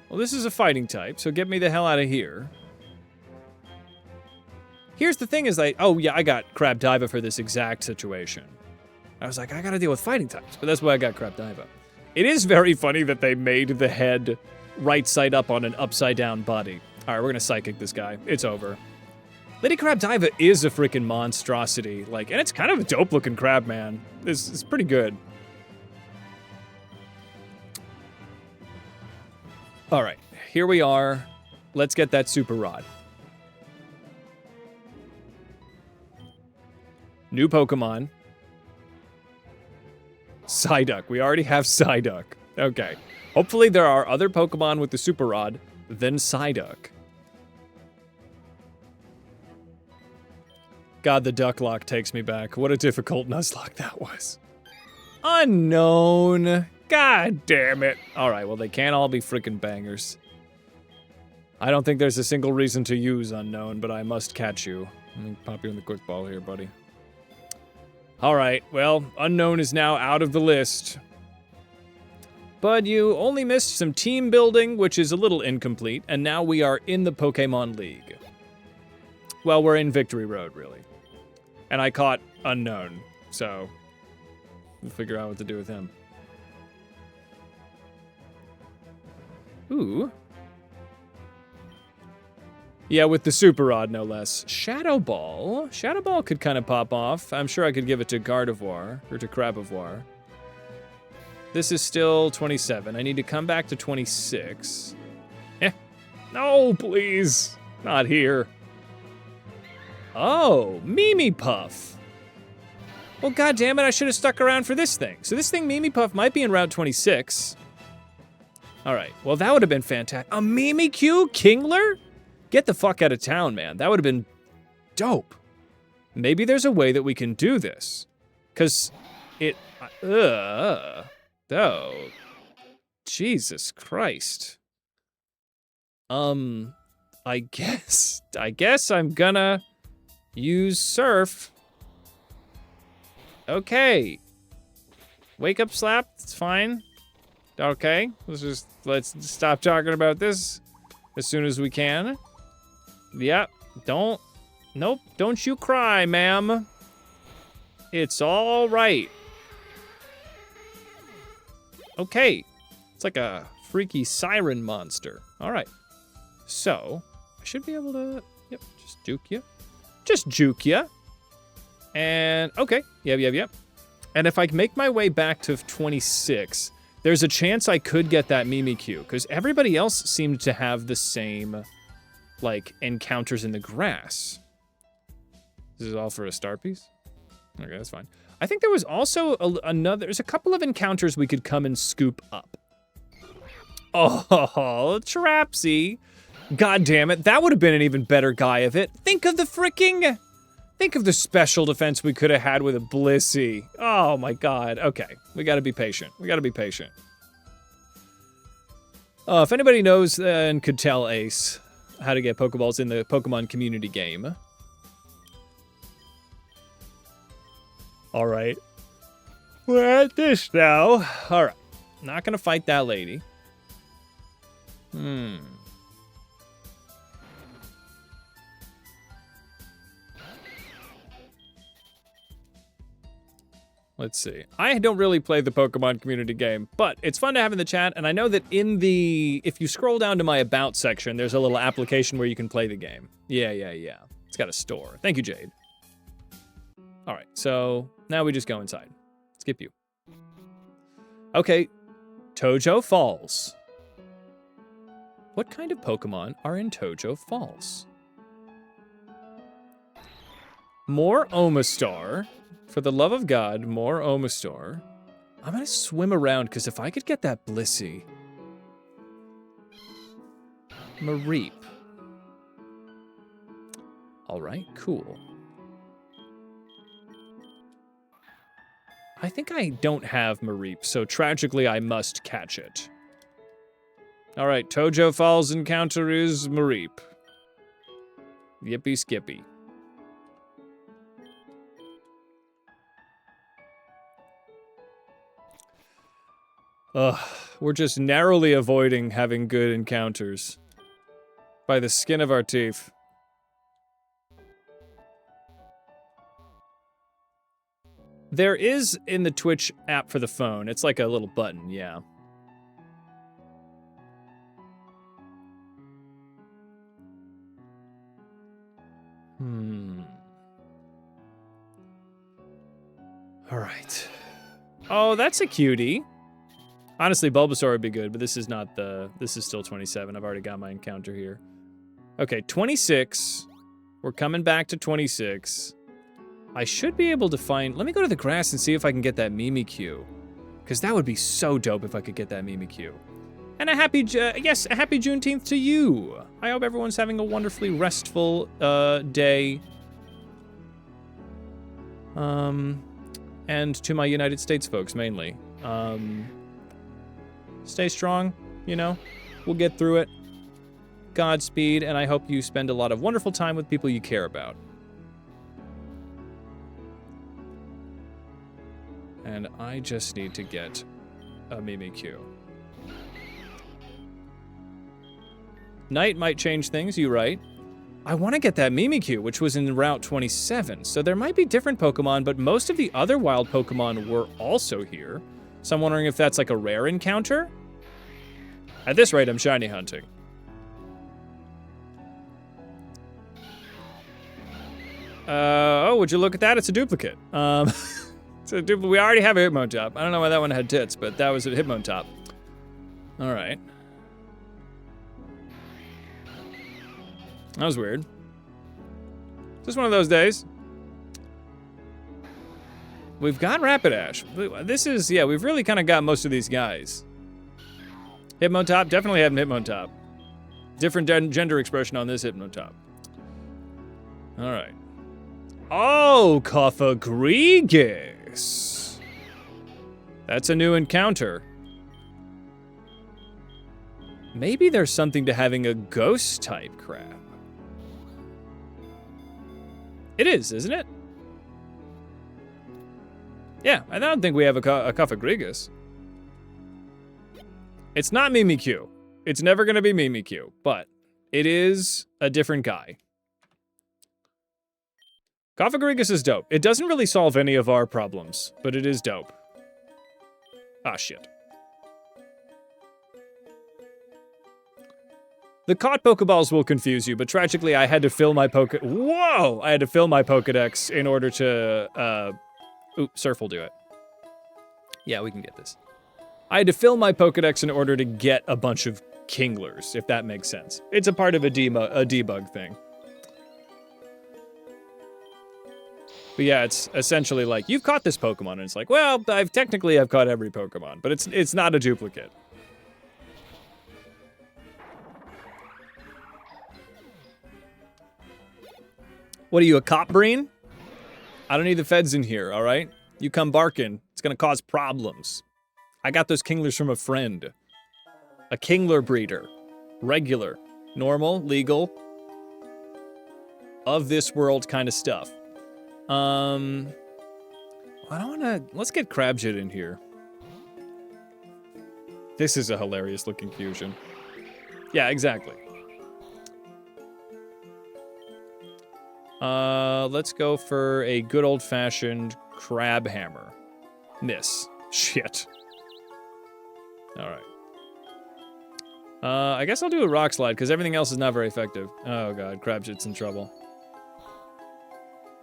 Speaker 1: Well, this is a fighting type, so get me the hell out of here. Here's the thing is oh yeah, I got Crabdiva for this exact situation. I was like, I gotta deal with fighting types, but that's why I got Crabdiva. It is very funny that they made the head right side up on an upside down body. All right, we're gonna Psychic this guy. It's over. Lady Crabdiva is a freaking monstrosity, like, and it's kind of a dope looking crab, man. It's pretty good. All right, here we are. Let's get that super rod. New Pokemon. Psyduck. We already have Psyduck. Okay. Hopefully there are other Pokemon with the super rod than Psyduck. God, the Ducklock takes me back. What a difficult Nuzlocke that was. Unknown. God damn it. Alright, well, they can't all be freaking bangers. I don't think there's a single reason to use Unknown, but I must catch you. Let me pop you in the quick ball here, buddy. Alright, well, Unknown is now out of the list. But you only missed some team building, which is a little incomplete, and now we are in the Pokemon League. Well, we're in Victory Road, really. And I caught Unknown, so we'll figure out what to do with him. Ooh. Yeah, with the Super Rod, no less. Shadow Ball. Shadow Ball could kind of pop off. I'm sure I could give it to Gardevoir, or to Crabovoir. This is still 27. I need to come back to 26. No, please. Not here. Oh, Mimipuff. Well, goddammit, I should have stuck around for this thing. So this thing, Mimipuff, might be in Route 26. All right, well, that would have been fantastic. A Mimikyu Kingler? Get the fuck out of town, man. That would have been dope. Maybe there's a way that we can do this. Because it... Oh. Jesus Christ. I guess I'm gonna use Surf. Okay. Wake up slap, it's fine. Okay, let's stop talking about this as soon as we can. Yeah, don't you cry, ma'am. It's all right. Okay, it's like a freaky siren monster. All right, so I should be able to, yep, just juke you. Just juke you. And, okay, yep. And if I make my way back to 26, there's a chance I could get that Mimikyu, because everybody else seemed to have the same, like, encounters in the grass. This is all for a star piece? Okay, that's fine. I think there was also there's a couple of encounters we could come and scoop up. Oh, Trapsy. God damn it, that would have been an even better guy of it. Think of the special defense we could have had with a Blissey. Oh my god. Okay, we gotta be patient. If anybody knows and could tell Ace how to get Pokeballs in the Pokemon community game. All right. We're at this now. All right. Not gonna fight that lady. Let's see. I don't really play the Pokemon community game, but it's fun to have in the chat, and I know that if you scroll down to my About section, there's a little application where you can play the game. Yeah. It's got a store. Thank you, Jade. All right, so now we just go inside. Skip you. Okay, Tojo Falls. What kind of Pokemon are in Tojo Falls? More Omastar. For the love of God, more Omastar. I'm gonna swim around, because if I could get that Blissey. Mareep. All right, cool. I think I don't have Mareep, so tragically I must catch it. All right, Tojo Falls encounter is Mareep. Yippee skippy. We're just narrowly avoiding having good encounters. By the skin of our teeth. There is in the Twitch app for the phone. It's like a little button, yeah. All right. Oh, that's a cutie. Honestly, Bulbasaur would be good, but this is still 27. I've already got my encounter here. Okay, 26. We're coming back to 26. I should be able to find... Let me go to the grass and see if I can get that Mimikyu. Because that would be so dope if I could get that Mimikyu. And a happy Juneteenth to you. I hope everyone's having a wonderfully restful day. And to my United States folks, mainly. Stay strong, you know? We'll get through it. Godspeed, and I hope you spend a lot of wonderful time with people you care about. And I just need to get a Mimikyu. Night might change things, you're right. I want to get that Mimikyu, which was in Route 27. So there might be different Pokemon, but most of the other wild Pokemon were also here. So I'm wondering if that's like a rare encounter? At this rate, I'm shiny hunting. Oh, would you look at that? It's a duplicate. It's a duplicate. We already have a Hitmontop. I don't know why that one had tits, but that was a Hitmontop. All right. That was weird. Just one of those days. We've got Rapidash. This is, yeah, we've really kind of got most of these guys. Hitmontop, definitely have Hitmontop. Different gender expression on this Hitmontop. All right. Oh, Cofagrigus. That's a new encounter. Maybe there's something to having a ghost-type crab. It is, isn't it? Yeah, I don't think we have a Cofagrigus. It's not Mimikyu. It's never going to be Mimikyu, but it is a different guy. Cofagrigus is dope. It doesn't really solve any of our problems, but it is dope. Ah, shit. The caught Pokeballs will confuse you, but tragically I had to fill my Whoa! I had to fill my Pokedex in order to, Surf will do it. Yeah, we can get this. I had to fill my Pokedex in order to get a bunch of Kinglers, if that makes sense. It's a part of a debug thing. But yeah, it's essentially like, you've caught this Pokemon, and it's like, well, I've caught every Pokemon, but it's not a duplicate. What are you, a cop breen? I don't need the feds in here, all right? You come barking, it's gonna cause problems. I got those Kinglers from a friend. A Kingler breeder. Regular. Normal, legal. Of this world kind of stuff. I don't wanna, let's get Crabjit in here. This is a hilarious looking fusion. Yeah, exactly. Let's go for a good old-fashioned crab hammer. Miss. Shit. Alright. I guess I'll do a rock slide, because everything else is not very effective. Oh god, Crabjit's in trouble.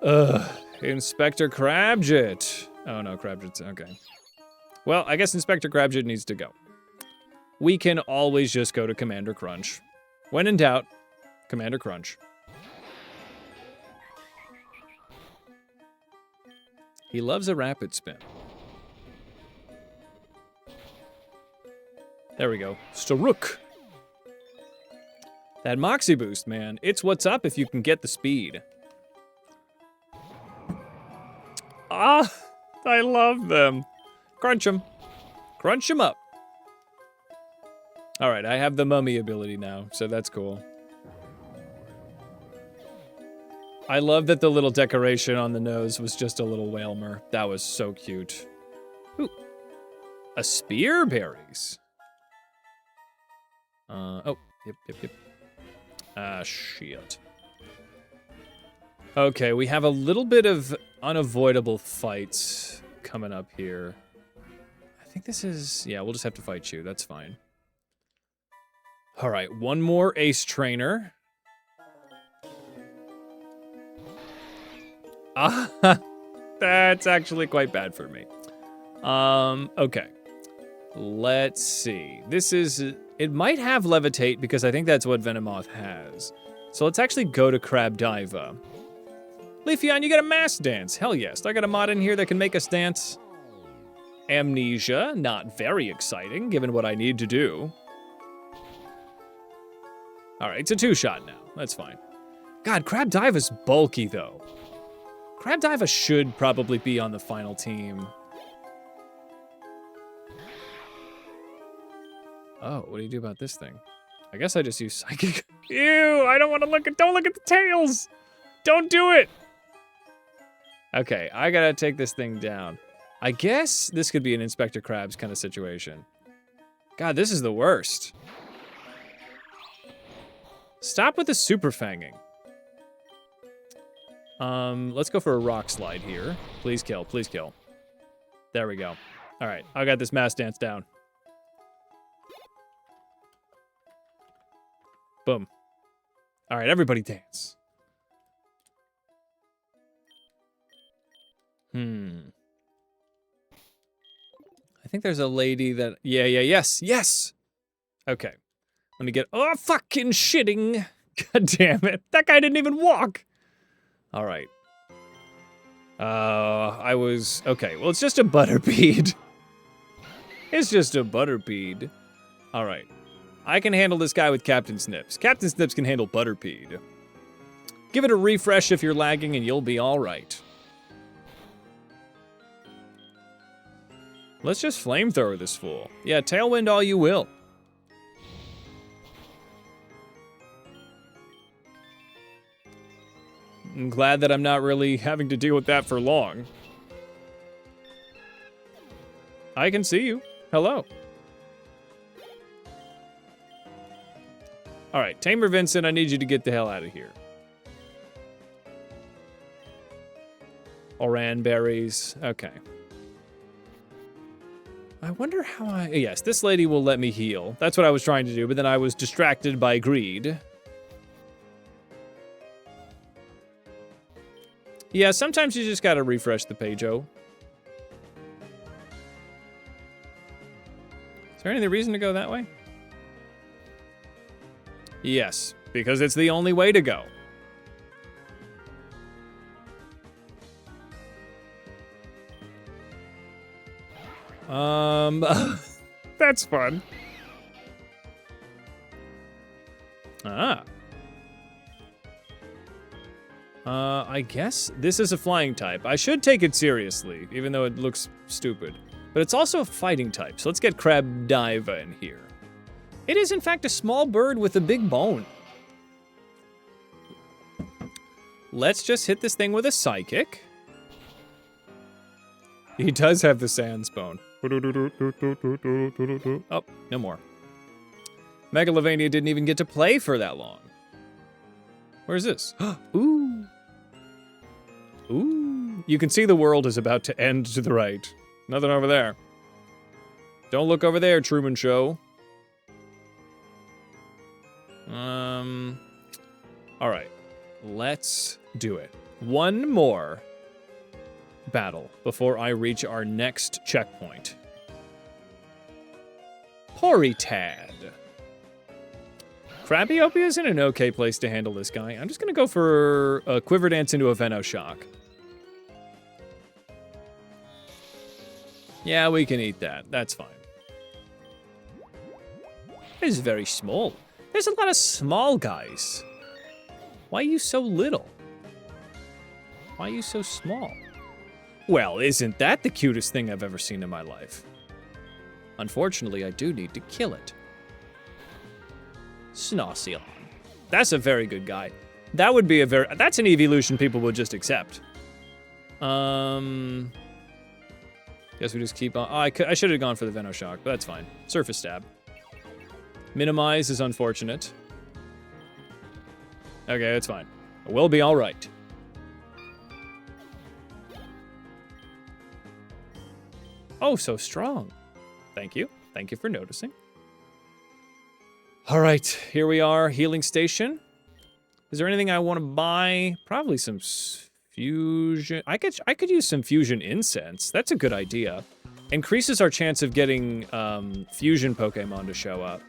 Speaker 1: Ugh. Inspector Crabjit. Oh no, Crabjit's... okay. Well, I guess Inspector Crabjit needs to go. We can always just go to Commander Crunch. When in doubt, Commander Crunch. He loves a rapid spin. There we go. Staruk. That Moxie boost, man. It's what's up if you can get the speed. Ah, I love them. Crunch them. Crunch them up. All right, I have the mummy ability now, so that's cool. I love that the little decoration on the nose was just a little Whalmer. That was so cute. Ooh. A spear berries. Oh, yep. Ah, shit. Okay, we have a little bit of unavoidable fights coming up here. I think this is... yeah, we'll just have to fight you. That's fine. All right, one more ace trainer. That's actually quite bad for me. Okay. Let's see. This is... it might have Levitate because I think that's what Venomoth has. So let's actually go to Crabdiva. Leafeon, you got a mass dance. Hell yes. I got a mod in here that can make us dance. Amnesia. Not very exciting, given what I need to do. Alright, it's a two-shot now. That's fine. God, Crabdiva's bulky, though. Crabdiva should probably be on the final team. Oh, what do you do about this thing? I guess I just use Psychic. Ew, I don't want to look at- don't look at the tails! Don't do it! Okay, I gotta take this thing down. I guess this could be an Inspector Krabs kind of situation. God, this is the worst. Stop with the super fanging. Let's go for a rock slide here. Please kill, please kill. There we go. All right, I got this mass dance down. Boom. All right, everybody dance. I think there's a lady that... yes! Okay. Let me get... Oh, fucking shitting! God damn it. That guy didn't even walk! All right. Okay, well, it's just a butterbead. It's just a butterbead. All right. I can handle this guy with Captain Snips. Captain Snips can handle butterbead. Give it a refresh if you're lagging and you'll be all right. Let's just flamethrower this fool. Yeah, tailwind all you will. I'm glad that I'm not really having to deal with that for long. I can see you. Hello. All right, Tamer Vincent, I need you to get the hell out of here. Oran berries. Okay. I wonder how yes, this lady will let me heal. That's what I was trying to do, but then I was distracted by greed. Yeah, sometimes you just gotta refresh the page-o. Is there any reason to go that way? Yes, because it's the only way to go. That's fun. I guess this is a flying type. I should take it seriously, even though it looks stupid. But it's also a fighting type, so let's get Crabdiva in here. It is, in fact, a small bird with a big bone. Let's just hit this thing with a psychic. He does have the sans bone. Oh, no more. Megalovania didn't even get to play for that long. Where's this? Ooh. Ooh. You can see the world is about to end to the right. Nothing over there. Don't look over there, Truman Show. All right. Let's do it. One more battle before I reach our next checkpoint. Porytad. Crabiopia is in an okay place to handle this guy. I'm just gonna go for a Quiver Dance into a Venoshock. Yeah, we can eat that. That's fine. It is very small. There's a lot of small guys. Why are you so little? Why are you so small? Well, isn't that the cutest thing I've ever seen in my life? Unfortunately, I do need to kill it. Snarcion. That's a very good guy. That would be that's an evolution people would just accept. Guess we just keep on. Oh, I should have gone for the Venoshock, but that's fine. Surface Stab. Minimize is unfortunate. Okay, it's fine. We'll be all right. Oh, so strong. Thank you. Thank you for noticing. All right, here we are, healing station. Is there anything I want to buy? Probably some fusion. I could use some fusion incense. That's a good idea. Increases our chance of getting fusion Pokemon to show up.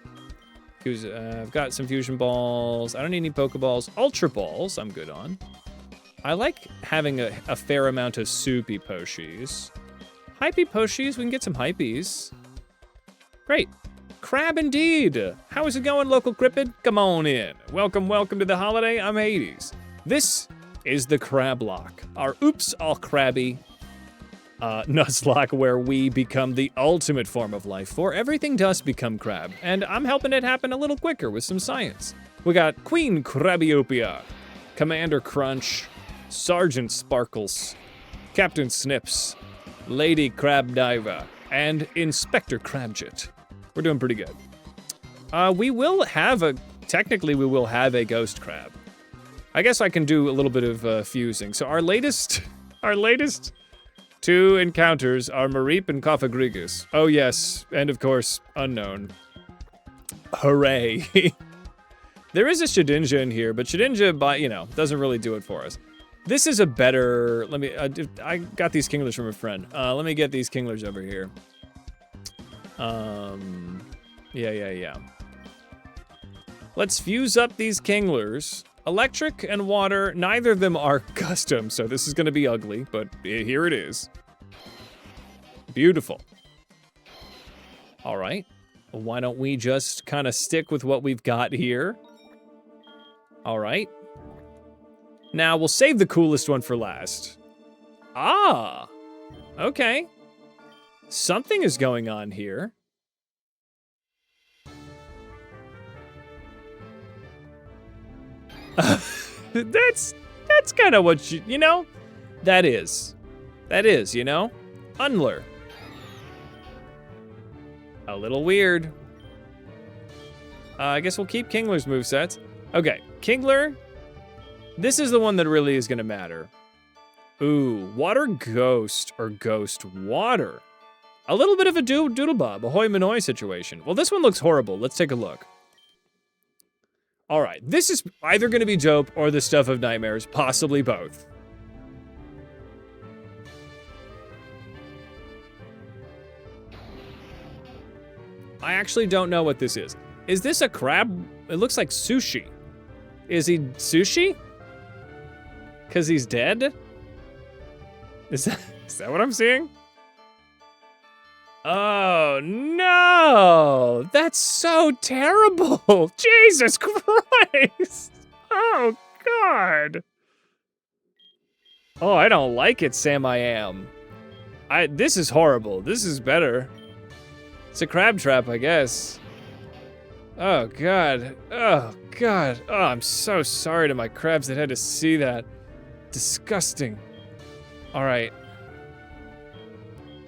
Speaker 1: I've got some fusion balls. I don't need any Pokeballs. Ultra balls, I'm good on. I like having a fair amount of soupy Poshies. Hypey Poshies, we can get some Hypies. Great. Crab indeed. How is it going, local Cryptid? Come on in. Welcome to the holiday. I'm Hades. This is the CrabLocke, our oops all crabby nuzlocke where we become the ultimate form of life, for everything does become crab, and I'm helping it happen a little quicker with some science. We got Queen Crabiopia, Commander Crunch, Sergeant Sparkles, Captain Snips, Lady Crabdiva, and Inspector Crabjit. We're doing pretty good. We will have a technically we will have a ghost crab. I guess I can do a little bit of fusing. So our latest two encounters are Mareep and Kofagrigus. Oh yes, and of course, unknown. Hooray. There is a Shedinja in here, but Shedinja, doesn't really do it for us. This is a better, I got these Kinglers from a friend. Let me get these Kinglers over here. Yeah. Let's fuse up these Kinglers. Electric and water, neither of them are custom, so this is gonna be ugly, but here it is. Beautiful. All right, why don't we just kind of stick with what we've got here? All right. Now we'll save the coolest one for last. Ah, okay. Something is going on here. That's kind of what that is, Unler. A little weird. I guess we'll keep Kingler's movesets. Okay, Kingler, this is the one that really is gonna matter. Ooh, Water Ghost or Ghost Water. A little bit of a doodlebob, ahoy manoy situation. Well, this one looks horrible. Let's take a look. All right, this is either gonna be dope or the stuff of nightmares, possibly both. I actually don't know what this is. Is this a crab? It looks like sushi. Is he sushi? Cause he's dead? Is that what I'm seeing? Oh no! That's so terrible! Jesus Christ! Oh God! Oh, I don't like it, Sam I am. This is horrible. This is better. It's a crab trap, I guess. Oh God. Oh God. Oh, I'm so sorry to my crabs that had to see that. Disgusting. All right.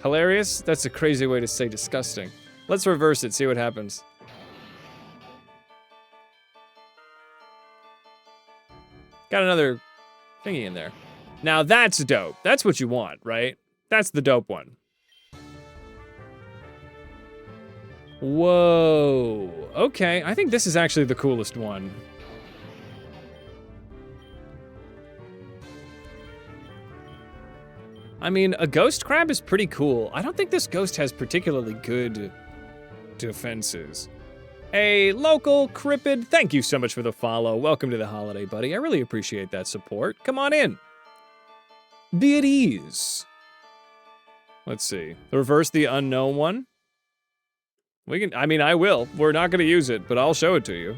Speaker 1: Hilarious? That's a crazy way to say disgusting. Let's reverse it, see what happens. Got another thingy in there. Now that's dope. That's what you want, right? That's the dope one. Whoa. Okay, I think this is actually the coolest one. I mean, a ghost crab is pretty cool. I don't think this ghost has particularly good defenses. Hey, local Cryptid, thank you so much for the follow. Welcome to the holiday, buddy. I really appreciate that support. Come on in. Be at ease. Let's see. Reverse the unknown one. I will. We're not gonna use it, but I'll show it to you.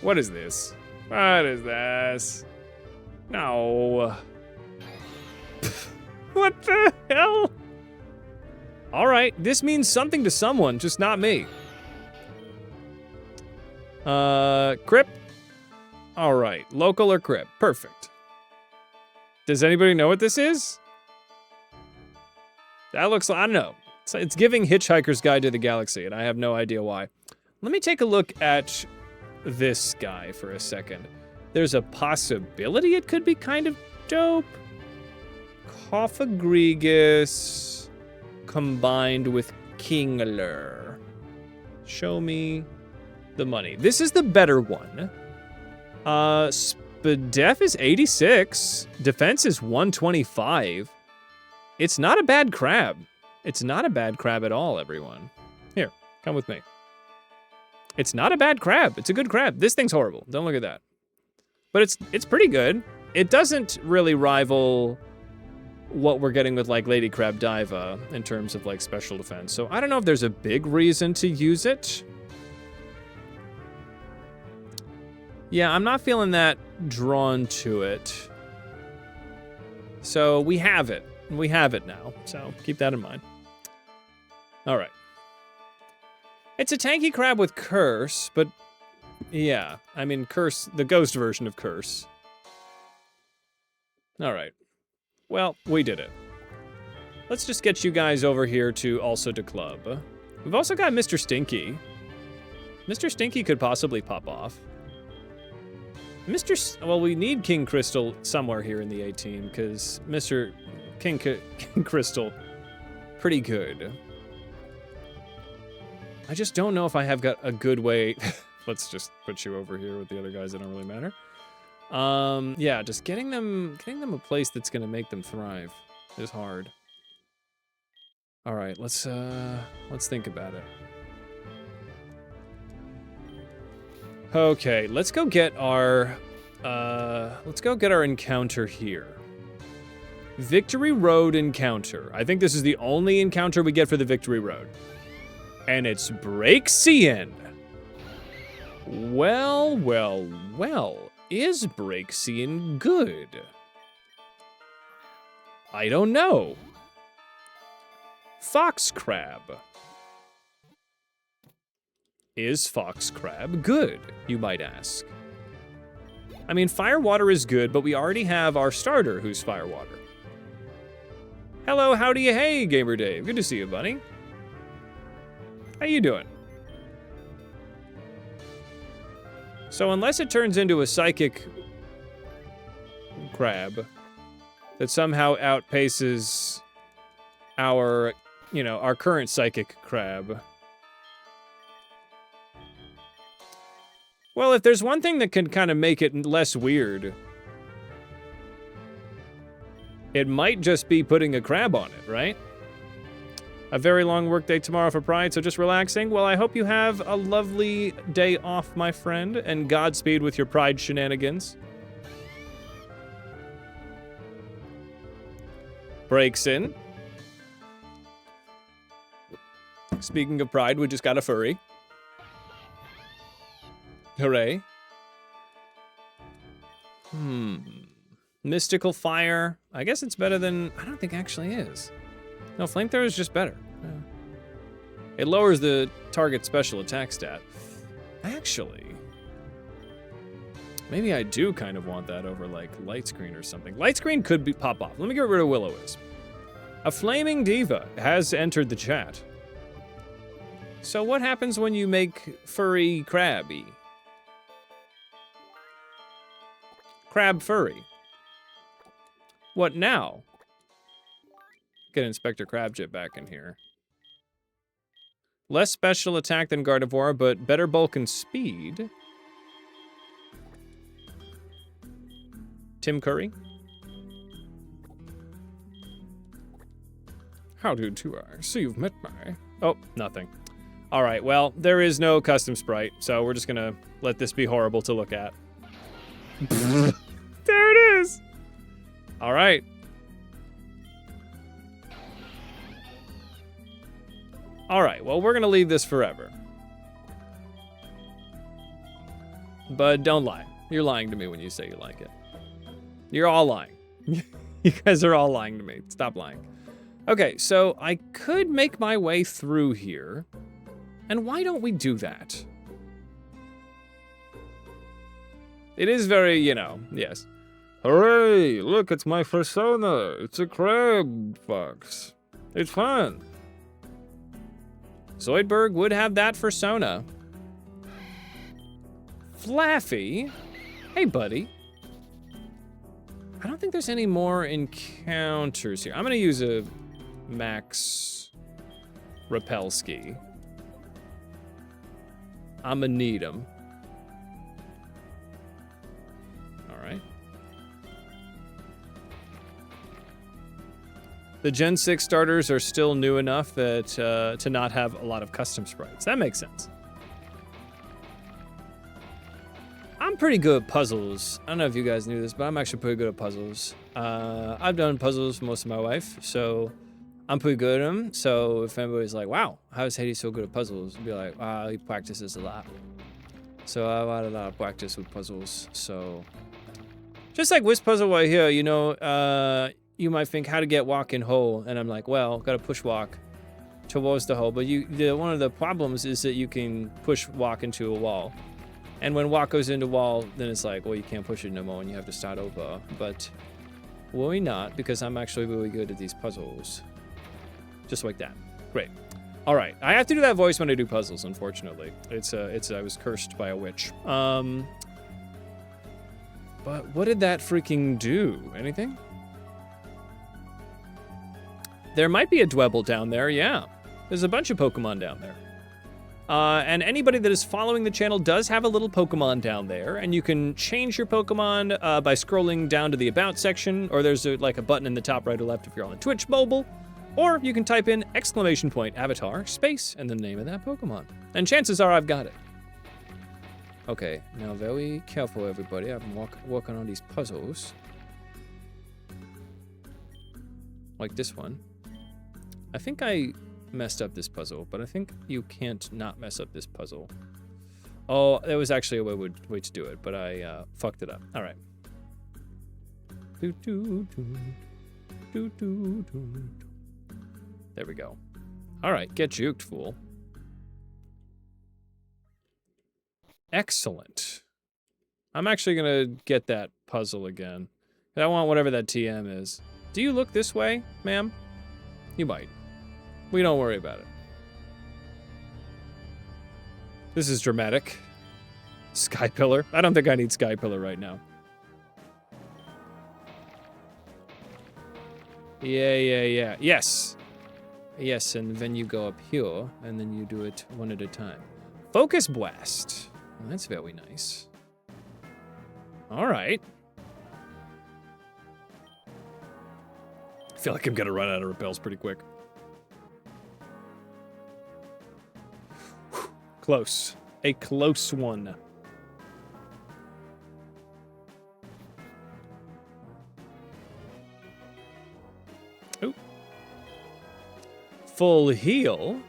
Speaker 1: What is this? What is this? No. What the hell? All right, this means something to someone, just not me. Crip? All right, local or Crip, perfect. Does anybody know what this is? That looks like, I don't know. It's giving Hitchhiker's Guide to the Galaxy, and I have no idea why. Let me take a look at this guy for a second. There's a possibility it could be kind of dope. Kofagrigus combined with Kingler. Show me the money. This is the better one. Spadef is 86. Defense is 125. It's not a bad crab. It's not a bad crab at all, everyone. Here, come with me. It's not a bad crab. It's a good crab. This thing's horrible. Don't look at that. But it's pretty good. It doesn't really rival what we're getting with like Lady Crab Diva in terms of like special defense. So I don't know if there's a big reason to use it. Yeah, I'm not feeling that drawn to it. So we have it. We have it now. So keep that in mind. All right. It's a tanky crab with curse, but yeah, I mean, curse, the ghost version of curse. All right. Well, we did it. Let's just get you guys over here to also to club. We've also got Mr. Stinky. Mr. Stinky could possibly pop off. Well, we need King Crystal somewhere here in the A team, because King Crystal, pretty good. I just don't know if I have got a good way. Let's just put you over here with the other guys that don't really matter. Yeah, just getting them a place that's gonna make them thrive is hard. All right, let's think about it. Okay, let's go get our encounter here. Victory Road encounter. I think this is the only encounter we get for the Victory Road. And it's Braxian. Well, well, well. Is Braxian good? I don't know. Fox Crab. Is Fox Crab good, you might ask? I mean, Firewater is good, but we already have our starter who's Firewater. Hello, howdy, hey, Gamer Dave. Good to see you, buddy. How you doing? So unless it turns into a psychic crab that somehow outpaces our current psychic crab. Well, if there's one thing that can kind of make it less weird, it might just be putting a crab on it, right? A very long workday tomorrow for Pride, so just relaxing. Well, I hope you have a lovely day off, my friend, and Godspeed with your Pride shenanigans. Breaks in. Speaking of Pride, we just got a furry. Hooray. Mystical Fire. I guess it's better than... I don't think it actually is. No, Flamethrower is just better. Yeah. It lowers the target special attack stat. Actually, maybe I do kind of want that over, like, Light Screen or something. Light Screen could pop off. Let me get rid of Will-O-Wisp. A Flaming Diva has entered the chat. So what happens when you make furry Krabby? Crab furry. What now? Get Inspector Crabjit back in here. Less special attack than Gardevoir, but better bulk and speed. Tim Curry. How do I see you've met my... Oh, nothing. All right, well, there is no custom sprite, so we're just gonna let this be horrible to look at. There it is. All right. All right, well, we're gonna leave this forever. But don't lie. You're lying to me when you say you like it. You're all lying. You guys are all lying to me. Stop lying. Okay, so I could make my way through here. And why don't we do that? It is very, yes. Hooray! Look, it's my persona. It's a crab fox. It's fun. Zoidberg would have that persona. Flaffy? Hey, buddy. I don't think there's any more encounters here. I'm gonna use a Max Repel Ski. I'm gonna need them. All right. The Gen 6 starters are still new enough that to not have a lot of custom sprites. That makes sense. I'm pretty good at puzzles. I don't know if you guys knew this, but I'm actually pretty good at puzzles. I've done puzzles for most of my life, so I'm pretty good at them. So if anybody's like, wow, how is Hades so good at puzzles? I'd be like, wow, he practices a lot. So I've had a lot of practice with puzzles. So just like this puzzle right here, you might think how to get walk in hole. And I'm like, well, gotta push walk towards the hole. But one of the problems is that you can push walk into a wall. And when walk goes into wall, then it's like, well, you can't push it no more and you have to start over. But worry not, because I'm actually really good at these puzzles. Just like that. Great. All right, I have to do that voice when I do puzzles, unfortunately. I was cursed by a witch. But what did that freaking do? Anything? There might be a Dwebble down there, yeah. There's a bunch of Pokemon down there. And anybody that is following the channel does have a little Pokemon down there, and you can change your Pokemon by scrolling down to the About section, or there's like a button in the top right or left if you're on the Twitch mobile. Or you can type in !avatar space and the name of that Pokemon. And chances are I've got it. Okay, now very careful everybody. I've been working on these puzzles. Like this one. I think I messed up this puzzle, but I think you can't not mess up this puzzle. Oh, there was actually a way to do it, but I fucked it up. All right. There we go. All right, get juked, fool. Excellent. I'm actually gonna get that puzzle again. I want whatever that TM is. Do you look this way, ma'am? You might. We don't worry about it. This is dramatic. Sky Pillar. I don't think I need Sky Pillar right now. Yeah. Yes. Yes, and then you go up here, and then you do it one at a time. Focus Blast. Well, that's very nice. All right. I feel like I'm gonna run out of repels pretty quick. Whew. Close. A close one. Ooh. Full heal.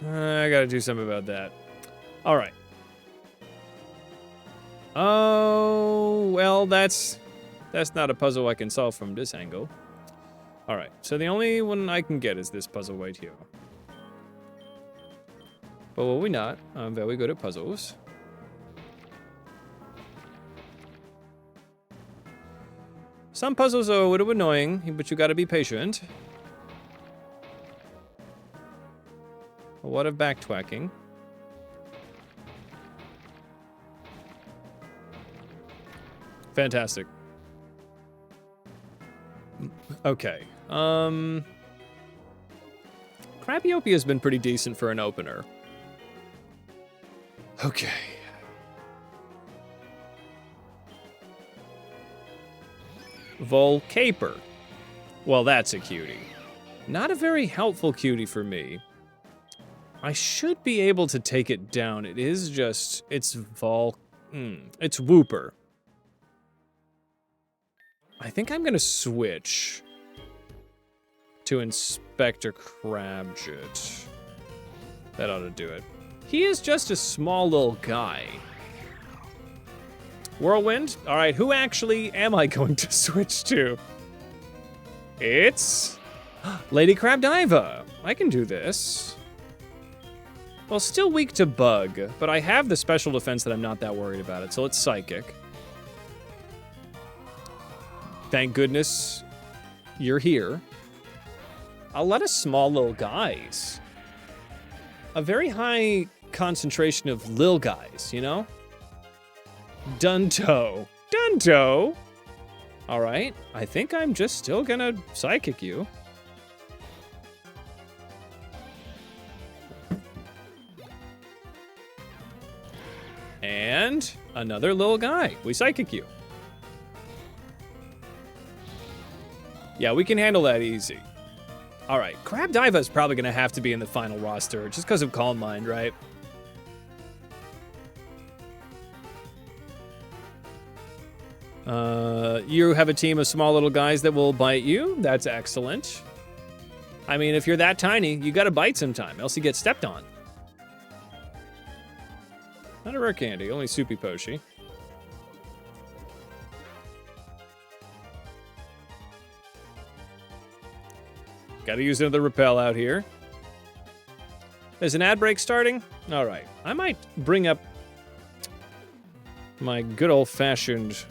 Speaker 1: I gotta do something about that. All right. Oh, well, that's not a puzzle I can solve from this angle. All right, so the only one I can get is this puzzle right here. But will we not? I'm very good at puzzles. Some puzzles are a little annoying, but you gotta be patient. A lot of backtracking. Fantastic. Okay. Crabiopia has been pretty decent for an opener. Okay. Volcaper. Well, that's a cutie. Not a very helpful cutie for me. I should be able to take it down. It is just, it's it's Wooper. I think I'm gonna switch to Inspector Crabjit. That ought to do it. He is just a small little guy. Whirlwind? All right, who actually am I going to switch to? It's Lady Crabdiva. I can do this. Well, still weak to Bug, but I have the special defense that I'm not that worried about it, so it's Psychic. Thank goodness you're here. A lot of small little guys. A very high concentration of lil guys, you know? Dunto. Dunto! All right, I think I'm just still gonna Psychic you. And another little guy. We Psychic you. Yeah, we can handle that easy. All right, Crabdiva is probably going to have to be in the final roster just because of Calm Mind, right? You have a team of small little guys that will bite you. That's excellent. I mean, if you're that tiny, you got to bite sometime, else you get stepped on. Not a rare candy, only Soupy Poshi. Gotta use another repel out here. There's an ad break starting? All right, I might bring up my good old-fashioned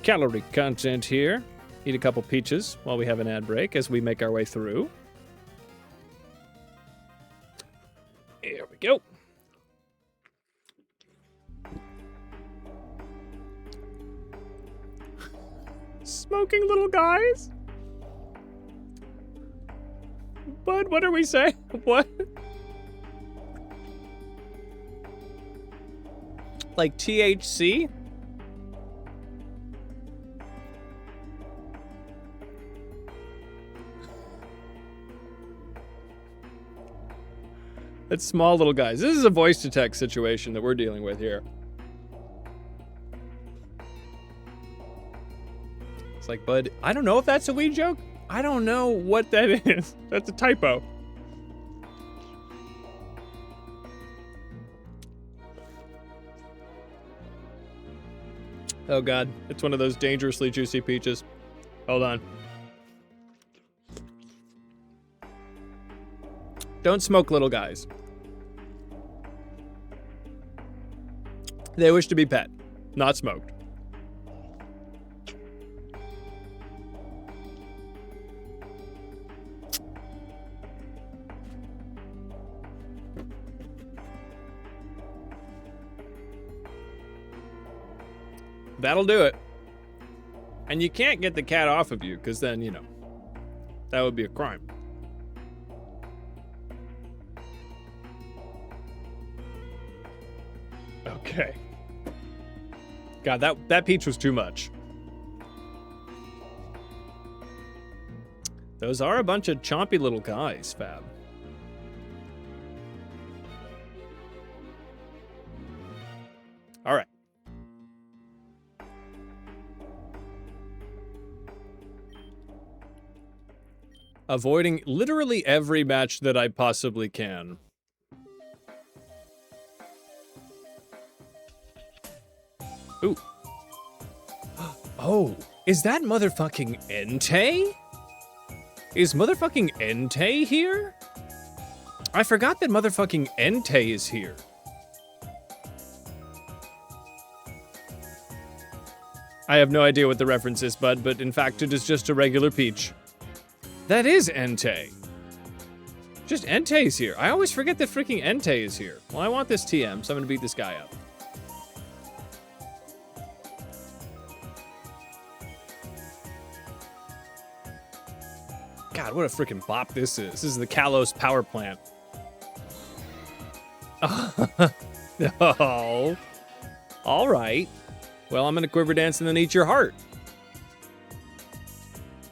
Speaker 1: calorie content here. Eat a couple peaches while we have an ad break as we make our way through. Here we go. Smoking little guys? Bud, what are we saying? What? Like THC? It's small little guys. This is a voice to text situation that we're dealing with here. It's like, bud, I don't know if that's a weed joke. I don't know what that is. That's a typo. Oh God, it's one of those dangerously juicy peaches. Hold on. Don't smoke little guys. They wish to be pet, not smoked. That'll do it. And you can't get the cat off of you, because then, you know, that would be a crime. Okay. God, that peach was too much. Those are a bunch of chompy little guys, Fab. All right. Avoiding literally every match that I possibly can. Ooh. Oh, is that motherfucking Entei? Is motherfucking Entei here? I forgot that motherfucking Entei is here. I have no idea what the reference is, bud, but in fact it is just a regular peach. That is Entei. Just Entei's here. I always forget that freaking Entei is here. Well, I want this TM, so I'm gonna beat this guy up. God, what a freaking bop this is. This is the Kalos power plant. Oh. All right. Well, I'm gonna quiver dance and then eat your heart.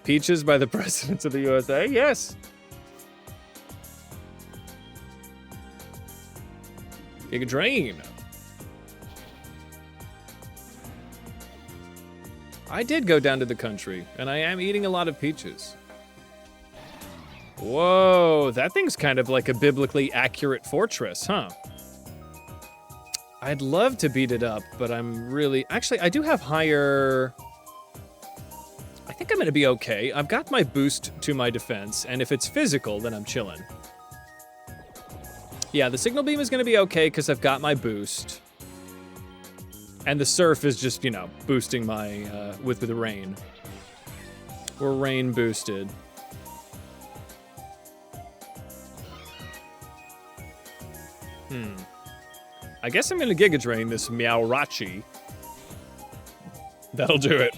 Speaker 1: Peaches by the presidents of the USA? Yes. Giga Drain. I did go down to the country, and I am eating a lot of peaches. Whoa, that thing's kind of like a biblically accurate fortress, huh? I'd love to beat it up, but I'm really... Actually, I do have higher... I think I'm gonna be okay. I've got my boost to my defense, and if it's physical, then I'm chilling. Yeah, the signal beam is gonna be okay because I've got my boost. And the surf is just, you know, boosting my, with the rain. We're rain boosted. I guess I'm gonna Giga Drain this Meowrachi. That'll do it.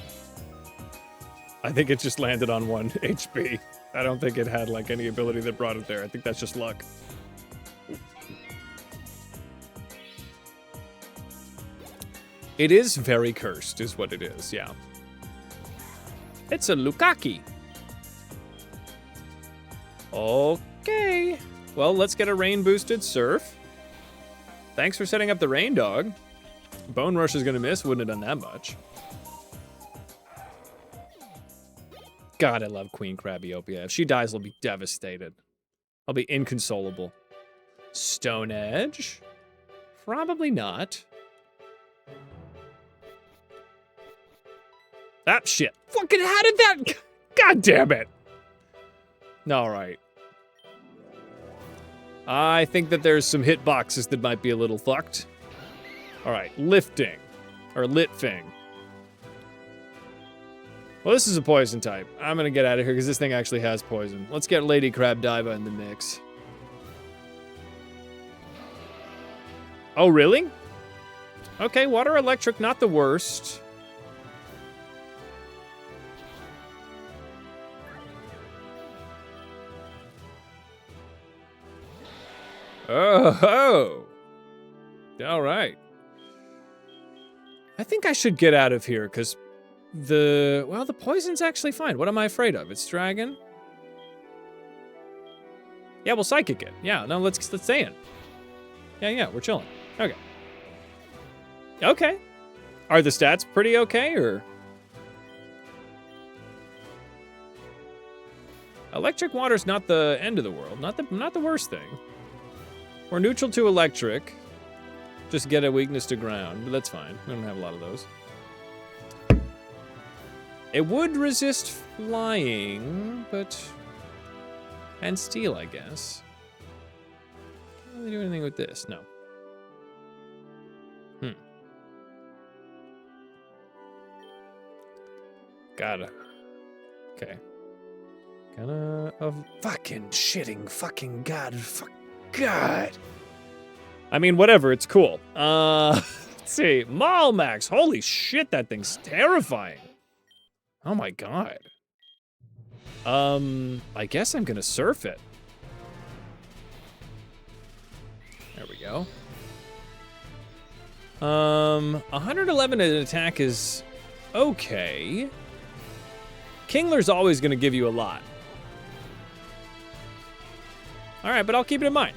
Speaker 1: I think it just landed on 1 HP. I don't think it had, like, any ability that brought it there. I think that's just luck. It is very cursed, is what it is, yeah. It's a Lukaku. Okay. Well, let's get a rain-boosted surf. Thanks for setting up the rain, dog. Bone Rush is gonna miss, wouldn't have done that much. God, I love Queen Krabbyopia. If she dies, I'll be devastated. I'll be inconsolable. Stone Edge? Probably not. Ah, shit. Fucking how did that... God damn it. All right. I think that there's some hitboxes that might be a little fucked. All right, lifting. Or Litfing. Well, this is a poison type. I'm gonna get out of here because this thing actually has poison. Let's get Lady Crab Diva in the mix. Oh, really? Okay, water electric, not the worst. Oh, all right. I think I should get out of here because the poison's actually fine. What am I afraid of? It's dragon. Yeah, we'll psychic it. Yeah, no, let's stay in. Yeah, we're chilling. Okay. Okay. Are the stats pretty okay, or? Electric water's not the end of the world. Not the worst thing. We're neutral to electric. Just get a weakness to ground, but that's fine. We don't have a lot of those. It would resist flying, but... And steel, I guess. Can't really do anything with this, no. Gotta. Okay. Fucking shitting fucking God. Fuck God. I mean, whatever, it's cool. Let's see. Malmax. Holy shit, that thing's terrifying. Oh my God. I guess I'm gonna surf it. There we go. 111 in attack is okay. Kingler's always gonna give you a lot. All right, but I'll keep it in mind.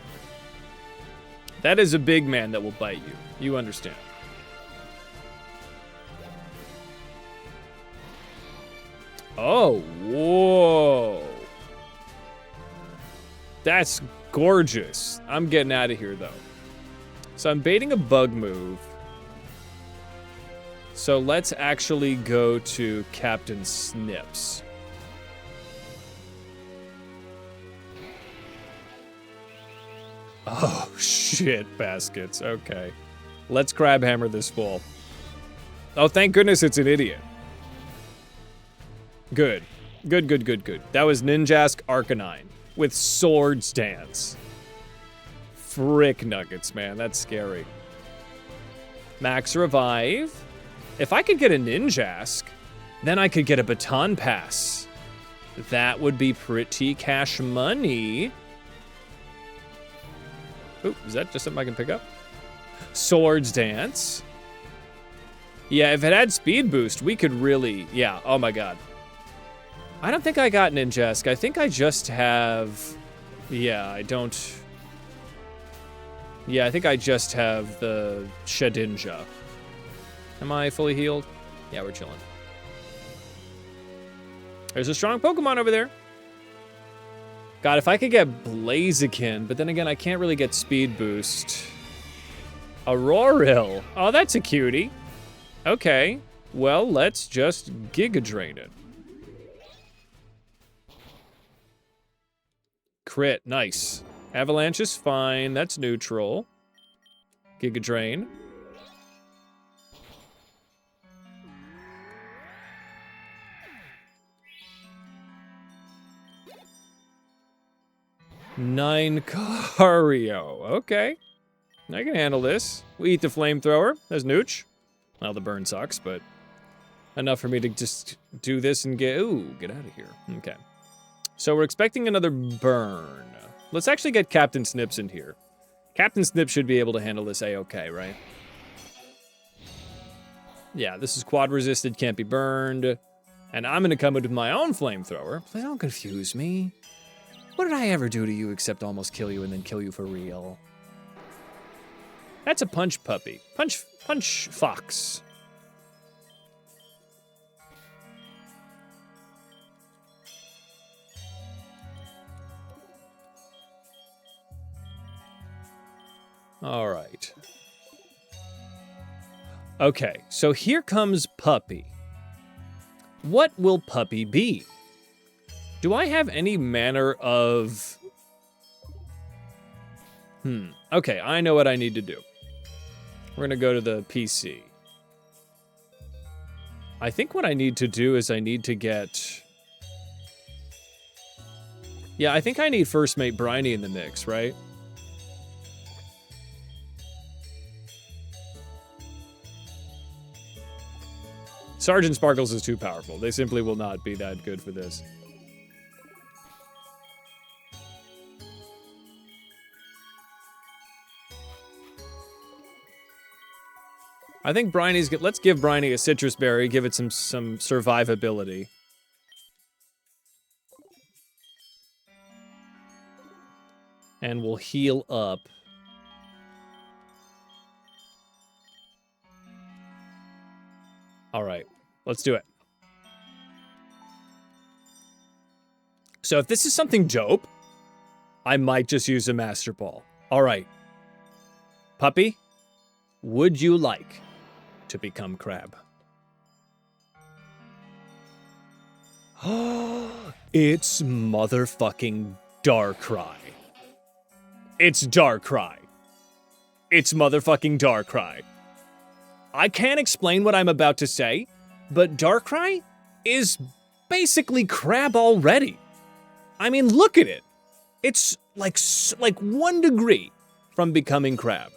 Speaker 1: That is a big man that will bite you. You understand. Oh, whoa. That's gorgeous. I'm getting out of here, though. So I'm baiting a bug move. So let's actually go to Captain Snips. Oh, shit, baskets. Okay. Let's crab hammer this fool. Oh, thank goodness it's an idiot. Good. Good. That was Ninjask Arcanine with sword stance. Frick nuggets, man. That's scary. Max revive. If I could get a Ninjask, then I could get a baton pass. That would be pretty cash money. Ooh, is that just something I can pick up? Swords Dance. Yeah, if it had speed boost, we could really... Yeah, oh my God. I don't think I got Ninjask. I think I just have... Yeah, I don't... Yeah, I think I just have the Shedinja. Am I fully healed? Yeah, we're chilling. There's a strong Pokemon over there. God, if I could get Blaziken, but then again, I can't really get speed boost. Auroril. Oh, that's a cutie. Okay, well, let's just Giga Drain it. Crit, nice. Avalanche is fine, that's neutral. Giga Drain. Nine Cario. Okay. I can handle this. We eat the flamethrower. There's Nooch. Well, the burn sucks, but enough for me to just do this and get out of here. Okay. So we're expecting another burn. Let's actually get Captain Snips in here. Captain Snips should be able to handle this A-okay, right? Yeah, this is quad resisted, can't be burned. And I'm gonna come in with my own flamethrower. Please don't confuse me. What did I ever do to you except almost kill you and then kill you for real? That's a punch puppy. Punch fox. All right. Okay, so here comes Puppy. What will Puppy be? Do I have any manner of... Okay, I know what I need to do. We're gonna go to the PC. I think what I need to do is I need to get... Yeah, I think I need First Mate Briny in the mix, right? Sergeant Sparkles is too powerful. They simply will not be that good for this. I think Briny's good. Let's give Briny a citrus berry, give it some survivability. And we'll heal up. All right, let's do it. So if this is something dope, I might just use a Master Ball. All right. Puppy, would you like to become Crab? It's motherfucking Darkrai. It's Darkrai. It's motherfucking Darkrai. I can't explain what I'm about to say, but Darkrai is basically Crab already. I mean, look at it. It's like 1 degree from becoming Crab.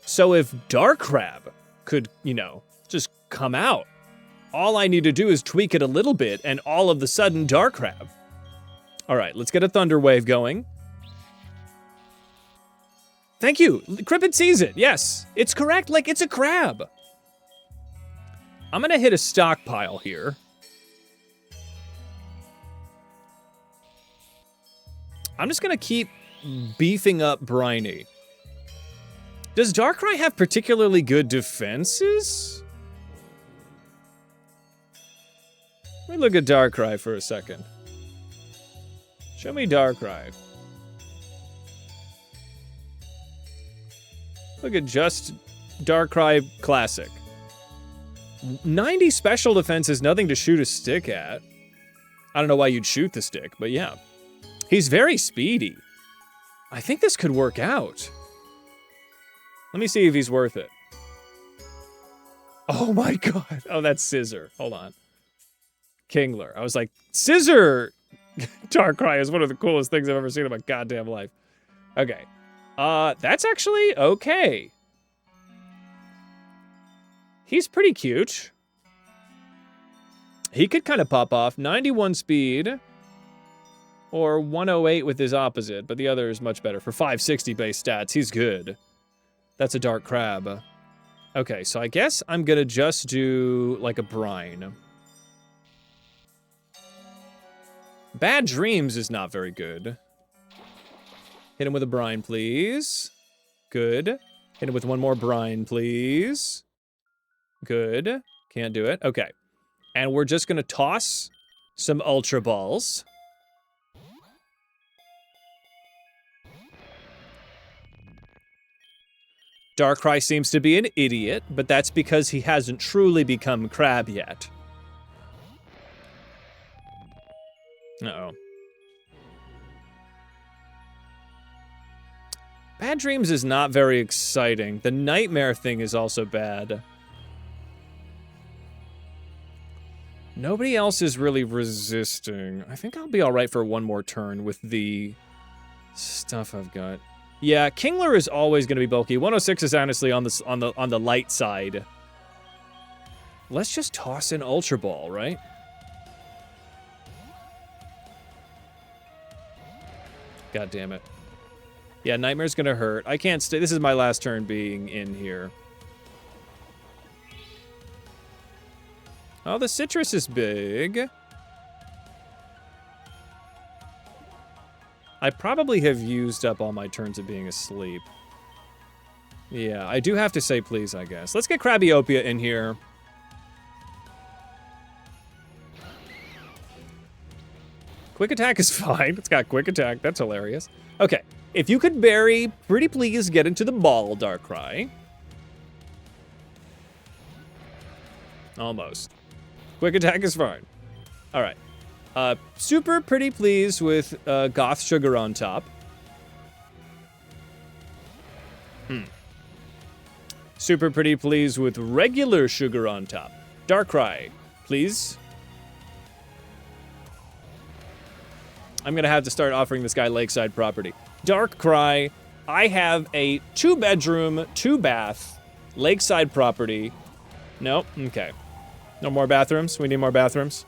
Speaker 1: So if Darkrab could, you know, just come out, all I need to do is tweak it a little bit, and all of a sudden, Darkrab. All right, let's get a Thunder Wave going. Thank you. Crippin sees it. Yes, it's correct. Like, it's a crab. I'm going to hit a stockpile here. I'm just going to keep beefing up Briny. Does Darkrai have particularly good defenses? Let me look at Darkrai for a second. Show me Darkrai. Look at just Darkrai Classic. 90 special defense is nothing to shoot a stick at. I don't know why you'd shoot the stick, but yeah. He's very speedy. I think this could work out. Let me see if he's worth it. Oh my god. Oh, that's Scissor. Hold on. Kingler. I was like, Scissor Darkrai is one of the coolest things I've ever seen in my goddamn life. Okay. That's actually okay. He's pretty cute. He could kind of pop off. 91 speed. Or 108 with his opposite, but the other is much better. For 560 base stats, he's good. That's a Dark Crab. Okay, so I guess I'm gonna just do, like, a Brine. Bad Dreams is not very good. Hit him with a Brine, please. Good. Hit him with one more Brine, please. Good. Can't do it. Okay. And we're just gonna toss some Ultra Balls. Darkrai seems to be an idiot, but that's because he hasn't truly become Crab yet. Uh-oh. Bad Dreams is not very exciting. The Nightmare thing is also bad. Nobody else is really resisting. I think I'll be alright for one more turn with the stuff I've got. Yeah, Kingler is always going to be bulky. 106 is honestly on the light side. Let's just toss an Ultra Ball, right? God damn it. Yeah, Nightmare's going to hurt. I can't stay. This is my last turn being in here. Oh, the citrus is big. I probably have used up all my turns of being asleep. Yeah, I do have to say please, I guess. Let's get Krabbyopia in here. Quick Attack is fine. It's got Quick Attack. That's hilarious. Okay, if you could bury, pretty please get into the ball, Darkrai. Almost. Quick Attack is fine. All right. Super pretty pleased with Goth Sugar on top. Super pretty pleased with regular Sugar on top. Darkrai, please. I'm going to have to start offering this guy lakeside property. Darkrai, I have a 2-bedroom, 2-bath, lakeside property. Nope, okay. No more bathrooms? We need more bathrooms?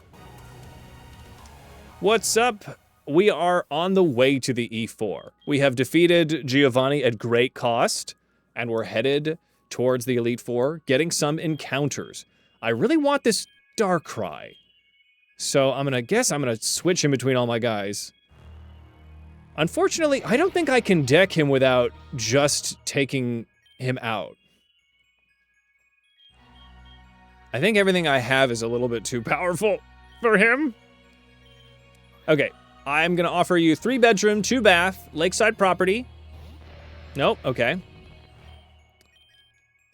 Speaker 1: What's up? We are on the way to the E4. We have defeated Giovanni at great cost, and we're headed towards the Elite Four, getting some encounters. I really want this Darkrai. So I'm gonna switch in between all my guys. Unfortunately, I don't think I can deck him without just taking him out. I think everything I have is a little bit too powerful for him. Okay, I'm gonna offer you 3-bedroom, 2-bath, lakeside property. Nope, okay.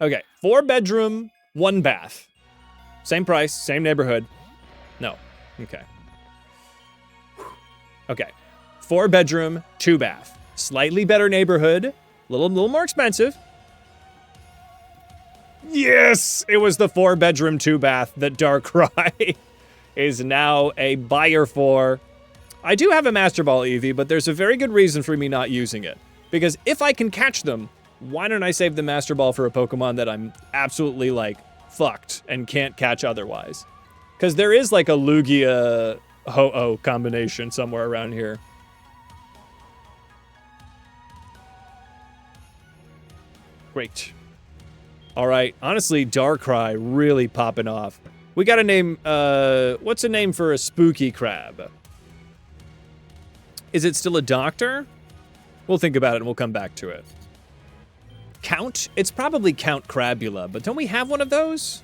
Speaker 1: Okay, 4-bedroom, 1-bath. Same price, same neighborhood. No, okay. Okay, 4-bedroom, 2-bath. Slightly better neighborhood, little more expensive. Yes, it was the 4-bedroom, 2-bath that Darkrai is now a buyer for. I do have a Master Ball Eevee, but there's a very good reason for me not using it. Because if I can catch them, why don't I save the Master Ball for a Pokemon that I'm absolutely, like, fucked and can't catch otherwise? Because there is, like, a Lugia Ho-Oh combination somewhere around here. Great. Alright, honestly, Darkrai really popping off. We gotta name, what's a name for a spooky crab? Is it still a doctor? We'll think about it and we'll come back to it. Count? It's probably Count Crabula, but don't we have one of those?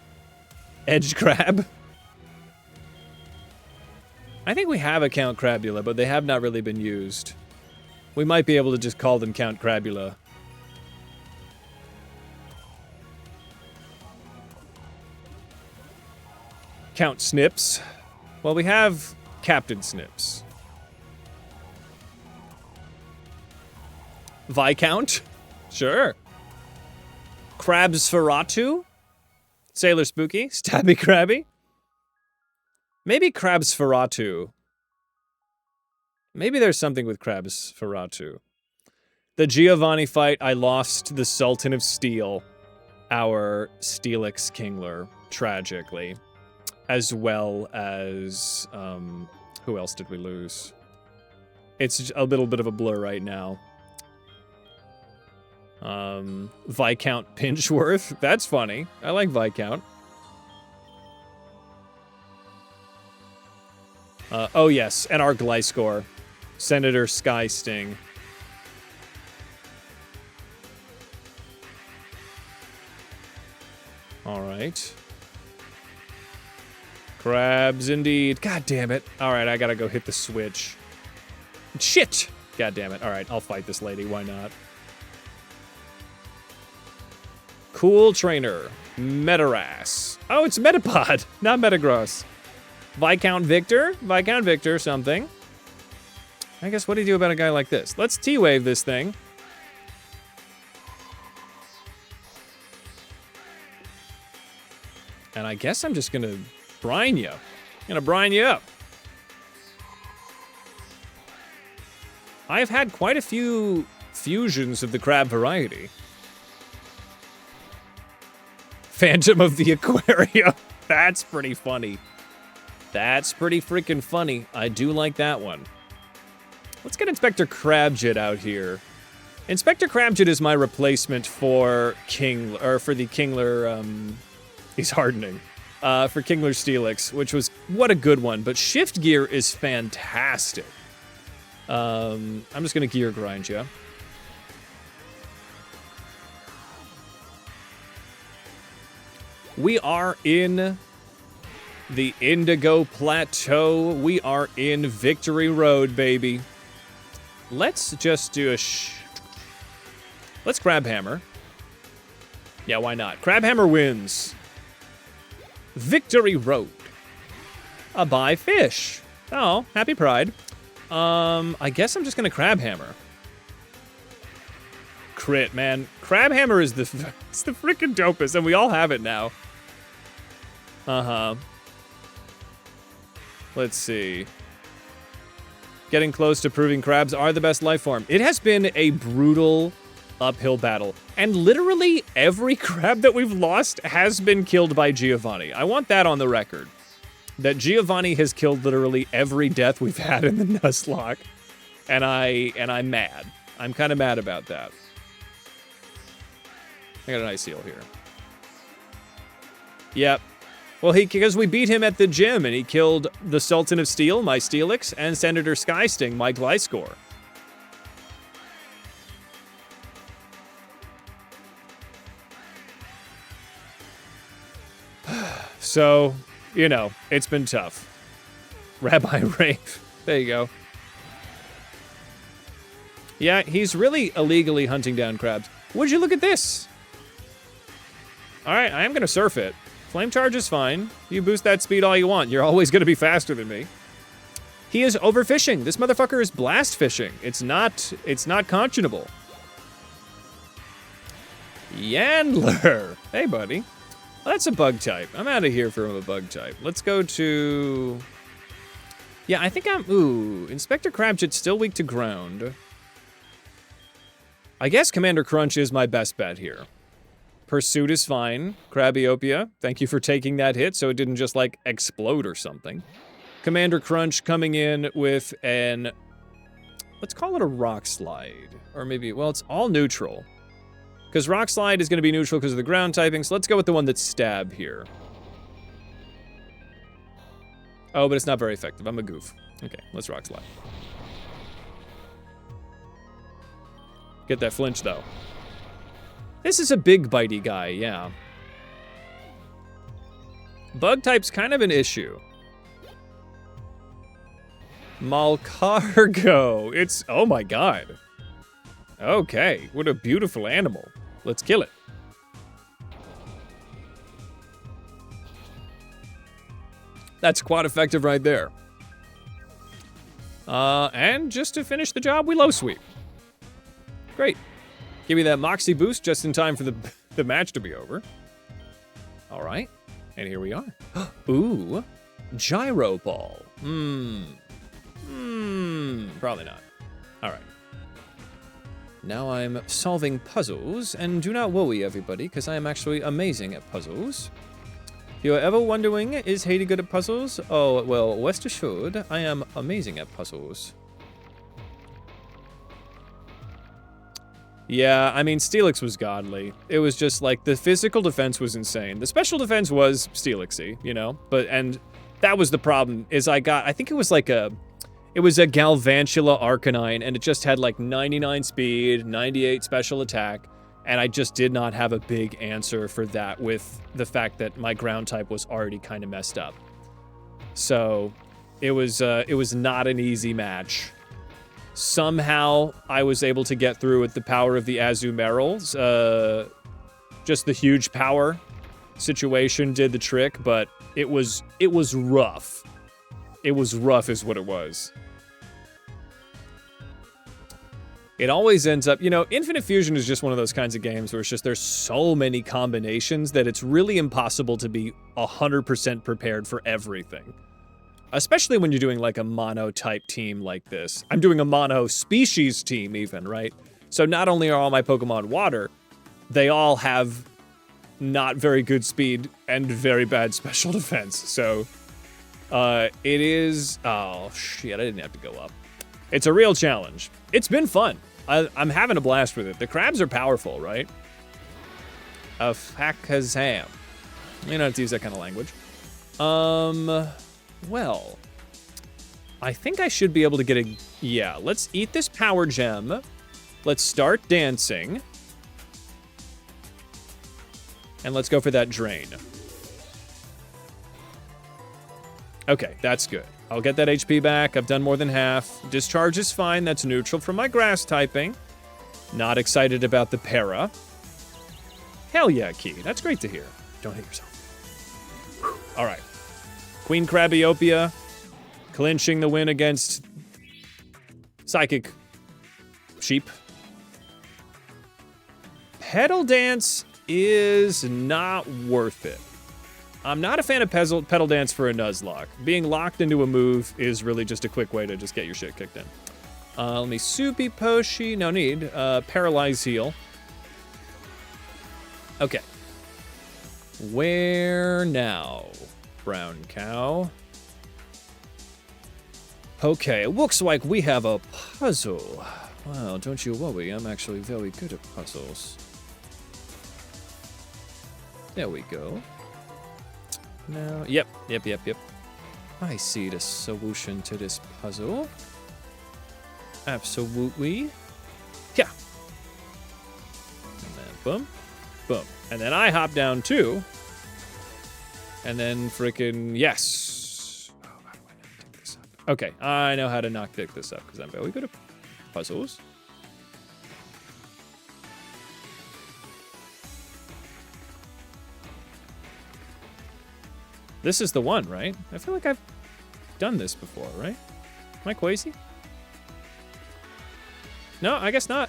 Speaker 1: Edge Crab? I think we have a Count Crabula, but they have not really been used. We might be able to just call them Count Crabula. Count Snips. Well, we have Captain Snips. Viscount? Sure. Crabsferatu? Sailor Spooky? Stabby Krabby? Maybe Crabsferatu. Maybe there's something with Crabsferatu. The Giovanni fight, I lost the Sultan of Steel, our Steelix Kingler, tragically. As well as, who else did we lose? It's a little bit of a blur right now. Viscount Pinchworth. That's funny. I like Viscount. Oh yes, and our Gliscor. Senator Sky Sting. Alright. Crabs indeed. God damn it. Alright, I gotta go hit the switch. Shit! God damn it. Alright, I'll fight this lady. Why not? Cool Trainer. Metaras. Oh, it's Metapod, not Metagross. Viscount Victor. Viscount Victor something. I guess what do you do about a guy like this? Let's T-Wave this thing. And I guess I'm just gonna brine you. I'm gonna brine you up. I've had quite a few fusions of the crab variety. Phantom of the Aquarium. That's pretty funny. That's pretty freaking funny. I do like that one. Let's get Inspector Crabjit out here. Inspector Crabjit is my replacement for for the Kingler, he's hardening. For Kingler Steelix, which was, what a good one. But Shift Gear is fantastic. I'm just gonna Gear Grind you. We are in the Indigo Plateau. We are in Victory Road, baby. Let's just do a let's Crabhammer. Yeah, why not? Crabhammer wins. Victory Road. A buy fish. Oh, happy pride. I guess I'm just gonna Crabhammer. Crit, man. Crabhammer is it's the freaking dopest, and we all have it now. Uh-huh. Let's see. Getting close to proving crabs are the best life form. It has been a brutal uphill battle. And literally every crab that we've lost has been killed by Giovanni. I want that on the record. That Giovanni has killed literally every death we've had in the nuzlocke. And I'm mad. I'm kind of mad about that. I got an ice seal here. Yep. Well, because we beat him at the gym, and he killed the Sultan of Steel, my Steelix, and Senator Skysting, my Gliscor. So, you know, it's been tough. Rabbi Rave. There you go. Yeah, he's really illegally hunting down crabs. Would you look at this? All right, I am going to surf it. Flame charge is fine. You boost that speed all you want. You're always going to be faster than me. He is overfishing. This motherfucker is blast fishing. It's not conscionable. Yandler. Hey, buddy. Well, that's a bug type. I'm out of here from a bug type. Let's go to... Yeah, I think I'm... Ooh, Inspector Crabjit's still weak to ground. I guess Commander Crunch is my best bet here. Pursuit is fine. Crabiopia, thank you for taking that hit so it didn't just, like, explode or something. Commander Crunch coming in with an... Let's call it a Rock Slide. Or maybe... Well, it's all neutral. Because Rock Slide is going to be neutral because of the ground typing, so let's go with the one that's Stab here. Oh, but it's not very effective. I'm a goof. Okay, let's Rock Slide. Get that flinch, though. This is a big bitey guy, yeah. Bug type's kind of an issue. Malcargo. It's... Oh my god. Okay, what a beautiful animal. Let's kill it. That's quite effective right there. And just to finish the job, we low sweep. Great. Give me that Moxie boost just in time for the match to be over. All right. And here we are. Ooh. Gyro Ball. Probably not. All right. Now I'm solving puzzles, and do not worry, everybody, because I am actually amazing at puzzles. If you're ever wondering, is Haiti good at puzzles? Oh, well, rest assured, I am amazing at puzzles. Yeah, I mean, Steelix was godly. It was just, like, the physical defense was insane. The special defense was Steelixy, you know? And that was the problem, is I think it was like it was a Galvantula Arcanine, and it just had, like, 99 speed, 98 special attack, and I just did not have a big answer for that with the fact that my ground type was already kind of messed up. So, it was not an easy match. Somehow, I was able to get through with the power of the Azumarils. Just the huge power situation did the trick, but it was rough. It was rough is what it was. It always ends up, you know, Infinite Fusion is just one of those kinds of games where it's just there's so many combinations that it's really impossible to be 100% prepared for everything. Especially when you're doing, like, a mono-type team like this. I'm doing a mono-species team, even, right? So not only are all my Pokemon water, they all have not very good speed and very bad special defense. So, it is... Oh, shit, I didn't have to go up. It's a real challenge. It's been fun. I'm having a blast with it. The crabs are powerful, right? A Fakazam. You don't have to use that kind of language. Well, I think I should be able to get a... Yeah, let's eat this power gem. Let's start dancing. And let's go for that drain. Okay, that's good. I'll get that HP back. I've done more than half. Discharge is fine. That's neutral from my grass typing. Not excited about the para. Hell yeah, Key. That's great to hear. Don't hit yourself. Whew. All right. Queen Crabiopia clinching the win against Psychic Sheep. Pedal Dance is not worth it. I'm not a fan of pedal dance for a nuzlocke. Being locked into a move is really just a quick way to just get your shit kicked in. Let me soupy poshi. No need. Paralyze heal. Okay. Where now, brown cow? Okay, it looks like we have a puzzle. Well, don't you worry, I'm actually very good at puzzles. There we go. Now, yep. I see the solution to this puzzle. Absolutely. Yeah. And then boom, boom. And then I hop down too. And then frickin' yes. Oh, how do I not pick this up? Okay, I know how to not pick this up because I'm very good at puzzles. This is the one, right? I feel like I've done this before, right? Am I crazy? No, I guess not.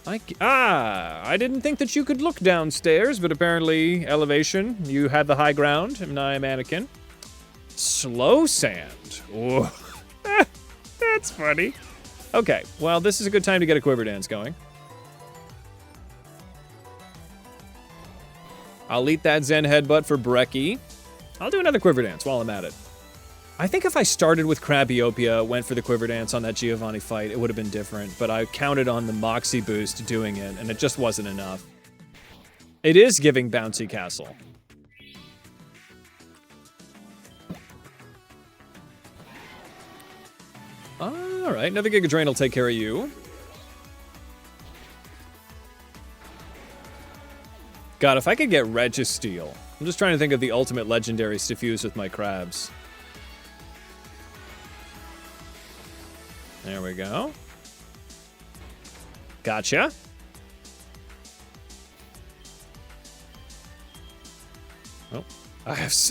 Speaker 1: I didn't think that you could look downstairs, but apparently elevation, you had the high ground, and I am mannequin. Slow sand. Whoa. That's funny. Okay, well, this is a good time to get a quiver dance going. I'll eat that Zen headbutt for Brekkie. I'll do another quiver dance while I'm at it. I think if I started with Crabiopia, went for the quiver dance on that Giovanni fight, it would have been different, but I counted on the Moxie boost doing it, and it just wasn't enough. It is giving Bouncy Castle. Alright, another Giga Drain will take care of you. God, if I could get Registeel. I'm just trying to think of the ultimate legendaries to fuse with my crabs. There we go. Gotcha. Oh,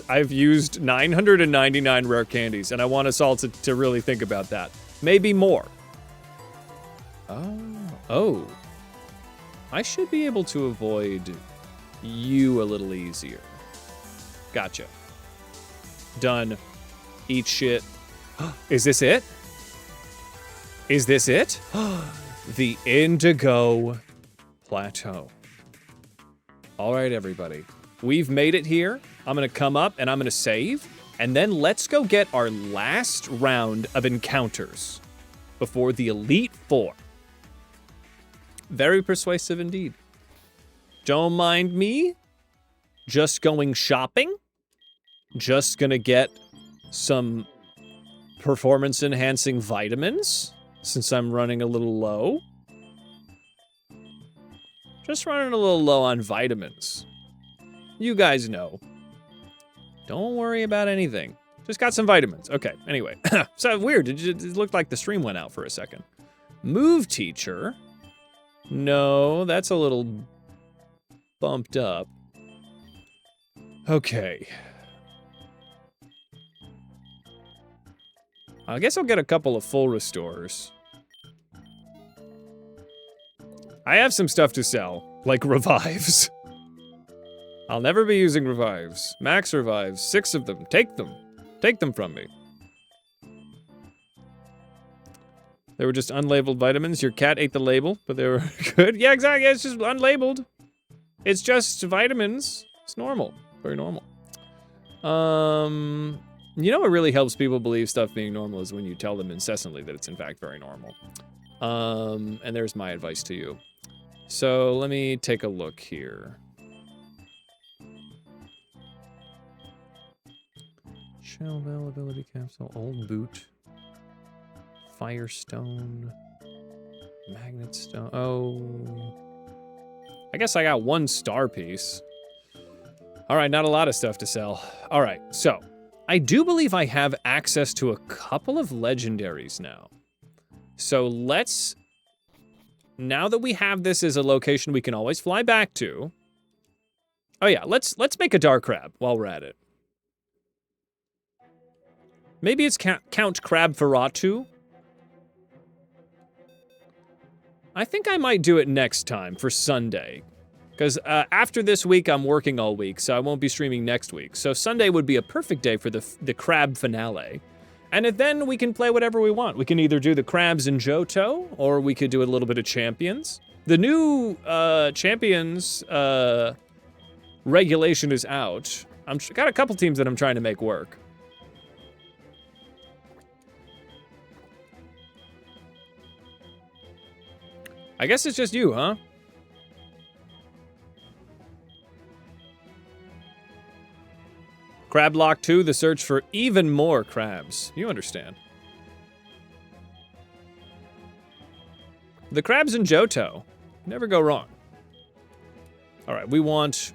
Speaker 1: I've used 999 rare candies, and I want us all to really think about that. Maybe more. Oh. I should be able to avoid you a little easier. Gotcha. Done. Eat shit. Is this it? Is this it? The Indigo Plateau. All right, everybody. We've made it here. I'm going to come up and I'm going to save. And then let's go get our last round of encounters before the Elite Four. Very persuasive indeed. Don't mind me. Just going shopping. Just going to get some performance-enhancing vitamins. Since I'm running a little low. Just running a little low on vitamins. You guys know. Don't worry about anything. Just got some vitamins. Okay, anyway. So weird, it looked like the stream went out for a second. Move teacher. No, that's a little bumped up. Okay. I guess I'll get a couple of full restores. I have some stuff to sell, like revives. I'll never be using revives. Max revives, 6 of them. Take them. Take them from me. They were just unlabeled vitamins. Your cat ate the label, but they were good. Yeah, exactly. It's just unlabeled. It's just vitamins. It's normal. Very normal. You know what really helps people believe stuff being normal is when you tell them incessantly that it's in fact very normal. And there's my advice to you. So let me take a look here. Shell availability capsule, old boot, firestone, magnet stone. Oh, I guess I got 1 star piece. All right, not a lot of stuff to sell. All right, so I do believe I have access to a couple of legendaries now. So let's, now that we have this as a location we can always fly back to. Oh yeah, let's make a dark crab while we're at it. Maybe it's Count Crabferatu. I think I might do it next time for Sunday. Because after this week, I'm working all week, so I won't be streaming next week. So Sunday would be a perfect day for the crab finale. And then we can play whatever we want. We can either do the crabs in Johto, or we could do a little bit of Champions. The new Champions regulation is out. Got a couple teams that I'm trying to make work. I guess it's just you, huh? CrabLocke 2, the search for even more crabs. You understand. The crabs in Johto. Never go wrong. All right, we want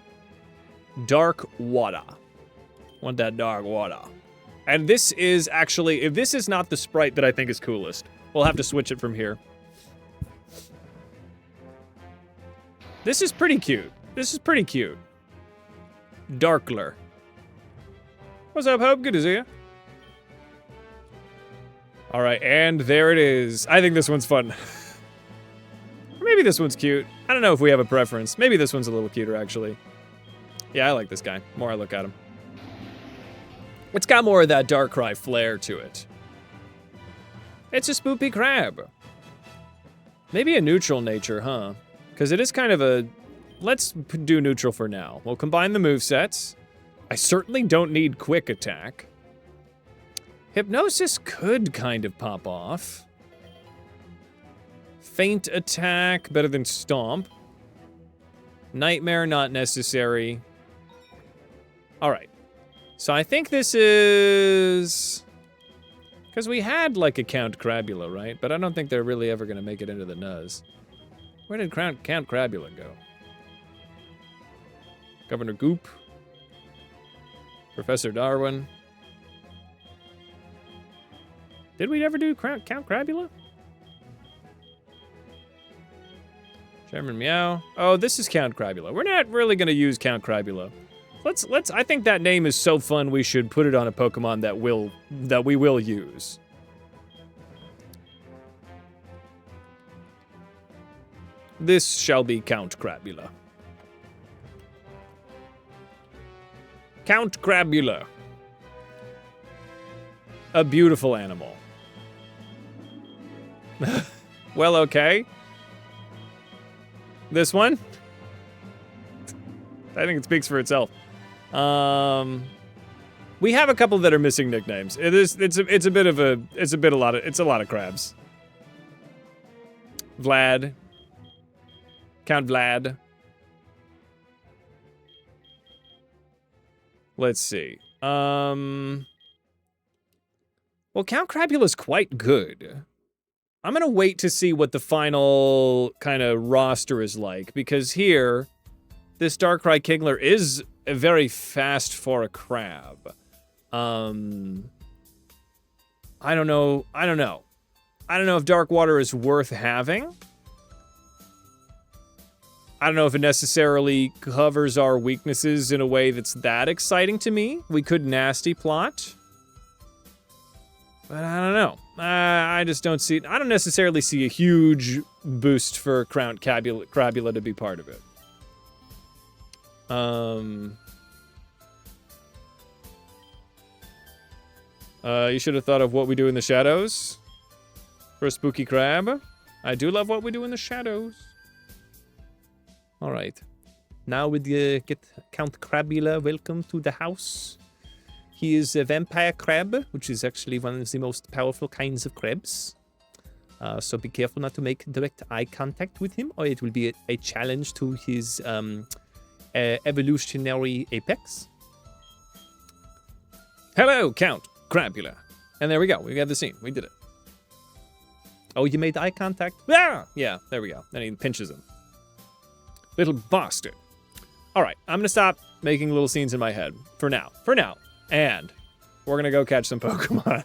Speaker 1: dark water. Want that dark water. And this is actually, if this is not the sprite that I think is coolest, we'll have to switch it from here. This is pretty cute. This is pretty cute. Darkler. What's up, Hope? Good to see you. All right, and there it is. I think this one's fun. Or maybe this one's cute. I don't know if we have a preference. Maybe this one's a little cuter, actually. Yeah, I like this guy. The more I look at him. It's got more of that Darkrai flair to it. It's a spoopy crab. Maybe a neutral nature, huh? Because it is kind of a... Let's do neutral for now. We'll combine the movesets. I certainly don't need quick attack. Hypnosis could kind of pop off. Feint attack, better than stomp. Nightmare, not necessary. Alright. So I think this is... Because we had, like, a Count Crabula, right? But I don't think they're really ever going to make it into the Nuz. Where did Count Crabula go? Governor Goop. Professor Darwin. Did we ever do Count Crabula? Chairman Meow. Oh, this is Count Crabula. We're not really going to use Count Crabula. Let's. I think that name is so fun. We should put it on a Pokemon that we will use. This shall be Count Crabula. Count Crabula. A beautiful animal. Well, okay. This one? I think it speaks for itself. We have a couple that are missing nicknames. It's a lot of crabs. Vlad. Count Vlad. Let's see. Well, Count Crabula's quite good. I'm gonna wait to see what the final kind of roster is like, because here, this Darkrai Kingler is very fast for a crab. I don't know if Dark Water is worth having. I don't know if it necessarily covers our weaknesses in a way that's that exciting to me. We could Nasty Plot. But I don't know. I just don't see... I don't necessarily see a huge boost for Count Crabula to be part of it. You should have thought of What We Do in the Shadows for a spooky crab. I do love What We Do in the Shadows. All right. Now we get Count Crabula. Welcome to the house. He is a vampire crab, which is actually one of the most powerful kinds of crabs. So be careful not to make direct eye contact with him, or it will be a challenge to his evolutionary apex. Hello, Count Crabula. And there we go. We got the scene. We did it. Oh, you made eye contact? Ah! Yeah, there we go. Then he pinches him. Little bastard. All right, I'm going to stop making little scenes in my head. For now. And we're going to go catch some Pokemon.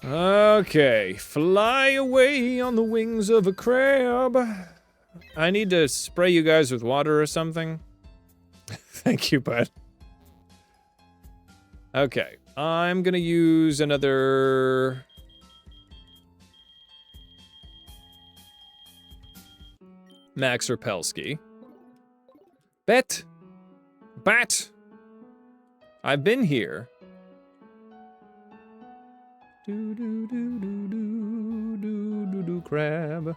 Speaker 1: Okay, fly away on the wings of a crab. I need to spray you guys with water or something. Thank you, bud. Okay, I'm going to use another... Max Rapelski. Bet. Bat. I've been here. Do do do do do do do do crab.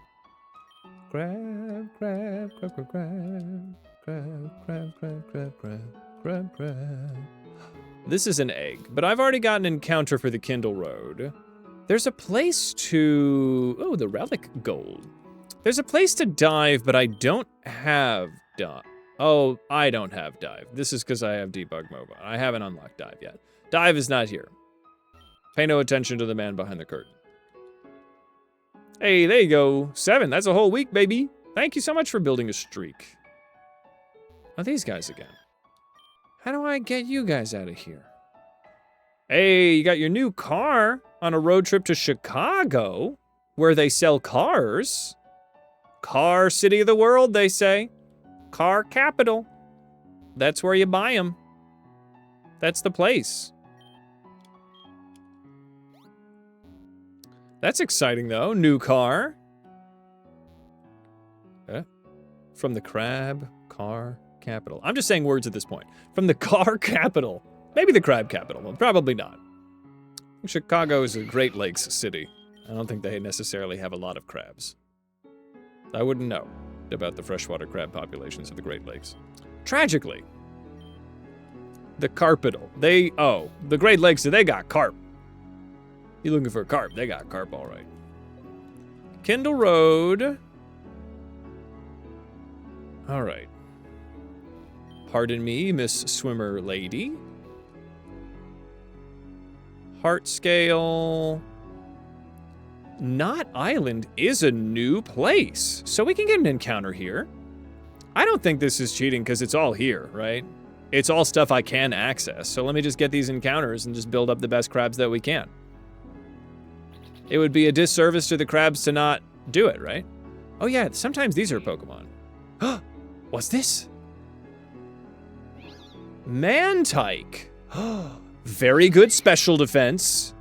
Speaker 1: Crab, crab, crab, crab, crab. Crab, crab, crab, crab, crab, crab, crab. This is an egg, but I've already got an encounter for the Kindle Road. There's a place to... Oh, the relic gold. There's a place to dive, but I don't have dive. Oh, I don't have dive. This is because I have debug mobile. I haven't unlocked dive yet. Dive is not here. Pay no attention to the man behind the curtain. Hey, there you go. 7. That's a whole week, baby. Thank you so much for building a streak. Oh, these guys again. How do I get you guys out of here? Hey, you got your new car on a road trip to Chicago, where they sell cars. Car city of the world, they say. Car capital. That's where you buy them. That's the place. That's exciting, though. New car. From the crab car capital. I'm just saying words at this point. From the car capital. Maybe the crab capital. Well, probably not. Chicago is a Great Lakes city. I don't think they necessarily have a lot of crabs. I wouldn't know about the freshwater crab populations of the Great Lakes. Tragically, the carpital. The Great Lakes, they got carp. You looking for a carp? They got carp, all right. Kindle Road. All right. Pardon me, Miss Swimmer Lady. Heart Scale. Knot Island is a new place, so we can get an encounter here. I don't think this is cheating because it's all here, right? It's all stuff I can access, so let me just get these encounters and just build up the best crabs that we can. It would be a disservice to the crabs to not do it, right? Oh yeah, sometimes these are Pokemon. What's this? Mantike. Very good special defense.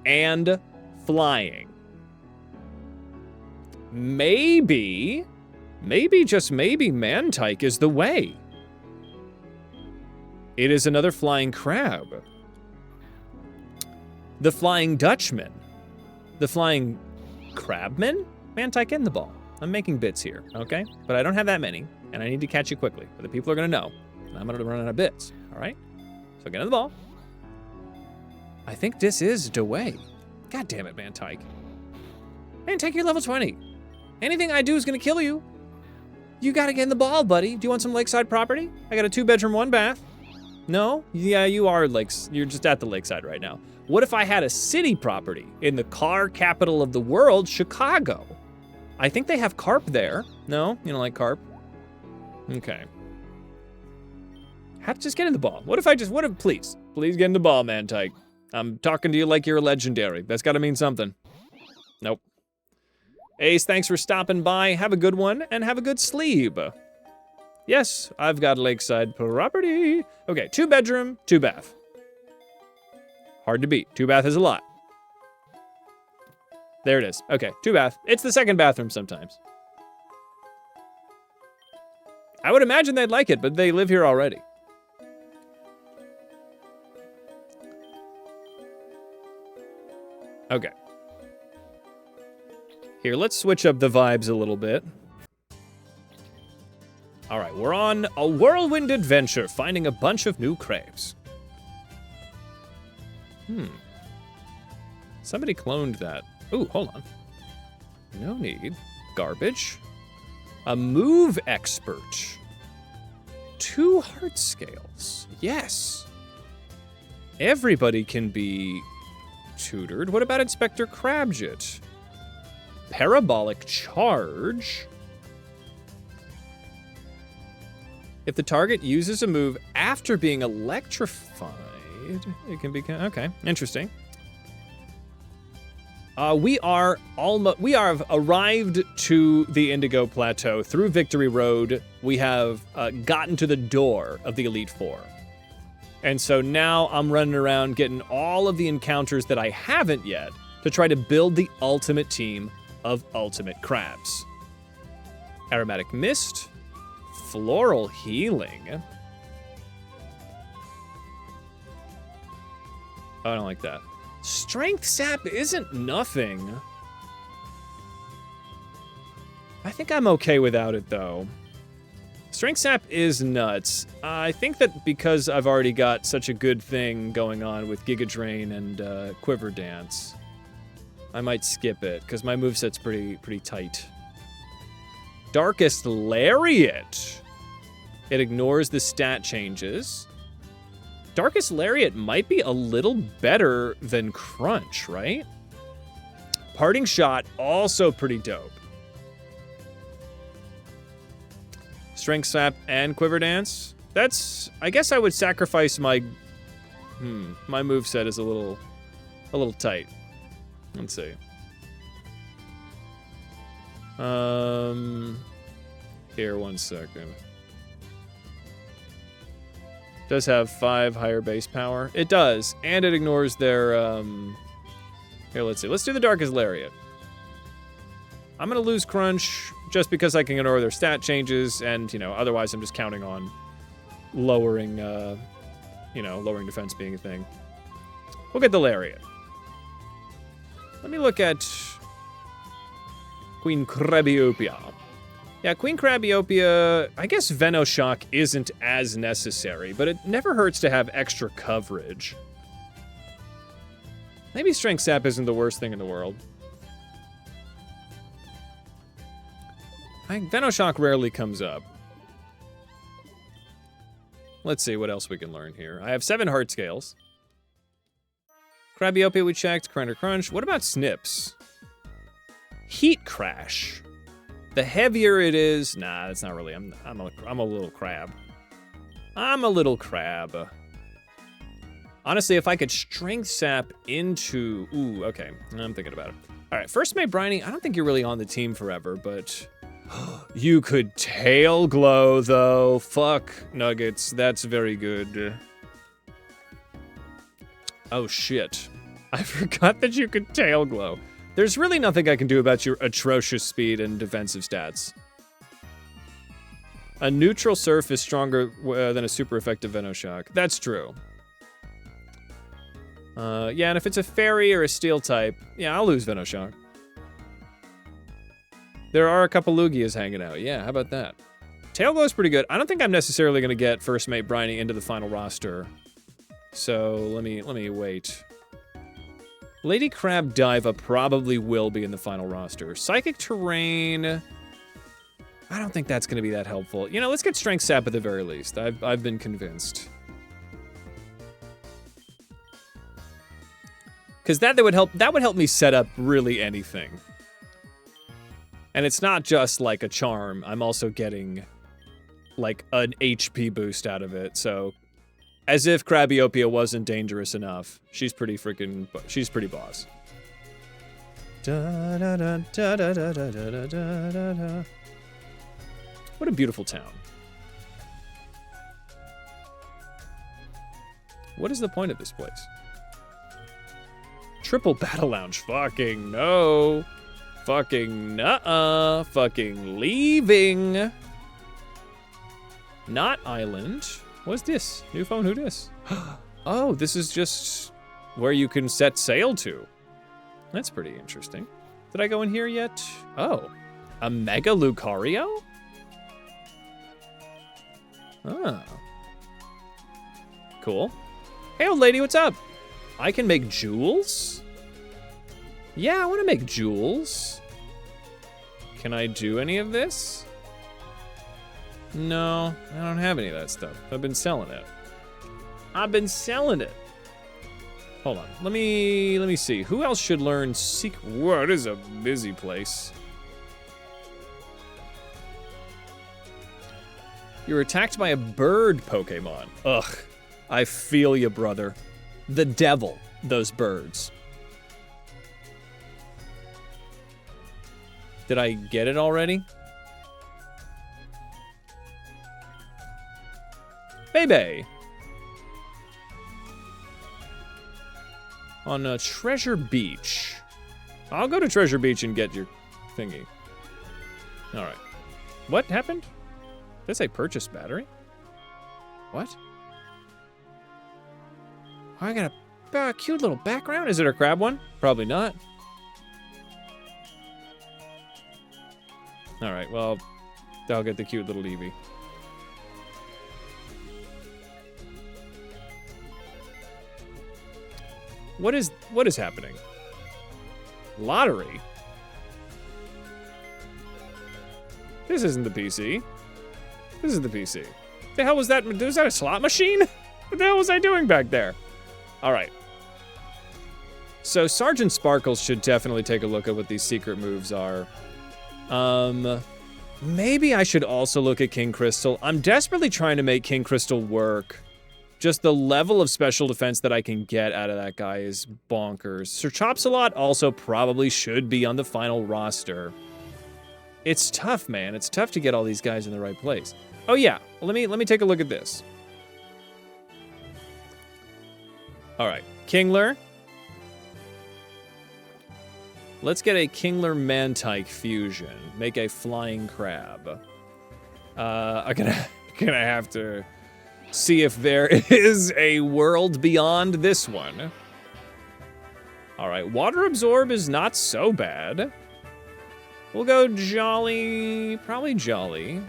Speaker 1: And flying. Maybe, just maybe Mantike is the way. It is another flying crab. The Flying Dutchman. The Flying Crabman? Mantike in the ball. I'm making bits here, okay? But I don't have that many, and I need to catch you quickly. But the people are gonna know. And I'm gonna run out of bits, all right? So get in the ball. I think this is Dewey. God damn it, Mantike. Mantike, you're level 20. Anything I do is gonna kill you. You gotta get in the ball, buddy. Do you want some lakeside property? I got a 2-bedroom, 1 bath. No? Yeah, you are you're just at the lakeside right now. What if I had a city property in the car capital of the world, Chicago? I think they have carp there. No? You don't like carp? Okay. Just get in the ball. Please get in the ball, Mantike. I'm talking to you like you're a legendary. That's gotta mean something. Nope. Ace, thanks for stopping by. Have a good one, and have a good sleep. Yes, I've got lakeside property. Okay, 2-bedroom, 2-bath. Hard to beat. 2-bath is a lot. There it is. Okay, 2-bath. It's the second bathroom sometimes. I would imagine they'd like it, but they live here already. Okay. Here, let's switch up the vibes a little bit. All right, we're on a whirlwind adventure, finding a bunch of new crabs. Somebody cloned that. Ooh, hold on. No need. Garbage. A move expert. 2 heart scales. Yes. Everybody can be tutored. What about Inspector Crabjit? Parabolic charge. If the target uses a move after being electrified, it can be, okay, interesting. We have arrived to the Indigo Plateau through Victory Road. We have gotten to the door of the Elite Four. And so now I'm running around getting all of the encounters that I haven't yet to try to build the ultimate team of ultimate crabs. Aromatic Mist. Floral Healing. Oh, I don't like that. Strength Sap isn't nothing. I think I'm okay without it, though. Strength Sap is nuts. I think that because I've already got such a good thing going on with Giga Drain and Quiver Dance, I might skip it, because my moveset's pretty tight. Darkest Lariat. It ignores the stat changes. Darkest Lariat might be a little better than Crunch, right? Parting Shot, also pretty dope. Strength Sap and Quiver Dance. That's, I guess I would sacrifice my, my moveset is a little tight. Let's see. Here, 1 second. Does have 5 higher base power. It does, and it ignores their, Here, let's see. Let's do the Darkest Lariat. I'm gonna lose Crunch just because I can ignore their stat changes, and, you know, otherwise I'm just counting on lowering, lowering defense being a thing. We'll get the Lariat. Let me look at Queen Krabiopia. Yeah, Queen Krabiopia, I guess Venoshock isn't as necessary, but it never hurts to have extra coverage. Maybe Strength Sap isn't the worst thing in the world. Venoshock rarely comes up. Let's see what else we can learn here. I have 7 heart scales. Krabiopia we checked, Crunch Crunch. What about Snips? Heat Crash. The heavier it is, nah, that's not really. I'm a little crab. I'm a little crab. Honestly, if I could Strength Sap into, ooh, okay, I'm thinking about it. All right, First Mate Briny. I don't think you're really on the team forever, but you could Tail Glow though. Fuck Nuggets, that's very good. Oh shit, I forgot that you could Tail Glow. There's really nothing I can do about your atrocious speed and defensive stats. A neutral Surf is stronger than a super effective Venoshock. That's true. Yeah, and if it's a Fairy or a Steel type, yeah, I'll lose Venoshock. There are a couple Lugias hanging out. Yeah, how about that? Tail Glow's pretty good. I don't think I'm necessarily going to get First Mate Briny into the final roster. So let me wait. Lady Crab Diva probably will be in the final roster. Psychic Terrain, I don't think that's going to be that helpful. You know, let's get Strength Sap at the very least. I've been convinced. Because that would help me set up really anything. And it's not just like a charm. I'm also getting like an HP boost out of it. So as if Krabiopia wasn't dangerous enough. She's pretty boss. What a beautiful town. What is the point of this place? Triple Battle Lounge. Fucking no. Fucking nuh-uh. Fucking leaving. Not island. What's this? New phone, who dis? Oh, this is just where you can set sail to. That's pretty interesting. Did I go in here yet? Oh, a Mega Lucario? Oh. Cool. Hey, old lady, what's up? I can make jewels? Yeah, I want to make jewels. Can I do any of this? No, I don't have any of that stuff. I've been selling it. Hold on. Let me see. Who else should learn Whoa, it is a busy place. You're attacked by a bird Pokemon. Ugh. I feel you, brother. The devil, those birds. Did I get it already? Bebe. On Treasure Beach. I'll go to Treasure Beach and get your thingy. All right. What happened? Did it say purchase battery? What? Oh, I got a cute little background. Is it a crab one? Probably not. All right, well, I'll get the cute little Eevee. What is happening? Lottery? This isn't the PC. This is the PC. The hell was that? Was that a slot machine? What the hell was I doing back there? All right. So Sergeant Sparkles should definitely take a look at what these secret moves are. Maybe I should also look at King Crystal. I'm desperately trying to make King Crystal work. Just the level of special defense that I can get out of that guy is bonkers. Sir Chopsalot also probably should be on the final roster. It's tough, man. It's tough to get all these guys in the right place. Oh yeah, let me take a look at this. All right, Kingler. Let's get a Kingler Mantike fusion. Make a flying crab. I'm gonna have to see if there is a world beyond this one. All right, Water Absorb is not so bad. We'll go Jolly, probably Jolly.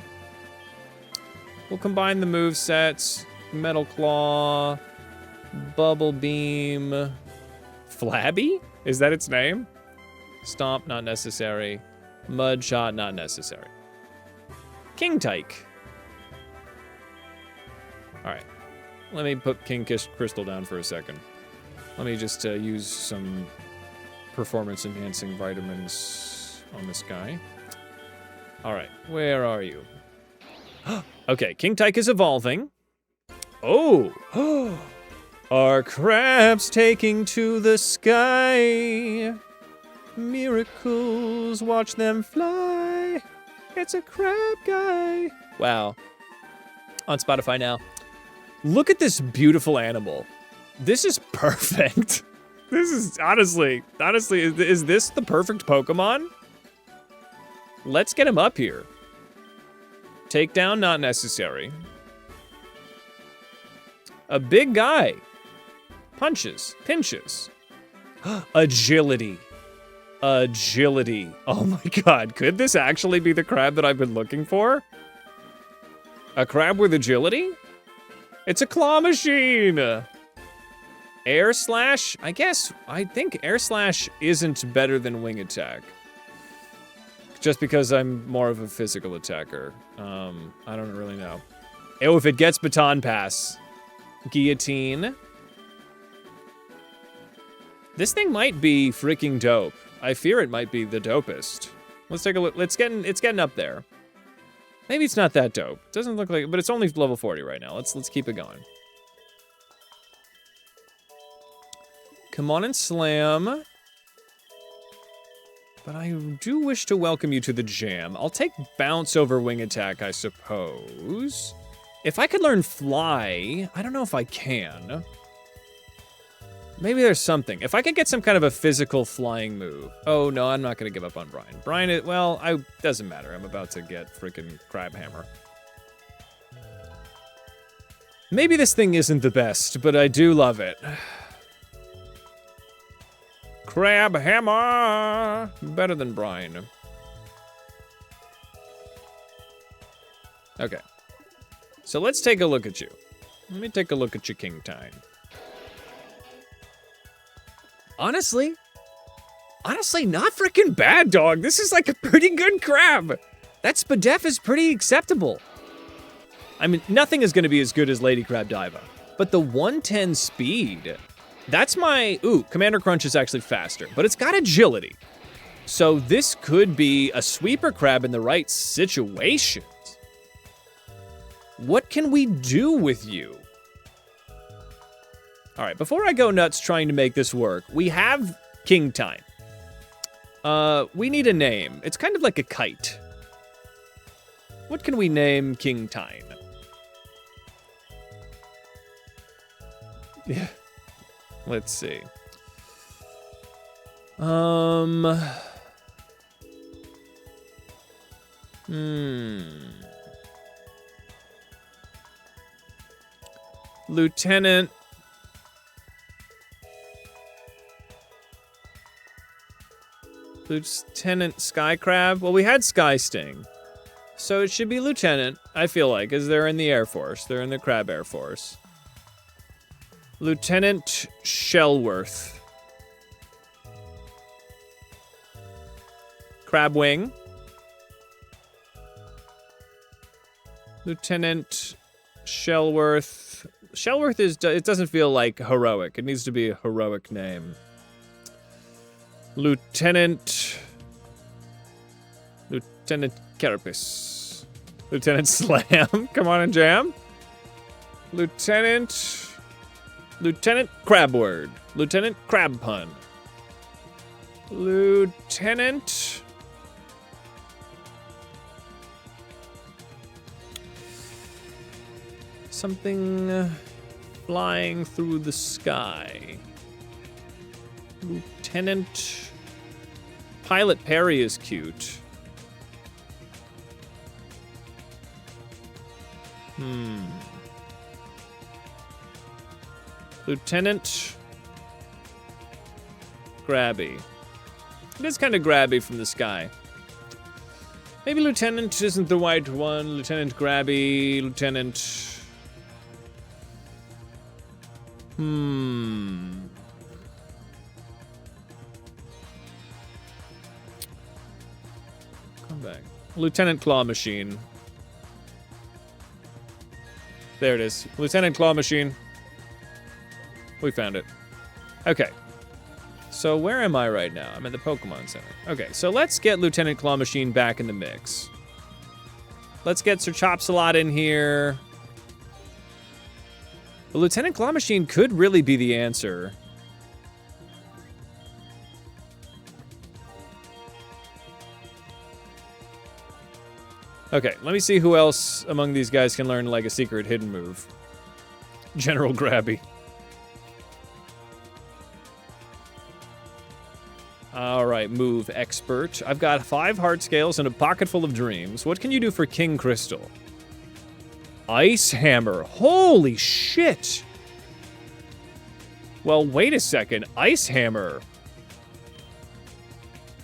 Speaker 1: We'll combine the movesets. Metal Claw, Bubble Beam, Flabby? Is that its name? Stomp, not necessary. Mud Shot, not necessary. King Tyke. All right, let me put King Crystal down for a second. Let me just use some performance-enhancing vitamins on this guy. All right, where are you? Okay, King Tyke is evolving. Oh! Are crabs taking to the sky? Miracles, watch them fly. It's a crab guy. Wow. On Spotify now. Look at this beautiful animal. This is perfect. This is, honestly, is this the perfect Pokemon? Let's get him up here. Takedown, not necessary. A big guy. Punches, pinches. Agility. Agility. Oh my god, could this actually be the crab that I've been looking for? A crab with agility? It's a claw machine! Air Slash? I think Air Slash isn't better than Wing Attack. Just because I'm more of a physical attacker. I don't really know. Oh, if it gets Baton Pass. Guillotine. This thing might be freaking dope. I fear it might be the dopest. Let's take a look. It's getting up there. Maybe it's not that dope. Doesn't look like, but it's only level 40 right now. Let's keep it going. Come on and slam. But I do wish to welcome you to the jam. I'll take bounce over wing attack, I suppose. If I could learn fly, I don't know if I can. Maybe there's something. If I could get some kind of a physical flying move. Oh, no, I'm not going to give up on Brian. Brian, well, doesn't matter. I'm about to get freaking Crab Hammer. Maybe this thing isn't the best, but I do love it. Crab Hammer! Better than Brian. Okay. So let's take a look at you. Let me take a look at your King Tine. Honestly, not freaking bad, dog. This is like a pretty good crab. That Spadef is pretty acceptable. I mean, nothing is going to be as good as Lady Crab Diva, but the 110 speed, that's my... Ooh, Commander Crunch is actually faster, but it's got agility. So this could be a sweeper crab in the right situations. What can we do with you? All right, before I go nuts trying to make this work, we have King Time. We need a name. It's kind of like a kite. What can we name King Time? Yeah. Let's see. Lieutenant. Lieutenant Sky Crab? Well, we had Sky Sting. So it should be Lieutenant, I feel like, because they're in the Air Force. They're in the Crab Air Force. Lieutenant Shellworth. Crabwing. Lieutenant Shellworth. Shellworth is, it doesn't feel like heroic. It needs to be a heroic name. Lieutenant Carapace. Lieutenant Slam. Come on and jam. Lieutenant Crabword. Lieutenant Crab Pun. Lieutenant something flying through the sky. Lieutenant Pilot Perry is cute. Lieutenant Krabby. It is kind of grabby from the sky. Maybe Lieutenant isn't the right one. Lieutenant Krabby. Lieutenant... Come back. Lieutenant Claw Machine. There it is. Lieutenant Claw Machine. We found it. Okay. So where am I right now? I'm at the Pokemon Center. Okay, so let's get Lieutenant Claw Machine back in the mix. Let's get Sir Chopsalot in here. The Lieutenant Claw Machine could really be the answer. Okay, let me see who else among these guys can learn, like, a secret hidden move. General Krabby. Alright, move expert. I've got 5 heart scales and a pocket full of dreams. What can you do for King Crystal? Ice Hammer. Holy shit! Well, wait a second. Ice Hammer.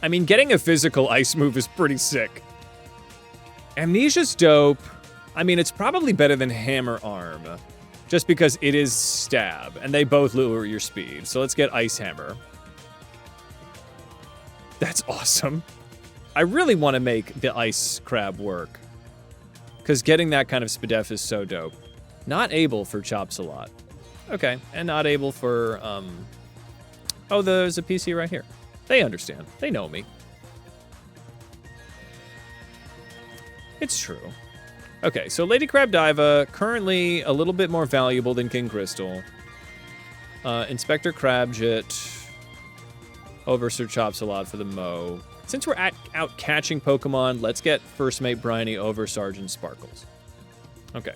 Speaker 1: I mean, getting a physical ice move is pretty sick. Amnesia's dope. I mean, it's probably better than Hammer Arm. Just because it is stab, and they both lower your speed. So let's get Ice Hammer. That's awesome. I really want to make the Ice Crab work. Because getting that kind of Spadef is so dope. Not able for Chopsalot. Okay, and not able for, Oh, there's a PC right here. They understand. They know me. It's true. Okay, so Lady Crabdiva, currently a little bit more valuable than King Crystal. Inspector Crabjit over Sir Chopsalot for the Mo. Since we're out catching Pokemon, let's get First Mate Briny over Sergeant Sparkles. Okay.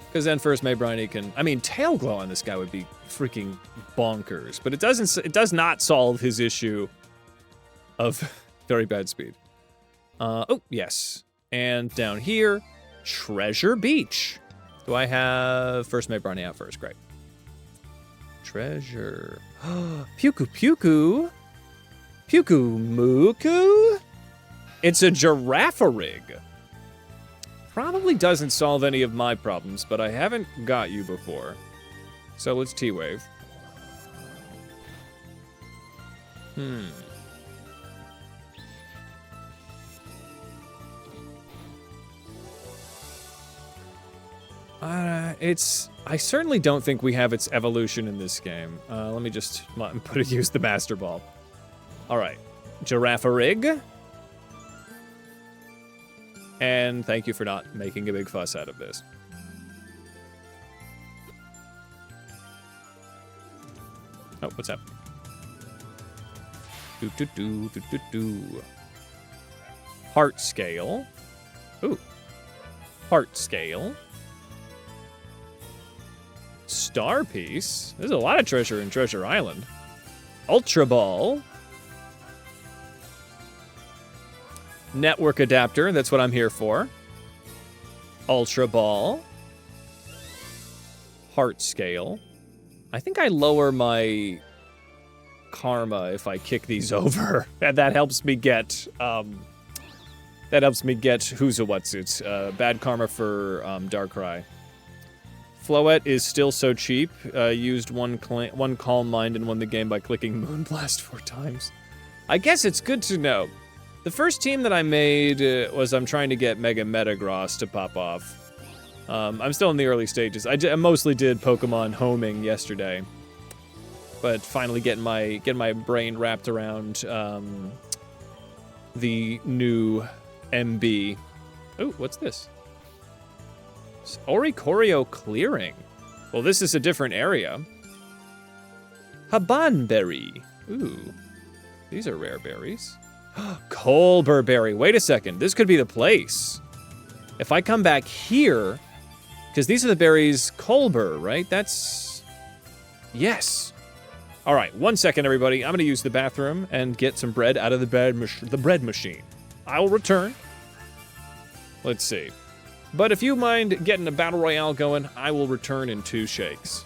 Speaker 1: Because then First Mate Briny can... I mean, Tail Glow on this guy would be freaking bonkers. But it does not solve his issue of very bad speed. Oh, yes. And down here, Treasure Beach. Do I have First Mate Briny out first? Great. Treasure. Puku Puku. Puku Muku. It's a Giraffarig. Probably doesn't solve any of my problems, but I haven't got you before. So let's T-Wave. I certainly don't think we have its evolution in this game. Let me just use the Master Ball. All right, Giraffarig. And thank you for not making a big fuss out of this. Oh, what's up? Heart Scale. Ooh. Heart Scale. Star Piece. There's a lot of treasure in Treasure Island. Ultra Ball. Network adapter, that's what I'm here for. Ultra Ball. Heart Scale. I think I lower my karma if I kick these over. And that helps me get, who's a whatsuits. Bad karma for Darkrai. Floette is still so cheap. Used one Calm Mind and won the game by clicking Moonblast 4 times. I guess it's good to know. The first team that I made was I'm trying to get Mega Metagross to pop off. I'm still in the early stages. I mostly did Pokemon homing yesterday, but finally getting my brain wrapped around the new MB. Oh, what's this? It's Oricorio Clearing. Well, this is a different area. Habanberry. Ooh, these are rare berries. Colburberry. Wait a second. This could be the place. If I come back here, because these are the berries Colbur, right? That's... Yes. All right, 1 second, everybody. I'm going to use the bathroom and get some bread out of the bread machine. I will return. Let's see. But if you mind getting a battle royale going, I will return in 2 shakes.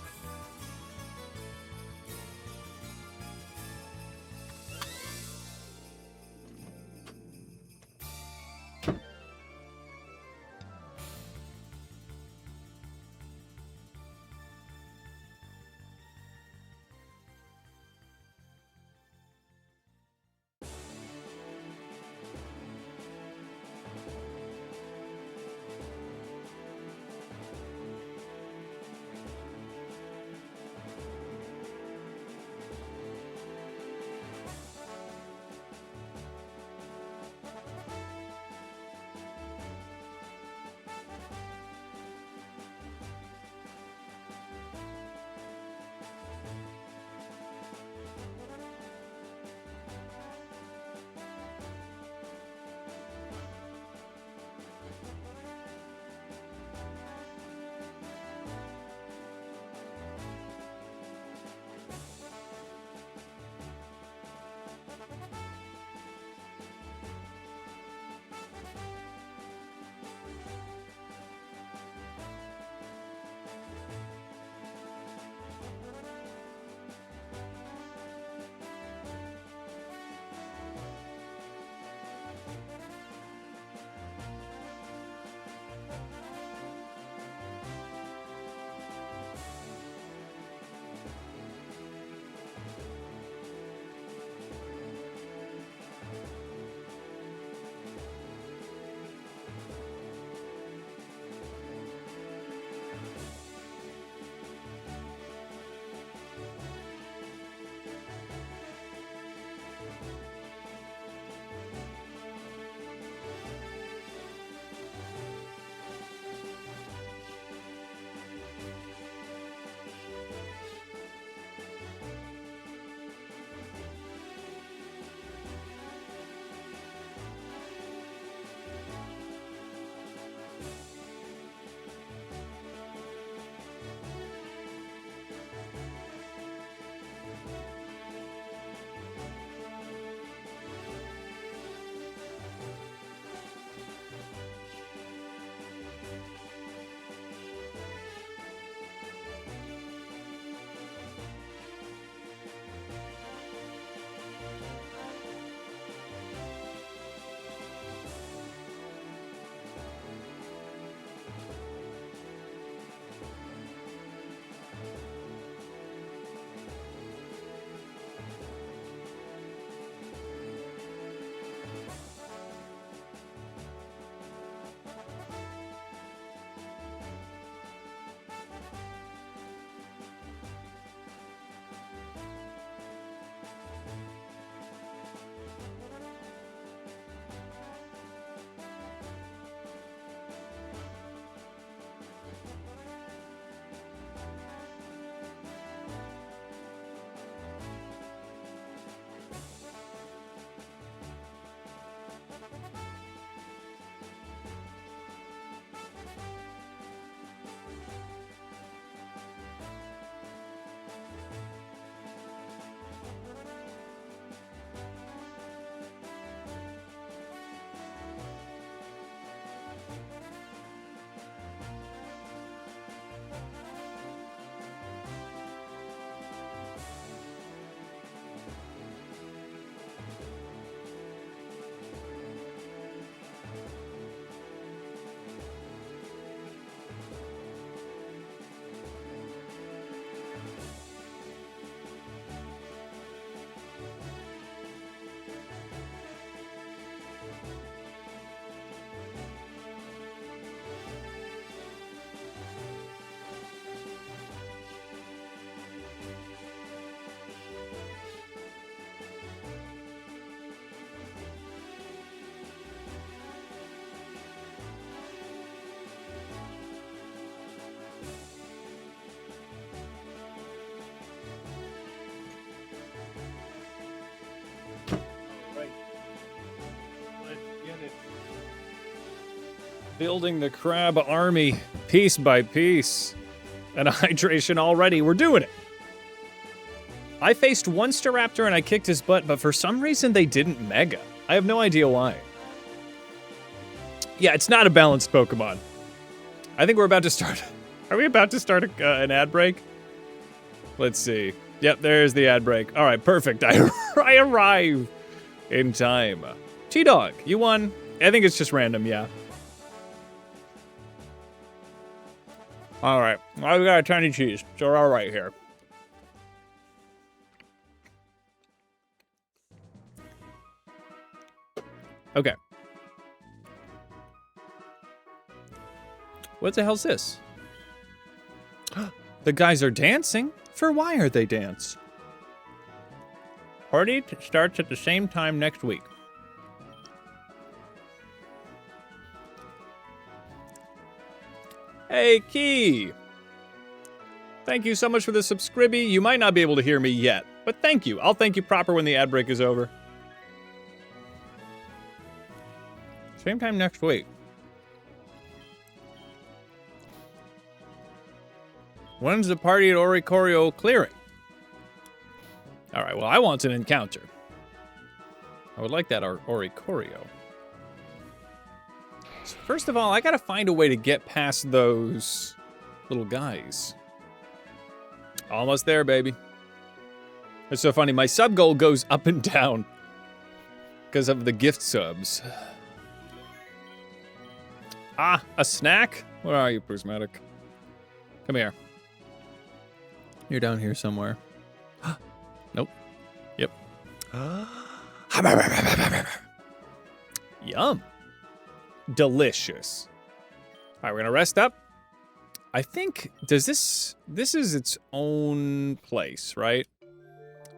Speaker 1: Building the crab army, piece by piece. And hydration already, we're doing it. I faced one Staraptor and I kicked his butt, but for some reason they didn't mega. I have no idea why. Yeah, it's not a balanced Pokemon. I think we're about to start. Are we about to start an ad break? Let's see. Yep, there's the ad break. All right, perfect. I arrive in time. T-Dog, you won. I think it's just random, yeah. All right, well, we got a tiny cheese, so we're all right here. Okay. What the hell's this? The guys are dancing? For why are they dance? Party starts at the same time next week. Hey, Key! Thank you so much for the subscribey. You might not be able to hear me yet, but thank you. I'll thank you proper when the ad break is over. Same time next week. When's the party at Oricorio clearing? Alright, well, I want an encounter. I would like that Oricorio. So first of all, I gotta find a way to get past those little guys. Almost there, baby. It's so funny, my sub goal goes up and down because of the gift subs. Ah, a snack? Where are you, Prismatic? Come here. You're down here somewhere. Nope. Yep. Yum. Delicious. All right, we're gonna rest up. I think, this is its own place, right?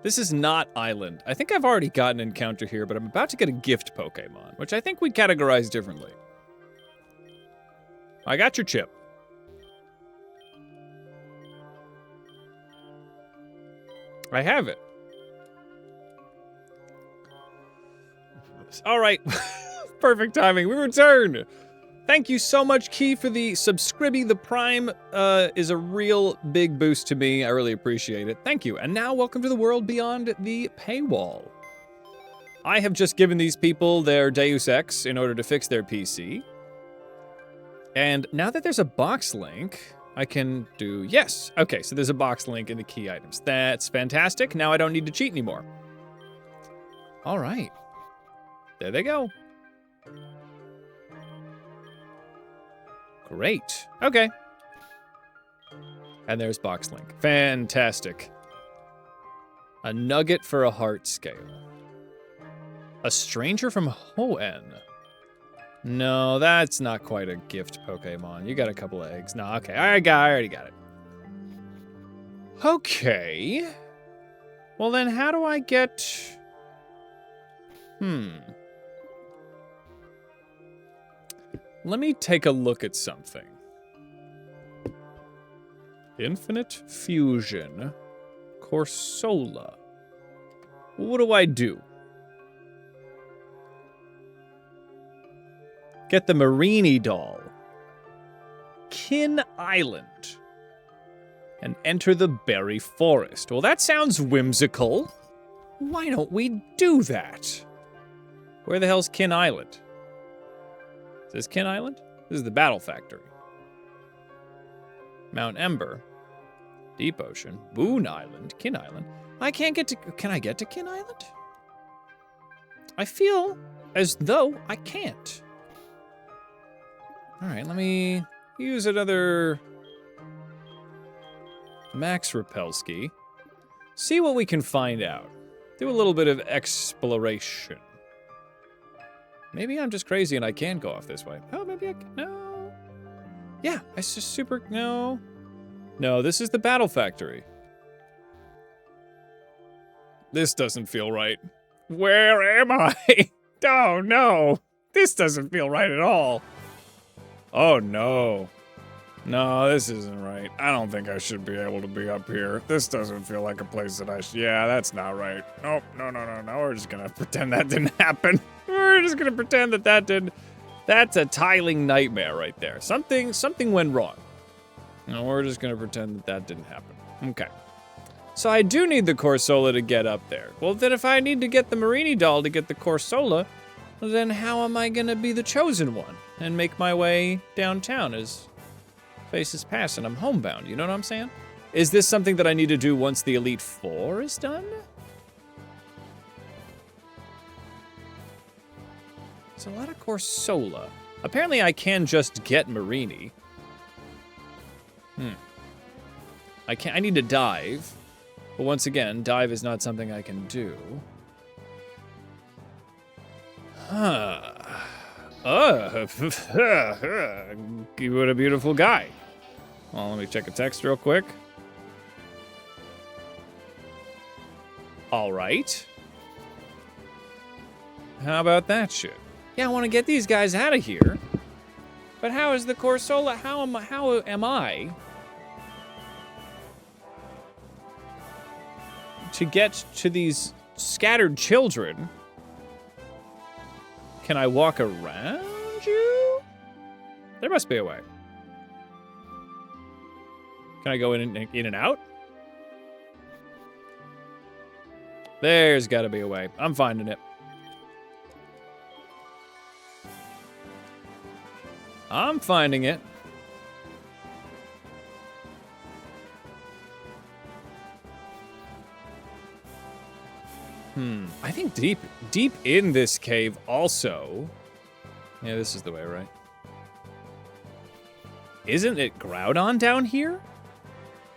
Speaker 1: This is not Island. I think I've already got an encounter here, but I'm about to get a gift Pokemon, which I think we categorize differently. I got your chip. I have it. All right. Perfect timing. We return. Thank you so much, Key, for the subscribey. The Prime is a real big boost to me. I really appreciate it. Thank you. And now, welcome to the world beyond the paywall. I have just given these people their Deus Ex in order to fix their PC. And now that there's a box link, I can do, yes. Okay, so there's a box link in the key items. That's fantastic. Now I don't need to cheat anymore. All right. There they go. Great. Okay. And there's box link. Fantastic. A nugget for a heart scale. A stranger from Hoenn. No, that's not quite a gift Pokemon. You got a couple of eggs. No, okay. I already got it. Okay. Well, then how do I get... Let me take a look at something. Infinite Fusion. Corsola. What do I do? Get the Marini doll. Kin Island. And enter the Berry Forest. Well, that sounds whimsical. Why don't we do that? Where the hell's Kin Island? Is this Kin Island? This is the Battle Factory. Mount Ember. Deep Ocean. Boone Island. Kin Island. I can't get to... Can I get to Kin Island? I feel as though I can't. All right, let me use another Max Repelski. See what we can find out. Do a little bit of exploration. Maybe I'm just crazy and I can go off this way. Oh, maybe I can. No. Yeah, it's just super. No. No, this is the Battle Factory. This doesn't feel right. Where am I? Oh, no. This doesn't feel right at all. Oh, no. No, this isn't right. I don't think I should be able to be up here. This doesn't feel like a place that I should... Yeah, that's not right. Nope, no. We're just gonna pretend that didn't happen. We're just gonna pretend that didn't... That's a tiling nightmare right there. Something went wrong. No, we're just gonna pretend that didn't happen. Okay. So I do need the Corsola to get up there. Well, then if I need to get the Marini doll to get the Corsola, then how am I gonna be the chosen one and make my way downtown as Faces pass and I'm homebound, you know what I'm saying? Is this something that I need to do once the Elite Four is done? There's a lot of Corsola. Apparently I can just get Marini. I need to dive. But once again, dive is not something I can do. Oh, what a beautiful guy. Well, let me check a text real quick. All right. How about that shit? Yeah, I want to get these guys out of here. But how is the Corsola? How am I to get to these scattered children? Can I walk around you? There must be a way. Can I go in and out? There's got to be a way. I'm finding it. I'm finding it. I think deep in this cave also. Yeah, this is the way, right? Isn't it Groudon down here?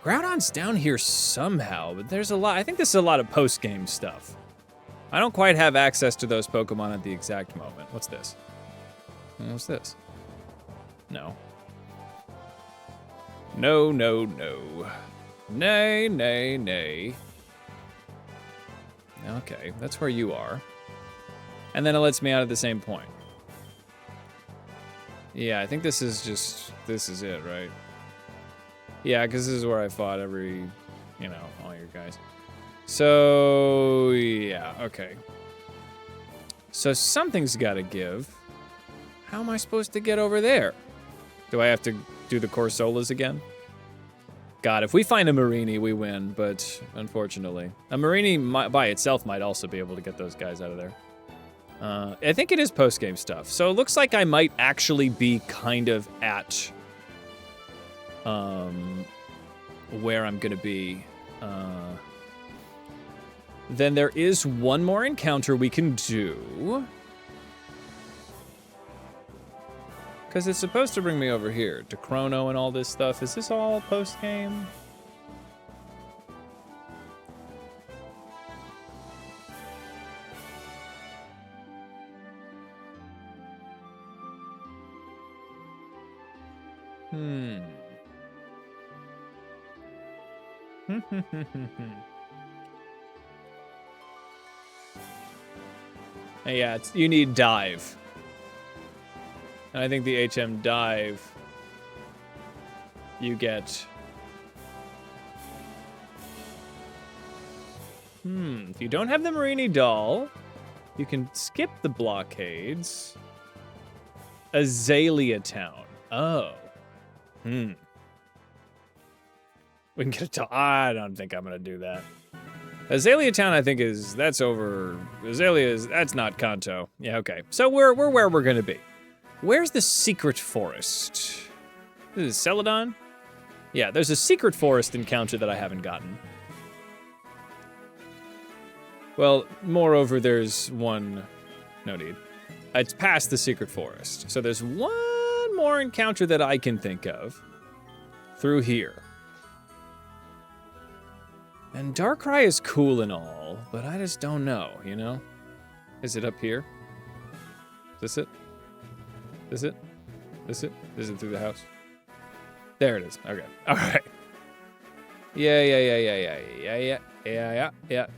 Speaker 1: Groudon's down here somehow, but there's a lot. I think this is a lot of post-game stuff. I don't quite have access to those Pokemon at the exact moment. What's this? What's this? No. No, no, no. Nay, nay, nay. Okay, that's where you are. And then it lets me out at the same point. Yeah, I think this is it, right? Yeah, because this is where I fought every, all your guys. So, yeah, okay. So something's got to give. How am I supposed to get over there? Do I have to do the Corsolas again? God, if we find a Marini, we win, but unfortunately. A Marini by itself might also be able to get those guys out of there. I think it is post-game stuff. So it looks like I might actually be kind of at where I'm gonna be. Then there is one more encounter we can do. Because it's supposed to bring me over here to Chrono and all this stuff. Is this all post-game? Yeah, you need dive. And I think the HM dive, you get... If you don't have the Marini doll, you can skip the blockades. Azalea Town. Oh. We can get a doll. I don't think I'm going to do that. Azalea Town, I think, that's over. Azalea that's not Kanto. Yeah, okay. So we're where we're going to be. Where's the secret forest? This is Celadon? Yeah, there's a secret forest encounter that I haven't gotten. Well, moreover, there's one... No need. It's past the secret forest. So there's one more encounter that I can think of. Through here. And Darkrai is cool and all, but I just don't know, you know? Is it up here? Is this it? Is it? Is it? Is it through the house? There it is. Okay. All right. Yeah.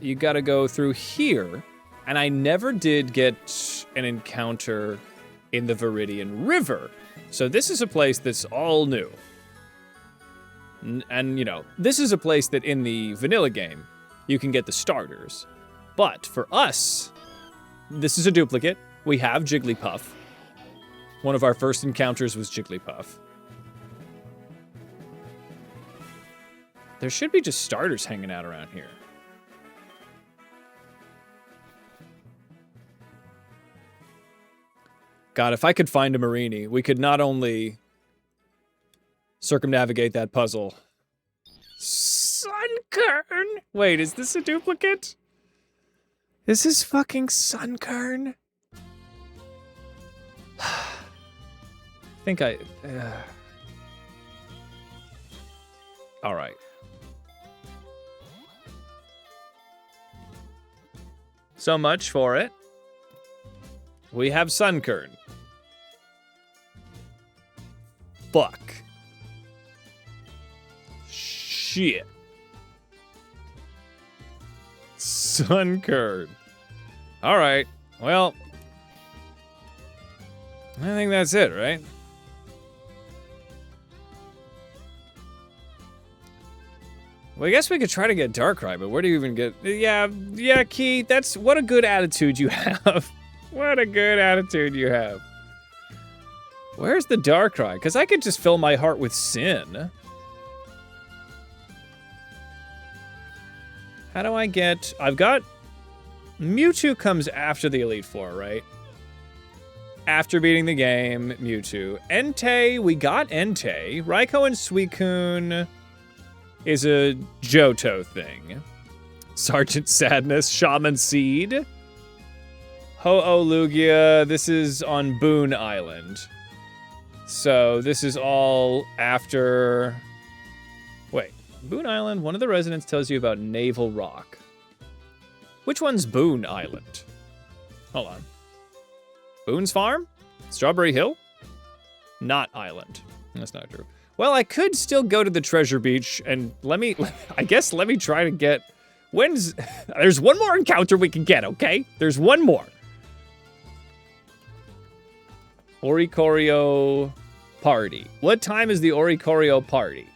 Speaker 1: You gotta go through here. And I never did get an encounter in the Viridian River. So this is a place that's all new. And, you know, this is a place that in the vanilla game, you can get the starters. But for us, this is a duplicate. We have Jigglypuff. One of our first encounters was Jigglypuff. There should be just starters hanging out around here. God, if I could find a Marini, we could not only circumnavigate that puzzle. Sunkern! Wait, is this a duplicate? Is this fucking Sunkern? I think I... Alright. So much for it. We have Sunkern. Fuck. Shit. Sunkern. Alright. Well. I think that's it, right? Well, I guess we could try to get Darkrai, but where do you even get... Yeah, Key, that's... What a good attitude you have. What a good attitude you have. Where's the Darkrai? Because I could just fill my heart with sin. How do I get... I've got... Mewtwo comes after the Elite Four, right? After beating the game, Mewtwo. Entei, we got Entei. Raikou and Suicune is a Johto thing. Sergeant Sadness, Shaman Seed. Ho-Oh Lugia, this is on Boone Island. So this is all after... Wait, Boone Island, one of the residents tells you about Naval Rock. Which one's Boone Island? Hold on. Boone's Farm? Strawberry Hill? Not Island. That's not true. Well, I could still go to the Treasure Beach and let me try to get... There's one more encounter we can get, okay? There's one more. Oricorio party. What time is the Oricorio party?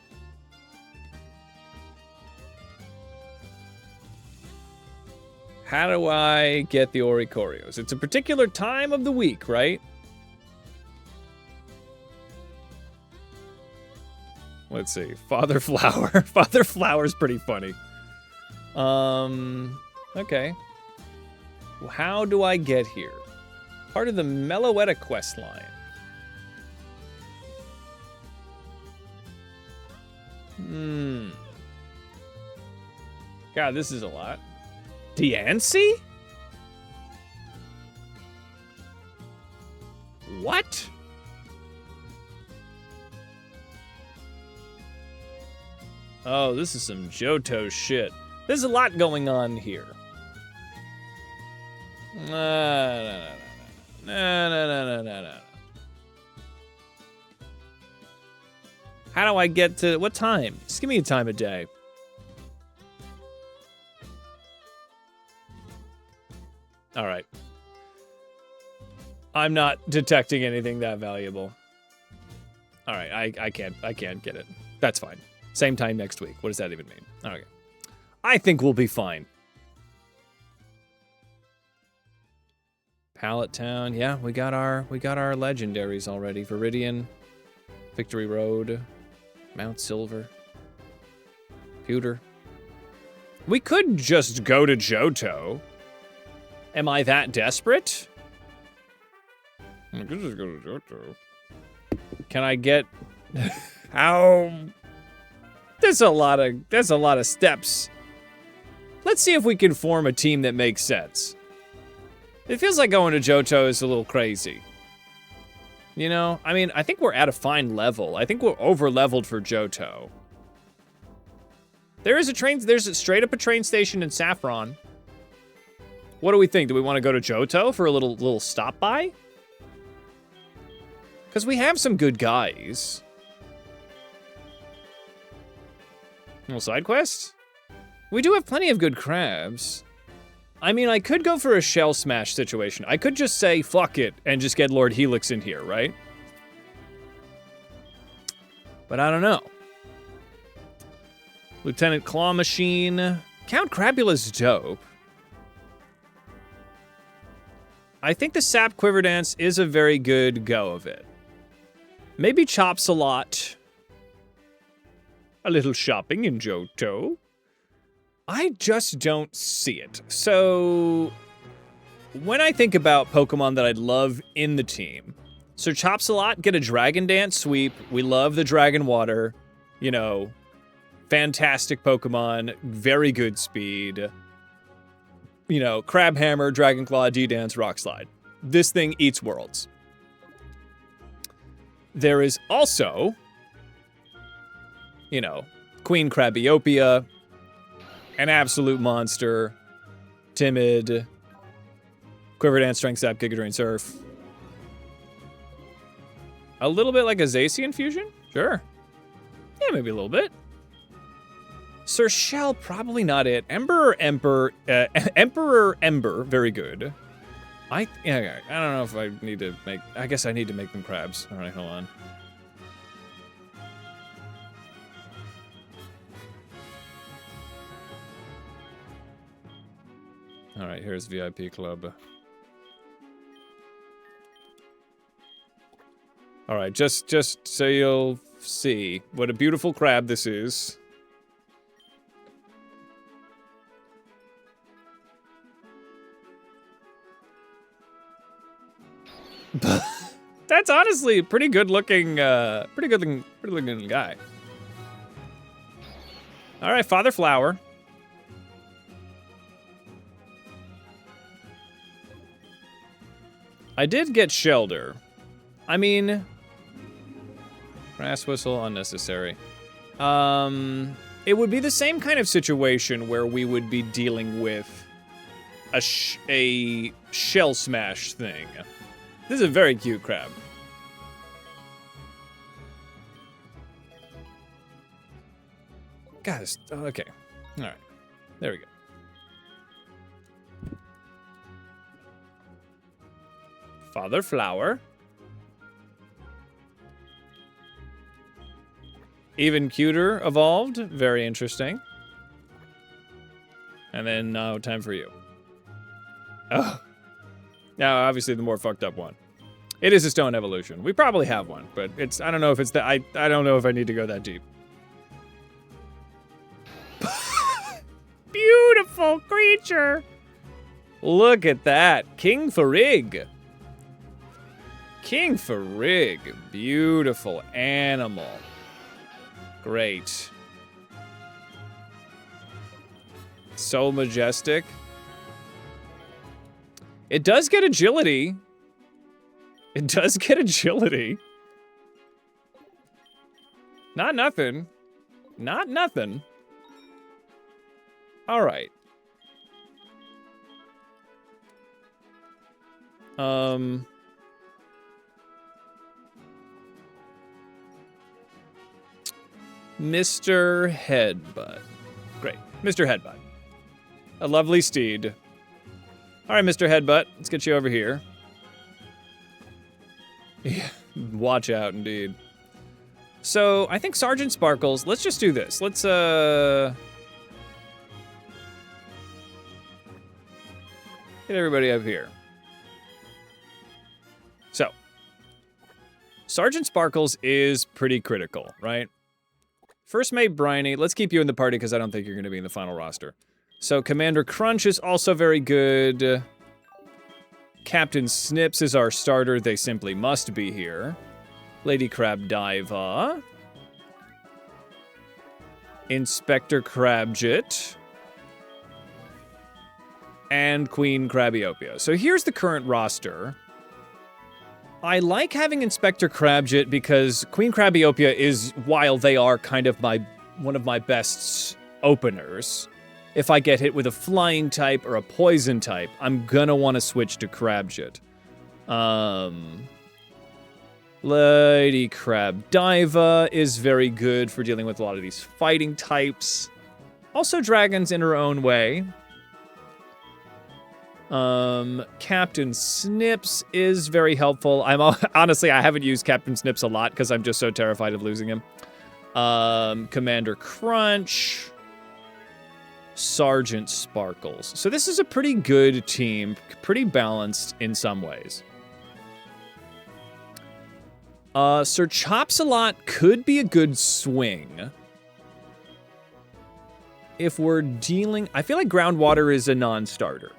Speaker 1: How do I get the Oricorios? It's a particular time of the week, right? Let's see. Father Flower. Father Flower's pretty funny. Okay. How do I get here? Part of the Meloetta quest line. God, this is a lot. Diancie? What? Oh, this is some Johto shit. There's a lot going on here. No. How do I get to... What time? Just give me a time of day. All right. I'm not detecting anything that valuable. All right, I can't get it. That's fine. Same time next week. What does that even mean? Okay. I think we'll be fine. Pallet Town. Yeah, we got our legendaries already. Viridian, Victory Road, Mount Silver, Pewter. We could just go to Johto. Am I that desperate? I could just go to Johto. Can I get... How... There's a lot of steps. Let's see if we can form a team that makes sense. It feels like going to Johto is a little crazy. You know? I mean, I think we're at a fine level. I think we're over-leveled for Johto. There's straight up a train station in Saffron. What do we think? Do we want to go to Johto for a little stop by? Because we have some good guys. A little side quest? We do have plenty of good crabs. I mean, I could go for a shell smash situation. I could just say, fuck it, and just get Lord Helix in here, right? But I don't know. Lieutenant Claw Machine. Count Crabula's dope. I think the Sap Quiver Dance is a very good go of it. Maybe Chopsalot. A little shopping in Johto. I just don't see it. So, when I think about Pokemon that I'd love in the team, so Chopsalot, get a Dragon Dance sweep. We love the Dragon Water. You know, fantastic Pokemon, very good speed. You know, Crabhammer, Dragon Claw, D-Dance, Rock Slide. This thing eats worlds. There is also, you know, Queen Crabiopia, an absolute monster, timid, Quiver Dance, Strength Sap, Giga Drain, Surf. A little bit like a Zacian fusion? Sure. Yeah, maybe a little bit. Sir Shell, probably not it. Emperor Ember, very good. I don't know if I need to make, I guess I need to make them crabs. All right, hold on. All right, here's VIP Club. All right, just so you'll see what a beautiful crab this is. That's honestly a pretty good looking guy. All right, Father Flower. I did get Shelder. I mean, Grass Whistle, unnecessary. It would be the same kind of situation where we would be dealing with a Shell Smash thing. This is a very cute crab. Guys, okay. All right. There we go. Father Flower. Even cuter evolved. Very interesting. And then now time for you. Oh. Now, obviously, the more fucked up one. It is a stone evolution. We probably have one, but it's, I don't know if it's I don't know if I need to go that deep. Beautiful creature. Look at that. King Farig. King Farig. Beautiful animal. Great. So majestic. It does get agility. It does get agility. Not nothing. Not nothing. All right. Mr. Headbutt. Great. Mr. Headbutt. A lovely steed. All right, Mr. Headbutt, let's get you over here. Yeah, watch out, indeed. So, I think Sergeant Sparkles, let's just do this. Let's, get everybody up here. So, Sergeant Sparkles is pretty critical, right? First mate Briny, let's keep you in the party because I don't think you're going to be in the final roster. So Commander Crunch is also very good. Captain Snips is our starter. They simply must be here. Lady Crabdiva. Inspector Crabjit. And Queen Crabiopia. So here's the current roster. I like having Inspector Crabjit because Queen Crabiopia is, while they are kind of one of my best openers, if I get hit with a flying type or a poison type, I'm gonna want to switch to Crabjit. Lady Crabdiva is very good for dealing with a lot of these fighting types. Also dragons in her own way. Captain Snips is very helpful. Honestly, I haven't used Captain Snips a lot because I'm just so terrified of losing him. Commander Crunch. Sergeant Sparkles. So this is a pretty good team, pretty balanced in some ways. Sir Chops-a-Lot could be a good swing. If we're dealing... I feel like Groundwater is a non-starter.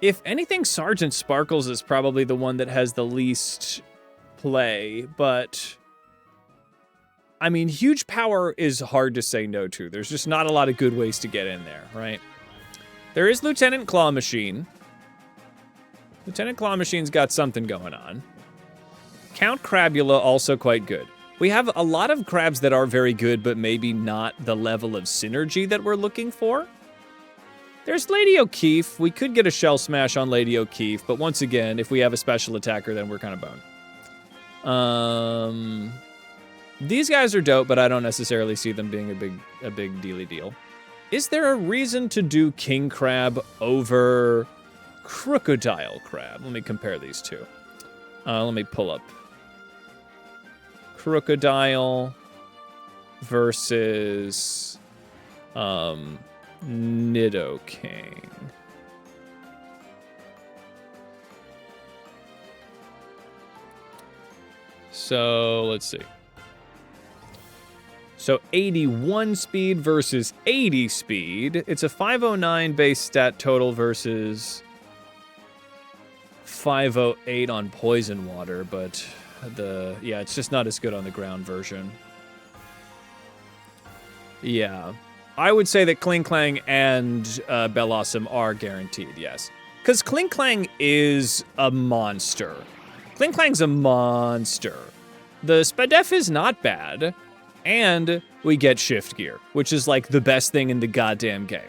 Speaker 1: If anything, Sergeant Sparkles is probably the one that has the least play, but... I mean, Huge Power is hard to say no to. There's just not a lot of good ways to get in there, right? There is Lieutenant Claw Machine. Lieutenant Claw Machine's got something going on. Count Crabula, also quite good. We have a lot of crabs that are very good, but maybe not the level of synergy that we're looking for. There's Lady O'Keefe. We could get a Shell Smash on Lady O'Keefe, but once again, if we have a special attacker, then we're kind of boned. These guys are dope, but I don't necessarily see them being a big dealy deal. Is there a reason to do King Crab over Crocodile Crab? Let me compare these two. Let me pull up. Crocodile versus Nidoking. So let's see. So 81 speed versus 80 speed. It's a 509 base stat total versus 508 on Poison Water, but yeah, it's just not as good on the ground version. Yeah. I would say that Kling Clang and Bellossom are guaranteed, yes. Because Kling Clang is a monster. Kling Clang's a monster. The Spadef is not bad. And we get Shift Gear, which is like the best thing in the goddamn game.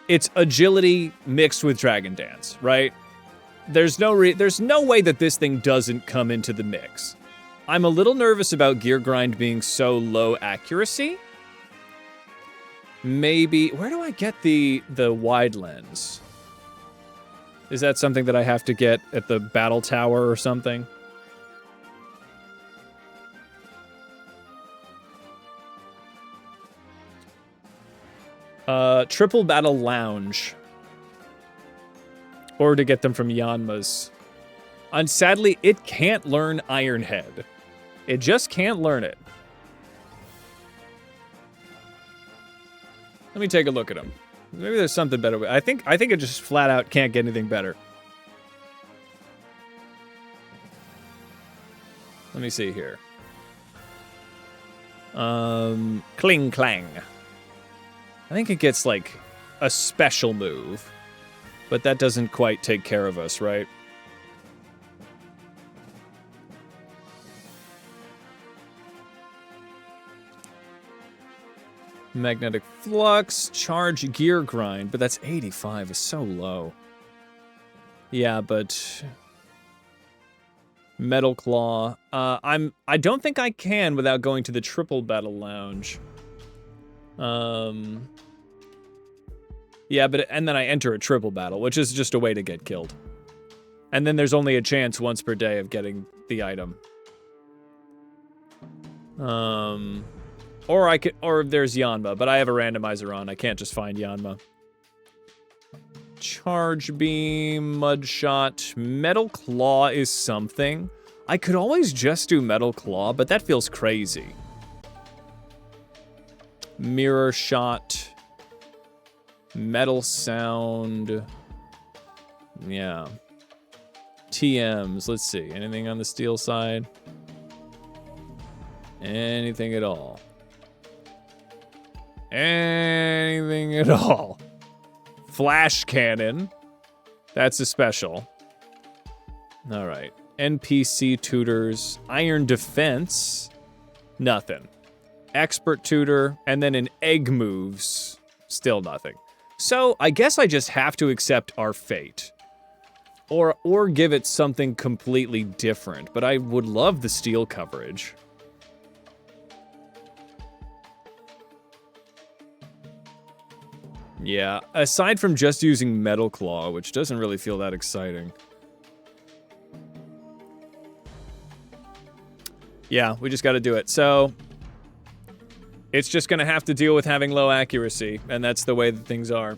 Speaker 1: It's agility mixed with Dragon Dance, right? There's no way that this thing doesn't come into the mix. I'm a little nervous about Gear Grind being so low accuracy. Maybe, where do I get the wide lens? Is that something that I have to get at the battle tower or something? Triple Battle Lounge. Or to get them from Yanma's. And sadly, it can't learn Iron Head. It just can't learn it. Let me take a look at him. Maybe there's something better. I think it just flat out can't get anything better. Let me see here. Kling Clang. I think it gets, like, a special move. But that doesn't quite take care of us, right? Magnetic Flux, Charge, Gear Grind. But that's 85, is so low. Yeah, but... Metal Claw. I don't think I can without going to the Triple Battle Lounge. Yeah, but and then I enter a triple battle, which is just a way to get killed. And then there's only a chance once per day of getting the item. Or there's Yanma, but I have a randomizer on. I can't just find Yanma. Charge Beam, Mud Shot, Metal Claw is something. I could always just do Metal Claw, but that feels crazy. Mirror Shot, Metal Sound, yeah. TMs, let's see, anything on the steel side? Anything at all? Anything at all? Flash Cannon, that's a special. All right, NPC Tutors, Iron Defense, nothing. Expert Tutor, and then an Egg Moves, still nothing. So I guess I just have to accept our fate. Or give it something completely different, but I would love the steel coverage. Yeah, aside from just using Metal Claw, which doesn't really feel that exciting. Yeah, we just gotta do it. So, It's just gonna have to deal with having low accuracy, and that's the way that things are.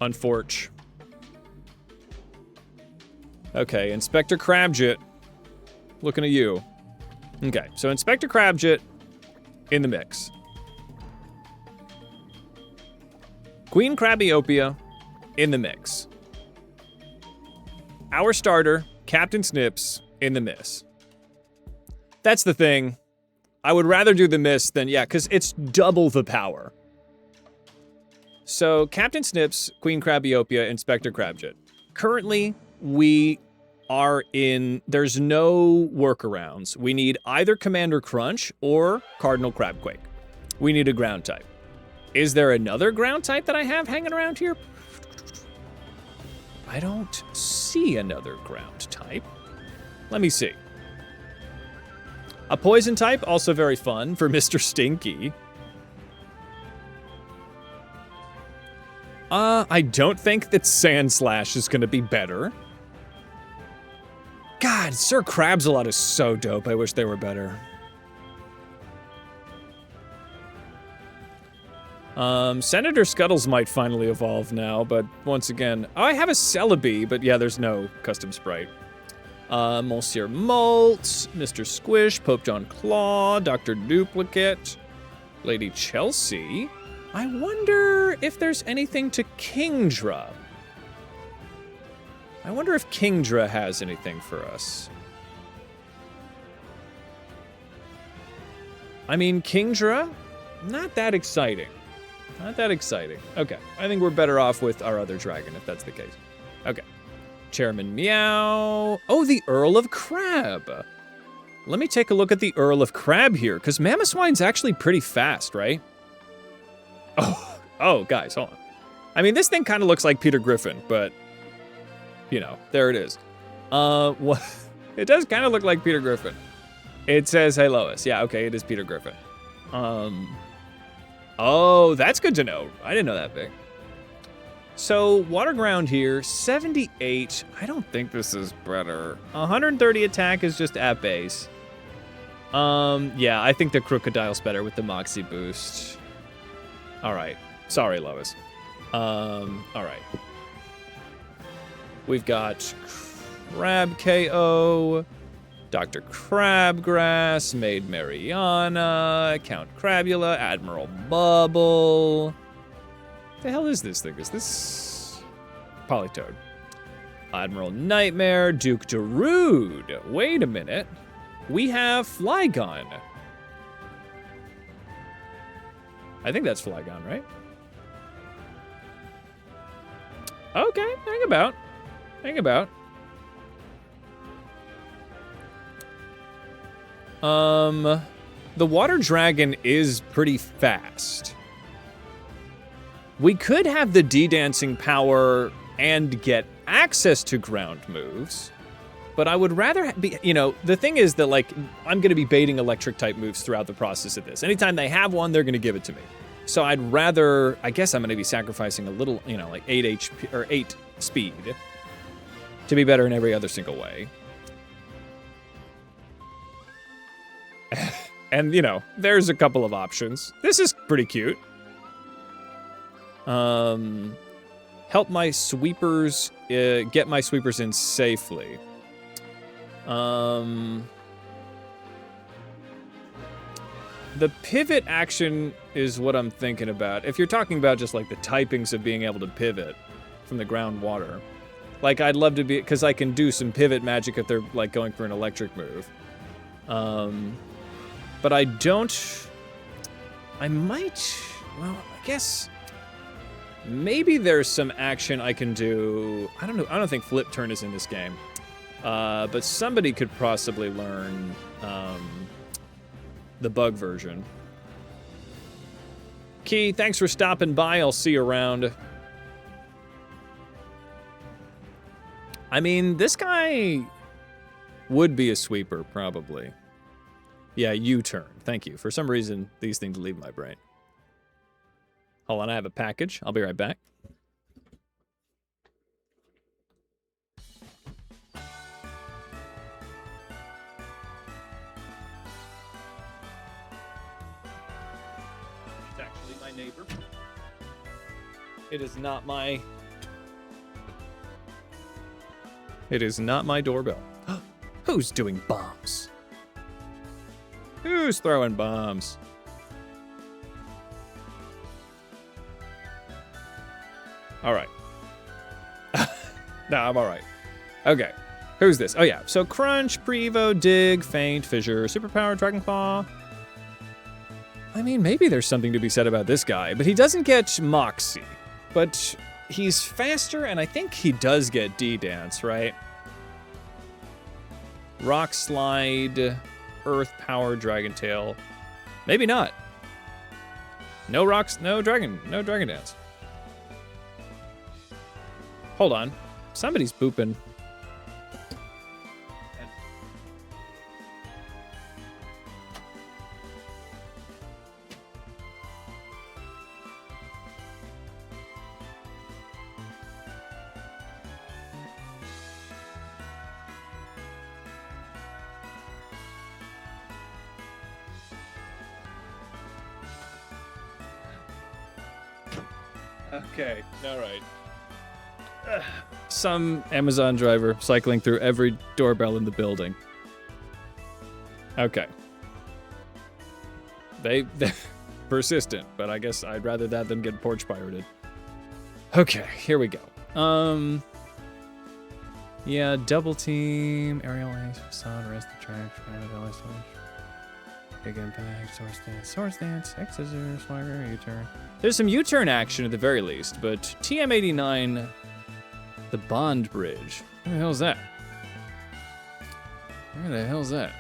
Speaker 1: Unfortunate. Okay, Inspector Crabjit. Looking at you. Okay, so Inspector Crabjit in the mix. Queen Crabiopia in the mix. Our starter, Captain Snips, in the miss. That's the thing. I would rather do the miss than, yeah, because it's double the power. So, Captain Snips, Queen Crabiopia, Inspector Crabjit. Currently, we are in, there's no workarounds. We need either Commander Crunch or Cardinal Crabquake. We need a ground type. Is there another ground type that I have hanging around here? I don't see another ground type. Let me see. A poison type, also very fun for Mr. Stinky. I don't think that Sandslash is gonna be better. God, Sir Crabsalot is so dope. I wish they were better. Senator Scuttles might finally evolve now, but once again, oh, I have a Celebi, but yeah, there's no custom sprite. Monsieur Molt, Mr. Squish, Pope John Claw, Dr. Duplicate, Lady Chelsea. I wonder if there's anything to Kingdra. I wonder if Kingdra has anything for us. I mean, Kingdra, not that exciting. Not that exciting. Okay, I think we're better off with our other dragon, if that's the case. Okay. Chairman Meow. Oh, the Earl of Crab. Let me take a look at the Earl of Crab here, because Mamoswine's actually pretty fast, right? Oh, guys, hold on. I mean, this thing kind of looks like Peter Griffin, but, you know, there it is. What? It does kind of look like Peter Griffin. It says, hey, Lois. Yeah, okay, it is Peter Griffin. Oh, that's good to know. I didn't know that big. So, water ground here, 78. I don't think this is better. 130 attack is just at base. Yeah, I think the Crocodile's better with the Moxie boost. All right. Sorry, Lois. All right. We've got Crab KO, Dr. Crabgrass, Maid Mariana, Count Crabula, Admiral Bubble. The hell is this thing? Is this Politoed? Admiral Nightmare, Duke Darude. Wait a minute. We have Flygon. I think that's Flygon, right? Okay, hang about. Hang about. The Water Dragon is pretty fast. We could have the D-Dancing power and get access to ground moves, but I would rather be, you know, the thing is that, like, I'm going to be baiting electric-type moves throughout the process of this. Anytime they have one, they're going to give it to me. So I'd rather, I guess I'm going to be sacrificing a little, you know, like 8 HP, or 8 speed to be better in every other single way. And, you know, there's a couple of options. This is pretty cute. Help my sweepers, get my sweepers in safely. The pivot action is what I'm thinking about. If you're talking about just like the typings of being able to pivot from the groundwater. Like, I'd love to be, because I can do some pivot magic if they're like going for an electric move. But I don't, I might, well, I guess maybe there's some action I can do. I don't know, I don't think Flip Turn is in this game. But somebody could possibly learn the bug version. Key, thanks for stopping by. I'll see you around. I mean, this guy would be a sweeper, probably. Yeah, U-turn. Thank you. For some reason, these things leave my brain. Hold on, I have a package. I'll be right back. It is not my... It is not my doorbell. Who's doing bombs? Who's throwing bombs? All right. No, I'm all right. Okay. Who's this? Oh, yeah. So Crunch, Prevo, Dig, Faint, Fissure, Superpower, Dragonclaw. I mean, maybe there's something to be said about this guy, but he doesn't get Moxie. But he's faster, and I think he does get D-Dance, right? Rock Slide, Earth Power, Dragon Tail. Maybe not. No rocks, no Dragon Dance. Hold on. Somebody's booping. Okay, all right. Some Amazon driver cycling through every doorbell in the building. Okay. They're persistent, but I guess I'd rather that than get porch pirated. Okay, here we go. Yeah, double team, aerial ace, facade, rest the track, big impact, source dance, X scissors, swagger, U-turn. There's some U-turn action at the very least, but TM89, the Bond Bridge. Where the hell's that? Where the hell's that?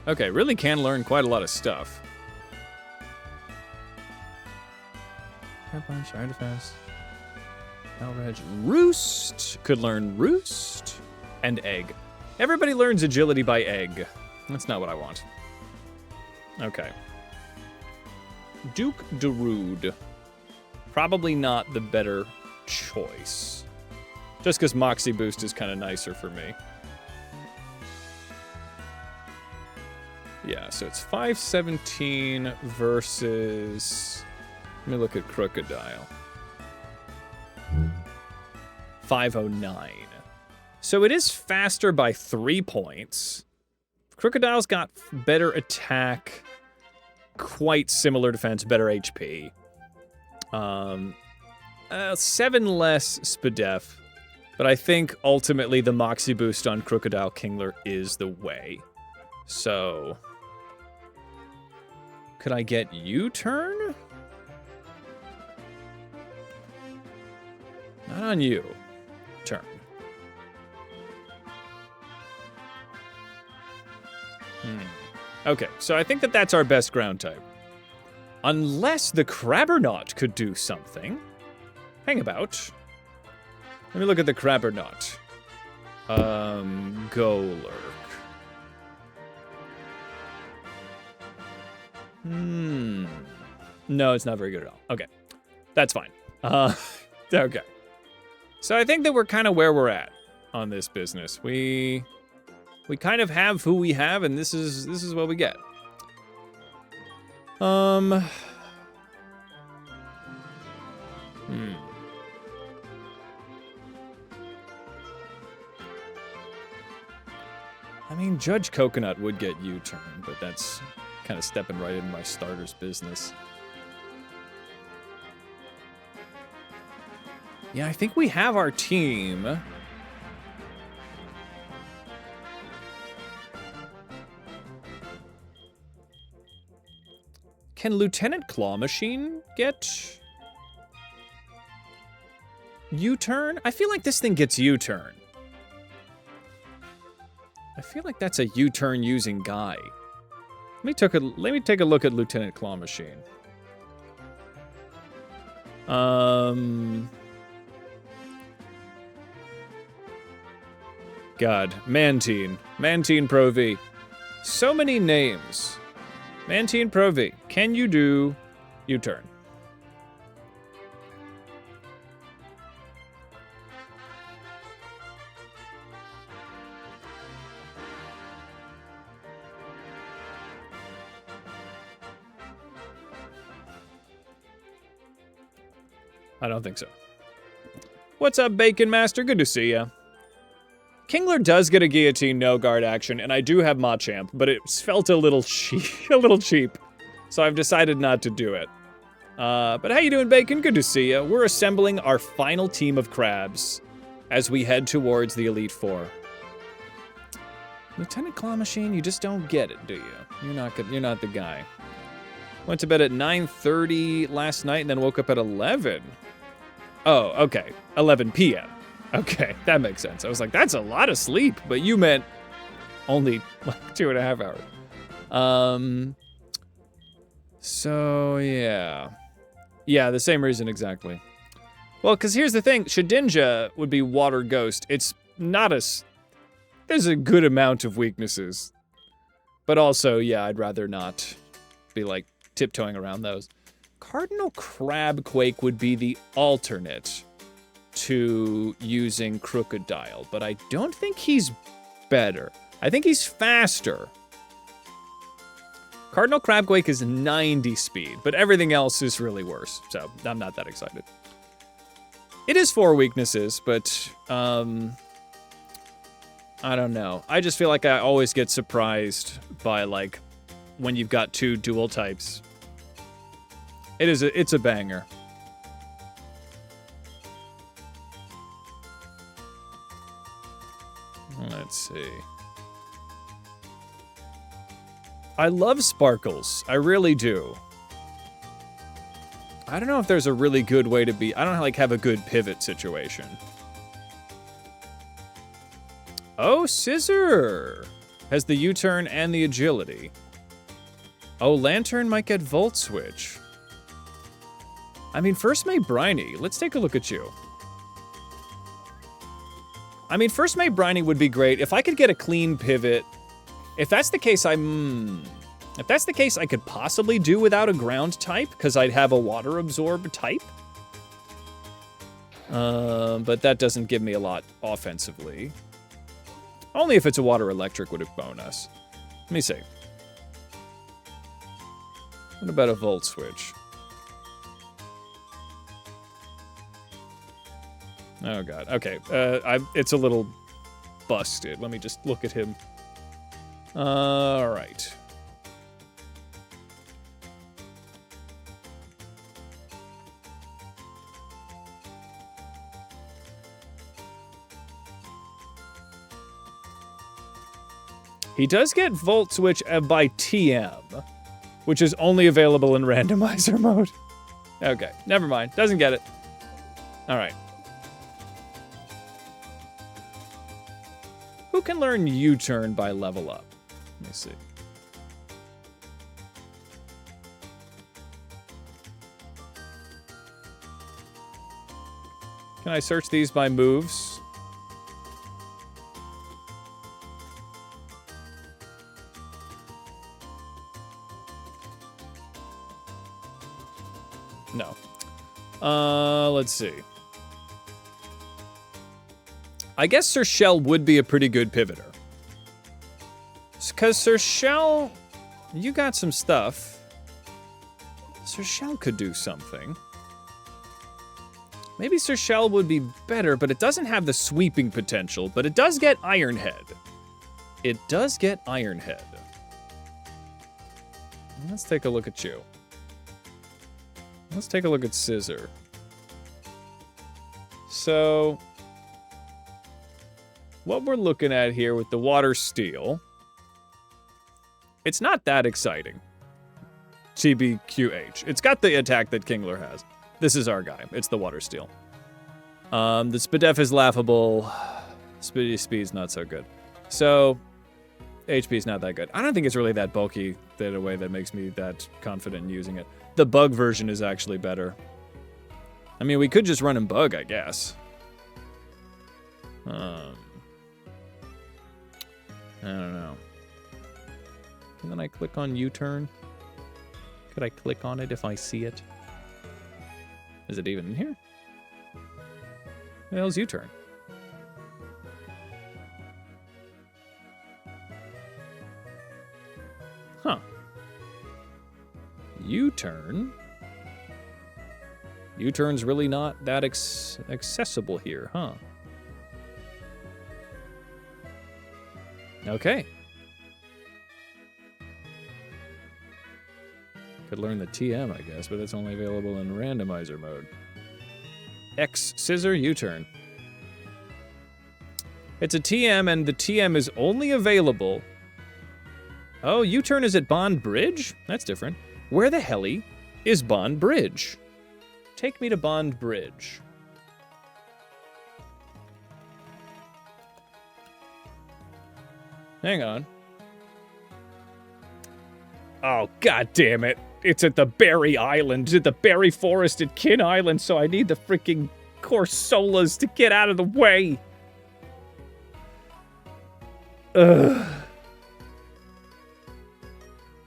Speaker 1: Okay, really can learn quite a lot of stuff. Air punch, air defense. Elreg, Roost. Could learn Roost and Egg. Everybody learns agility by Egg. That's not what I want. Okay. Duke Darude. Probably not the better choice. Just because Moxie Boost is kind of nicer for me. Yeah, so it's 517 versus... Let me look at Crocodile. 509. So it is faster by 3 points. Crocodile's got better attack, quite similar defense, better HP. 7 less SPDEF, but I think ultimately the Moxie boost on Crocodile Kingler is the way. So, could I get U-turn? Not on you. Turn. Okay, so I think that that's our best ground type. Unless the Crabbernaut could do something. Hang about. Let me look at the Crabbernaut. Golurk. No, it's not very good at all. Okay, that's fine. Okay. So I think that we're kind of where we're at on this business. We kind of have who we have, and this is what we get. I mean, Judge Coconut would get U-turn, but that's kind of stepping right into my starter's business. Yeah, I think we have our team. Can Lieutenant Claw Machine get U-turn? I feel like this thing gets U-turn. I feel like that's a U-turn using guy. Let me take a look at Lieutenant Claw Machine. God, Mantine Pro V. So many names. Mantine Pro V, can you do U-turn? I don't think so. What's up, Bacon Master? Good to see ya. Kingler does get a guillotine no guard action, and I do have Machamp, but it felt a little cheap. So I've decided not to do it. But how you doing, Bacon? Good to see ya. We're assembling our final team of crabs as we head towards the Elite Four. Lieutenant Claw Machine, you just don't get it, do you? You're not the guy. Went to bed at 9:30 last night and then woke up at 11. Oh, okay. 11 p.m. Okay, that makes sense. I was like, that's a lot of sleep, but you meant only like 2.5 hours. So, yeah. Yeah, the same reason exactly. Well, because here's the thing. Shedinja would be Water Ghost. It's not there's a good amount of weaknesses. But also, yeah, I'd rather not be, like, tiptoeing around those. Cardinal Crabquake would be the alternate to using Crocodile, but I don't think he's better. I think he's faster. Cardinal Crabquake is 90 speed, but everything else is really worse, so I'm not that excited. It is 4 weaknesses, but, I don't know. I just feel like I always get surprised by, like, when you've got 2 dual types. It's a banger. Let's see. I love Sparkles. I really do. I don't know if there's a really good way to be... I don't, like, have a good pivot situation. Oh, Scissor! Has the U-turn and the agility. Oh, Lantern might get Volt Switch. I mean, first May Briny. Let's take a look at you. I mean, first May Briny would be great. If I could get a clean pivot... If that's the case, If that's the case, I could possibly do without a ground type, because I'd have a water absorb type. But that doesn't give me a lot offensively. Only if it's a water electric would it bonus. Let me see. What about a Volt Switch? Oh god, okay. It's a little busted. Let me just look at him. Alright. He does get Volt Switch by TM, which is only available in randomizer mode. Okay, never mind. Doesn't get it. Alright. Who can learn U-turn by level up? Let me see. Can I search these by moves? No. Let's see. I guess Sir Shell would be a pretty good pivoter. Because Sir Shell, you got some stuff. Sir Shell could do something. Maybe Sir Shell would be better, but it doesn't have the sweeping potential. But it does get Iron Head. It does get Iron Head. Let's take a look at you. Let's take a look at Scissor. So, what we're looking at here with the Water Steel, it's not that exciting. TBQH. It's got the attack that Kingler has. This is our guy. It's the Water Steel. The Spadef is laughable. Speed's not so good. So, HP's not that good. I don't think it's really that bulky in a way that makes me that confident in using it. The bug version is actually better. I mean, we could just run in bug, I guess. I don't know. And then I click on U-turn. Could I click on it if I see it? Is it even in here? What the hell's U-turn? Huh. U-turn U-turn's really not that accessible here, huh? Okay. Could learn the TM, I guess, but that's only available in randomizer mode. X scissor U-turn. It's a TM, and the TM is only available... Oh, U-turn is at Bond Bridge? That's different. Where the helly is Bond Bridge? Take me to Bond Bridge. Hang on. Oh, god damn it. It's at the Berry Island. It's at the Berry Forest at Kin Island, so I need the freaking Corsolas to get out of the way. Ugh.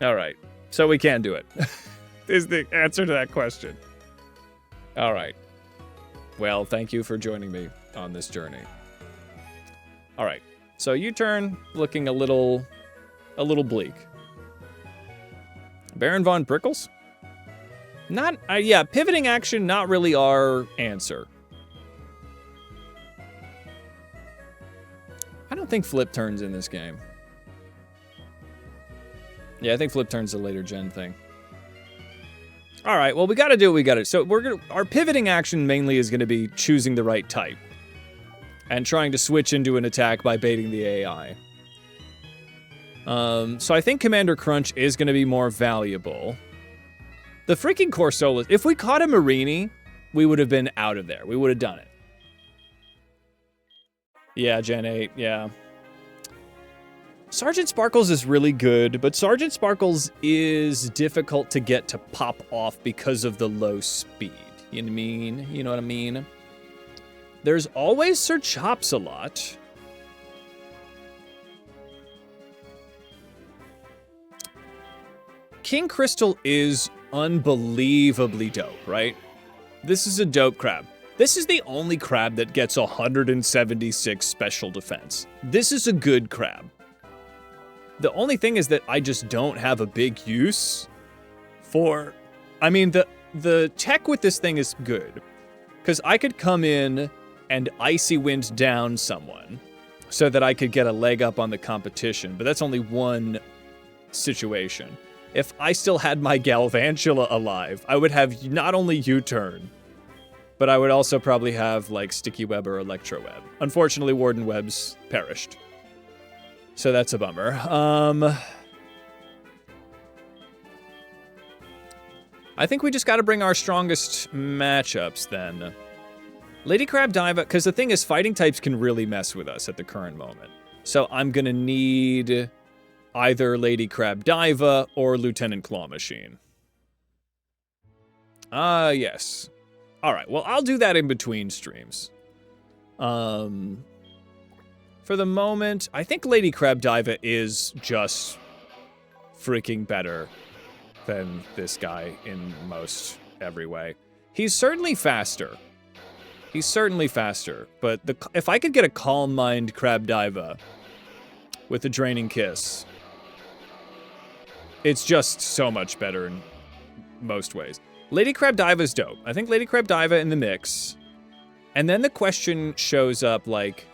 Speaker 1: Alright. So we can do it. Is the answer to that question. Alright. Well, thank you for joining me on this journey. Alright. So U-turn looking a little bleak. Baron von Prickles? Not, yeah, pivoting action, not really our answer. I don't think flip turns in this game. Yeah, I think flip turn's a later gen thing. All right, well, we got to do what we got to. So our pivoting action mainly is going to be choosing the right type and trying to switch into an attack by baiting the AI. So I think Commander Crunch is going to be more valuable. The freaking Corsola, if we caught a Marini, we would have been out of there. We would have done it. Yeah, Gen 8, yeah. Sergeant Sparkles is really good, but Sergeant Sparkles is difficult to get to pop off because of the low speed. You know what I mean? You know what I mean? There's always Sir Chops-a-Lot. King Crystal is unbelievably dope, right? This is a dope crab. This is the only crab that gets 176 special defense. This is a good crab. The only thing is that I just don't have a big use for... I mean, the tech with this thing is good. Because I could come in and Icy Wind down someone so that I could get a leg up on the competition, but that's only one situation. If I still had my Galvantula alive, I would have not only U-turn, but I would also probably have, like, Sticky Web or Electro Web. Unfortunately, Warden Web's perished. So that's a bummer. I think we just got to bring our strongest matchups, then. Lady Crab Diva, because the thing is, fighting types can really mess with us at the current moment. So I'm going to need either Lady Crab Diva or Lieutenant Claw Machine. Yes. All right, well, I'll do that in between streams. For the moment, I think Lady Crab Diva is just freaking better than this guy in most every way. He's certainly faster. He's certainly faster, but if I could get a Calm Mind Crab Diva with a Draining Kiss, it's just so much better in most ways. Lady Crab Diva is dope. I think Lady Crab Diva in the mix. And then the question shows up, like,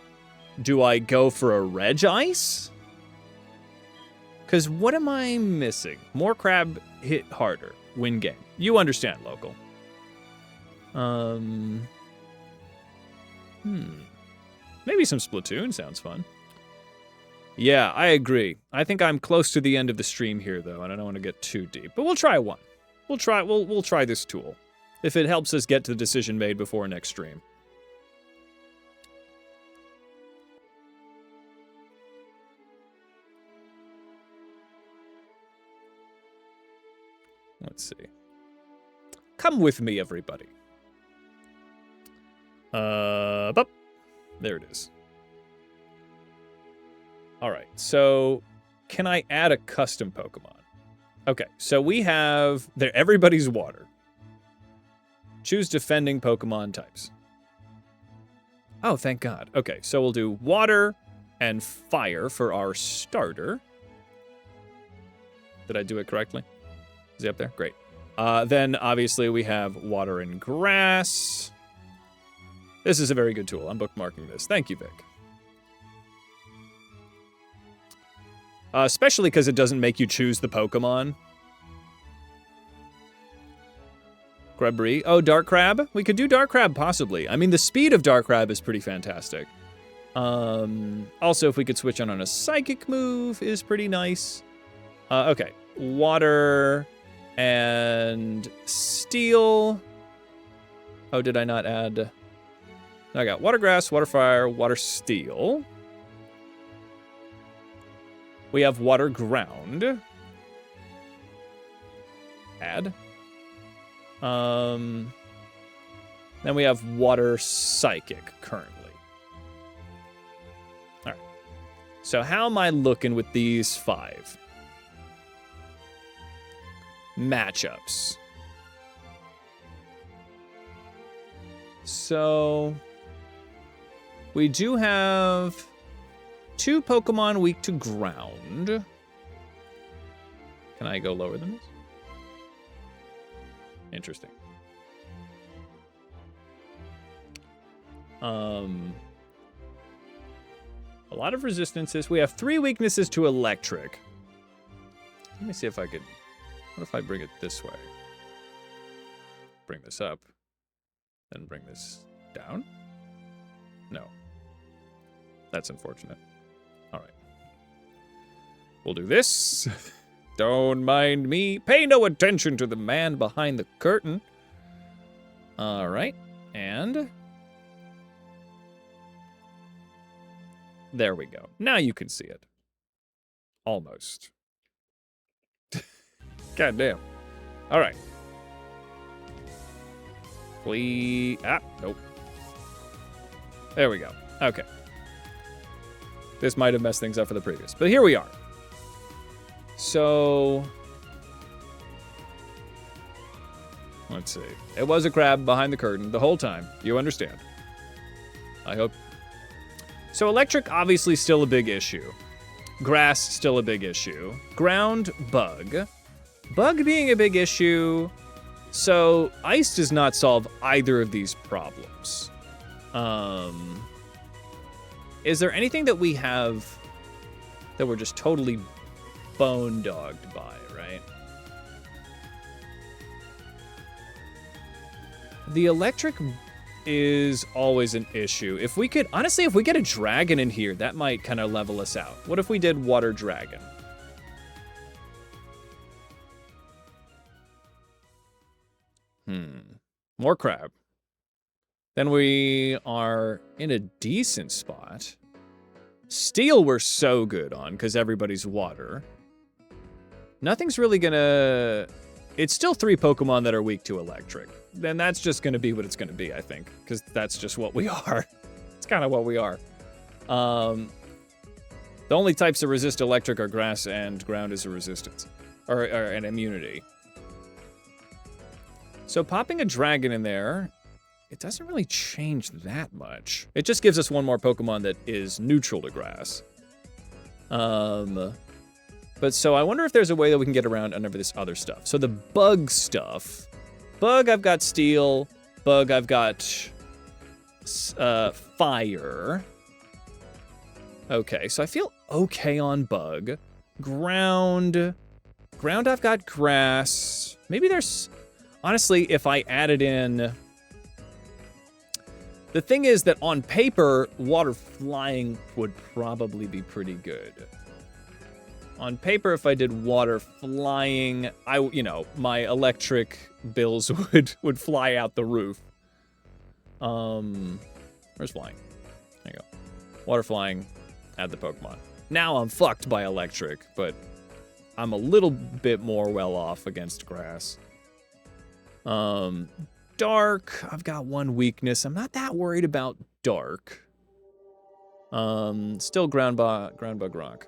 Speaker 1: do I go for a Reg Ice? Because what am I missing? More crab hit harder. Win game. You understand, local. Maybe some Splatoon sounds fun. Yeah, I agree. I think I'm close to the end of the stream here, though, and I don't want to get too deep. But we'll try one. We'll try this tool. If it helps us get to the decision made before next stream. Let's see. Come with me, everybody. Up. There it is. All right, so can I add a custom Pokemon? Okay, so we have there. Everybody's water. Choose defending Pokemon types. Oh, thank God. Okay, so we'll do water and fire for our starter. Did I do it correctly? Is he up there? Great. Then, obviously, we have water and grass. This is a very good tool. I'm bookmarking this. Thank you, Vic. Especially because it doesn't make you choose the Pokemon. Krabby. Oh, Dark Crab? We could do Dark Crab, possibly. I mean, the speed of Dark Crab is pretty fantastic. Also, if we could switch on a Psychic move is pretty nice. Okay. Water and Steel. Oh, did I not add... I got Water Grass, Water Fire, Water Steel. We have Water Ground. Add. Then we have Water Psychic currently. All right. So how am I looking with these 5 matchups? So we do have 2 Pokemon weak to ground. Can I go lower than this? Interesting. A lot of resistances. We have 3 weaknesses to electric. Let me see if I could... What if I bring it this way? Bring this up. Then bring this down? No. That's unfortunate. All right. We'll do this. Don't mind me. Pay no attention to the man behind the curtain. All right. And... there we go. Now you can see it. Almost. God damn. All right. Please. Ah, nope. There we go. Okay. This might have messed things up for the previous, but here we are. So, let's see. It was a crab behind the curtain the whole time. You understand. I hope. So electric, obviously still a big issue. Grass, still a big issue. Ground, bug. Bug being a big issue. So ice does not solve either of these problems. Is there anything that we have that we're just totally bone-dogged by, right? The electric is always an issue. If we could, honestly, if we get a dragon in here, that might kind of level us out. What if we did water dragon? More crab. Then we are in a decent spot. Steel we're so good on because everybody's water. Nothing's really gonna... It's still 3 Pokemon that are weak to electric. Then that's just gonna be what it's gonna be, I think. Because that's just what we are. It's kind of what we are. The only types that resist electric are grass and ground is a resistance. Or an immunity. So popping a dragon in there, it doesn't really change that much. It just gives us 1 more Pokemon that is neutral to grass. But so I wonder if there's a way that we can get around none of this other stuff. So the bug stuff. Bug, I've got steel. Bug, I've got fire. Okay, so I feel okay on bug. Ground. Ground, I've got grass. Maybe there's... Honestly, if I added in... The thing is that on paper, water flying would probably be pretty good. On paper, if I did water flying, my electric bills would fly out the roof. Where's flying? There you go. Water flying, add the Pokemon. Now I'm fucked by electric, but I'm a little bit more well off against grass. Dark, I've got 1 weakness. I'm not that worried about dark. Still ground bug rock.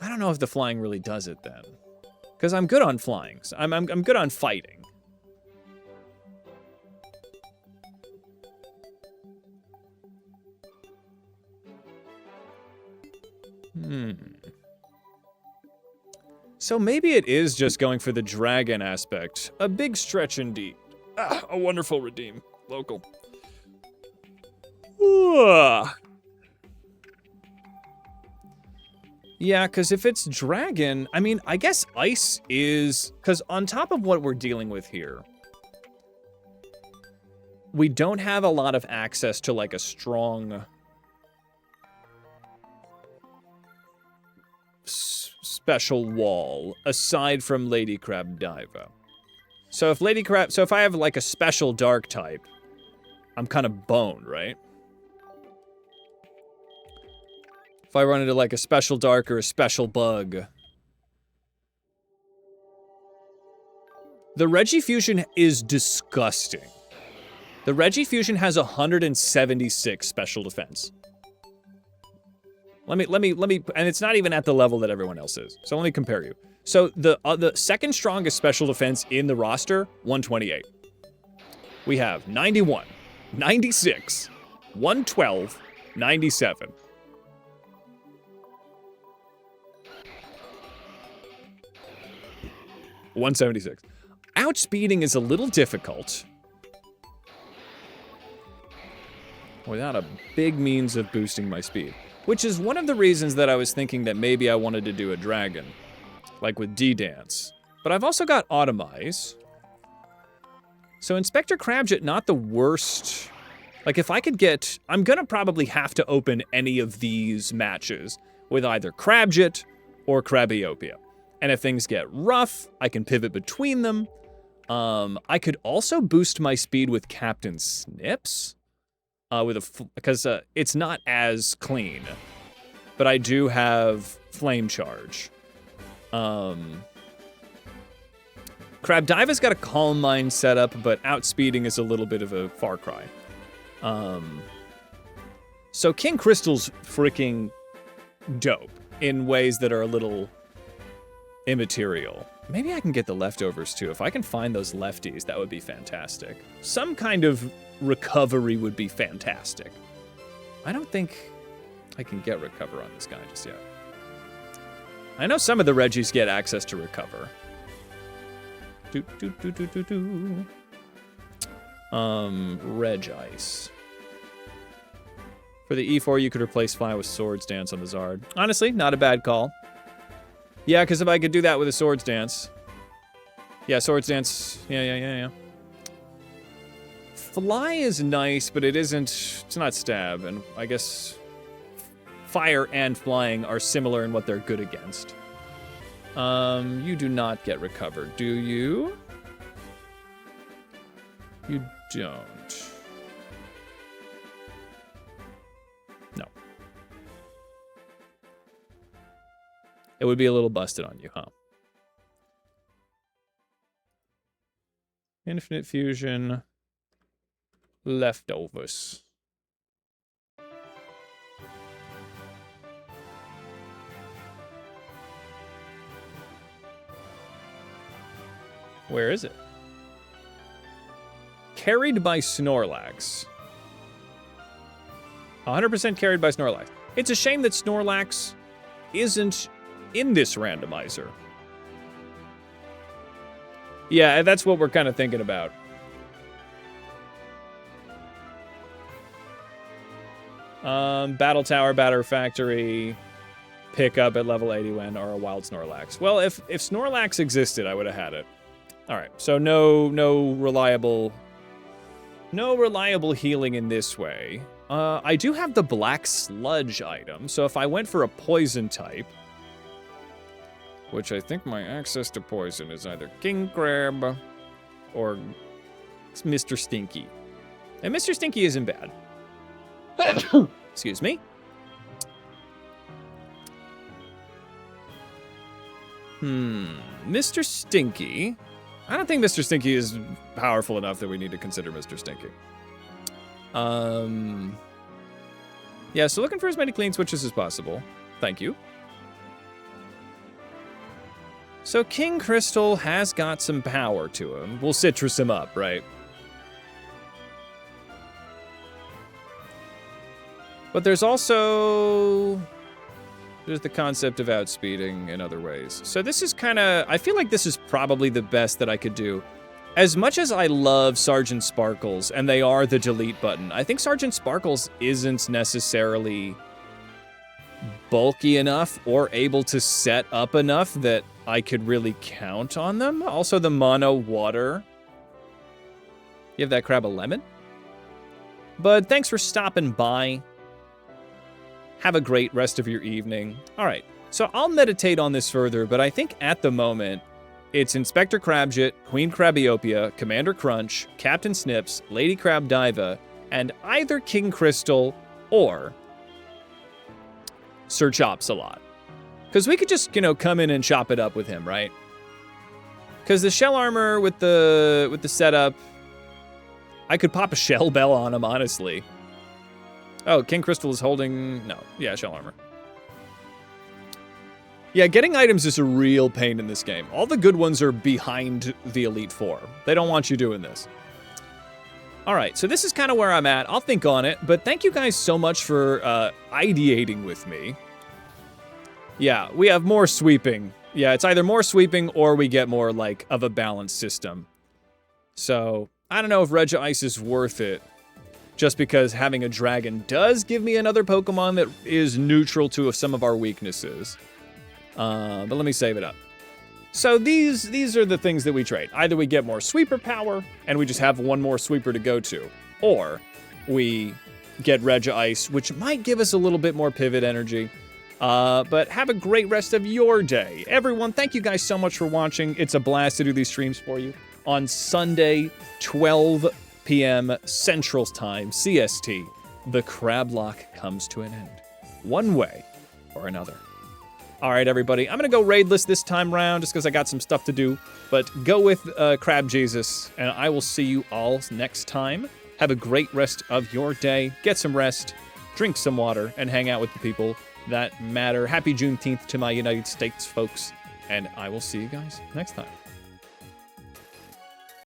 Speaker 1: I don't know if the flying really does it then. Because I'm good on flying. So I'm good on fighting. So maybe it is just going for the dragon aspect. A big stretch indeed. Ah, a wonderful redeem. Local. Yeah, because if it's dragon, I mean, I guess ice is... Because on top of what we're dealing with here, we don't have a lot of access to, like, a strong... special wall, aside from Lady Crab Diva. So if I have, like, a special dark type, I'm kind of boned, right? If I run into, like, a special dark or a special bug. The Regifusion is disgusting. The Regifusion has 176 special defense. Let me, and it's not even at the level that everyone else is. So let me compare you. So the second strongest special defense in the roster, 128. We have 91, 96, 112, 97. $176. Outspeeding is a little difficult without a big means of boosting my speed, which is one of the reasons that I was thinking that maybe I wanted to do a dragon, like with D-Dance. But I've also got Automize. So Inspector Crabjet, not the worst. Like if I could get, I'm gonna probably have to open any of these matches with either Crabjet or Crabiopia. And if things get rough, I can pivot between them. I could also boost my speed with Captain Snips. Because it's not as clean. But I do have Flame Charge. Crab Diva's got a Calm Mind setup, but outspeeding is a little bit of a far cry. So King Crystal's freaking dope in ways that are a little immaterial. Maybe I can get the leftovers too. If I can find those lefties, that would be fantastic. Some kind of recovery would be fantastic. I don't think I can get recover on this guy just yet. I know some of the Reggies get access to recover. Reg Ice. For the E4, you could replace Fly with Swords Dance on the Zard. Honestly, not a bad call. Yeah, because if I could do that with a Swords Dance. Yeah, Swords Dance. Yeah. Fly is nice, but it isn't, it's not stab, and I guess fire and flying are similar in what they're good against. You do not get recovered, do you? You don't. No. It would be a little busted on you, huh? Infinite Fusion. Leftovers. Where is it? Carried by Snorlax. 100% carried by Snorlax. It's a shame that Snorlax isn't in this randomizer. Yeah, that's what we're kind of thinking about. Battle Tower, Batter Factory, pick up at level 80 when, or a Wild Snorlax. Well, if Snorlax existed, I would have had it. All right, so no reliable healing in this way. I do have the Black Sludge item, so if I went for a poison type, which I think my access to poison is either King Crab or Mr. Stinky. And Mr. Stinky isn't bad. Excuse me. Mr. Stinky. I don't think Mr. Stinky is powerful enough that we need to consider Mr. Stinky. Yeah, so looking for as many clean switches as possible. Thank you. So King Crystal has got some power to him. We'll citrus him up, right? But there's also There's the concept of outspeeding in other ways. So this is kind of, I feel like this is probably the best that I could do. As much as I love Sergeant Sparkles, and they are the delete button, I think Sergeant Sparkles isn't necessarily bulky enough or able to set up enough that I could really count on them. Also, the mono water. Give that crab a lemon. But thanks for stopping by. Have a great rest of your evening. All right, so I'll meditate on this further, but I think at the moment, it's Inspector Crabjit, Queen Crabiopia, Commander Crunch, Captain Snips, Lady Crab Diva, and either King Crystal or Sir Chops-a-Lot. Because we could just, come in and chop it up with him, right? Because the shell armor with the setup, I could pop a shell bell on him, honestly. Oh, King Crystal is holding... No. Yeah, shell armor. Yeah, getting items is a real pain in this game. All the good ones are behind the Elite Four. They don't want you doing this. All right, so this is kind of where I'm at. I'll think on it, but thank you guys so much for ideating with me. Yeah, we have more sweeping. Yeah, it's either more sweeping or we get more, of a balanced system. So, I don't know if Reg Ice is worth it. Just because having a dragon does give me another Pokemon that is neutral to some of our weaknesses. But let me save it up. So these are the things that we trade. Either we get more sweeper power, and we just have one more sweeper to go to. Or we get Reg Ice, which might give us a little bit more pivot energy. But have a great rest of your day. Everyone, thank you guys so much for watching. It's a blast to do these streams for you. On Sunday, 12 p.m. Central Time, CST, the CrabLocke comes to an end. One way or another. All right, everybody. I'm going to go raidless this time round just because I got some stuff to do. But go with Crab Jesus, and I will see you all next time. Have a great rest of your day. Get some rest, drink some water, and hang out with the people that matter. Happy Juneteenth to my United States folks, and I will see you guys next time.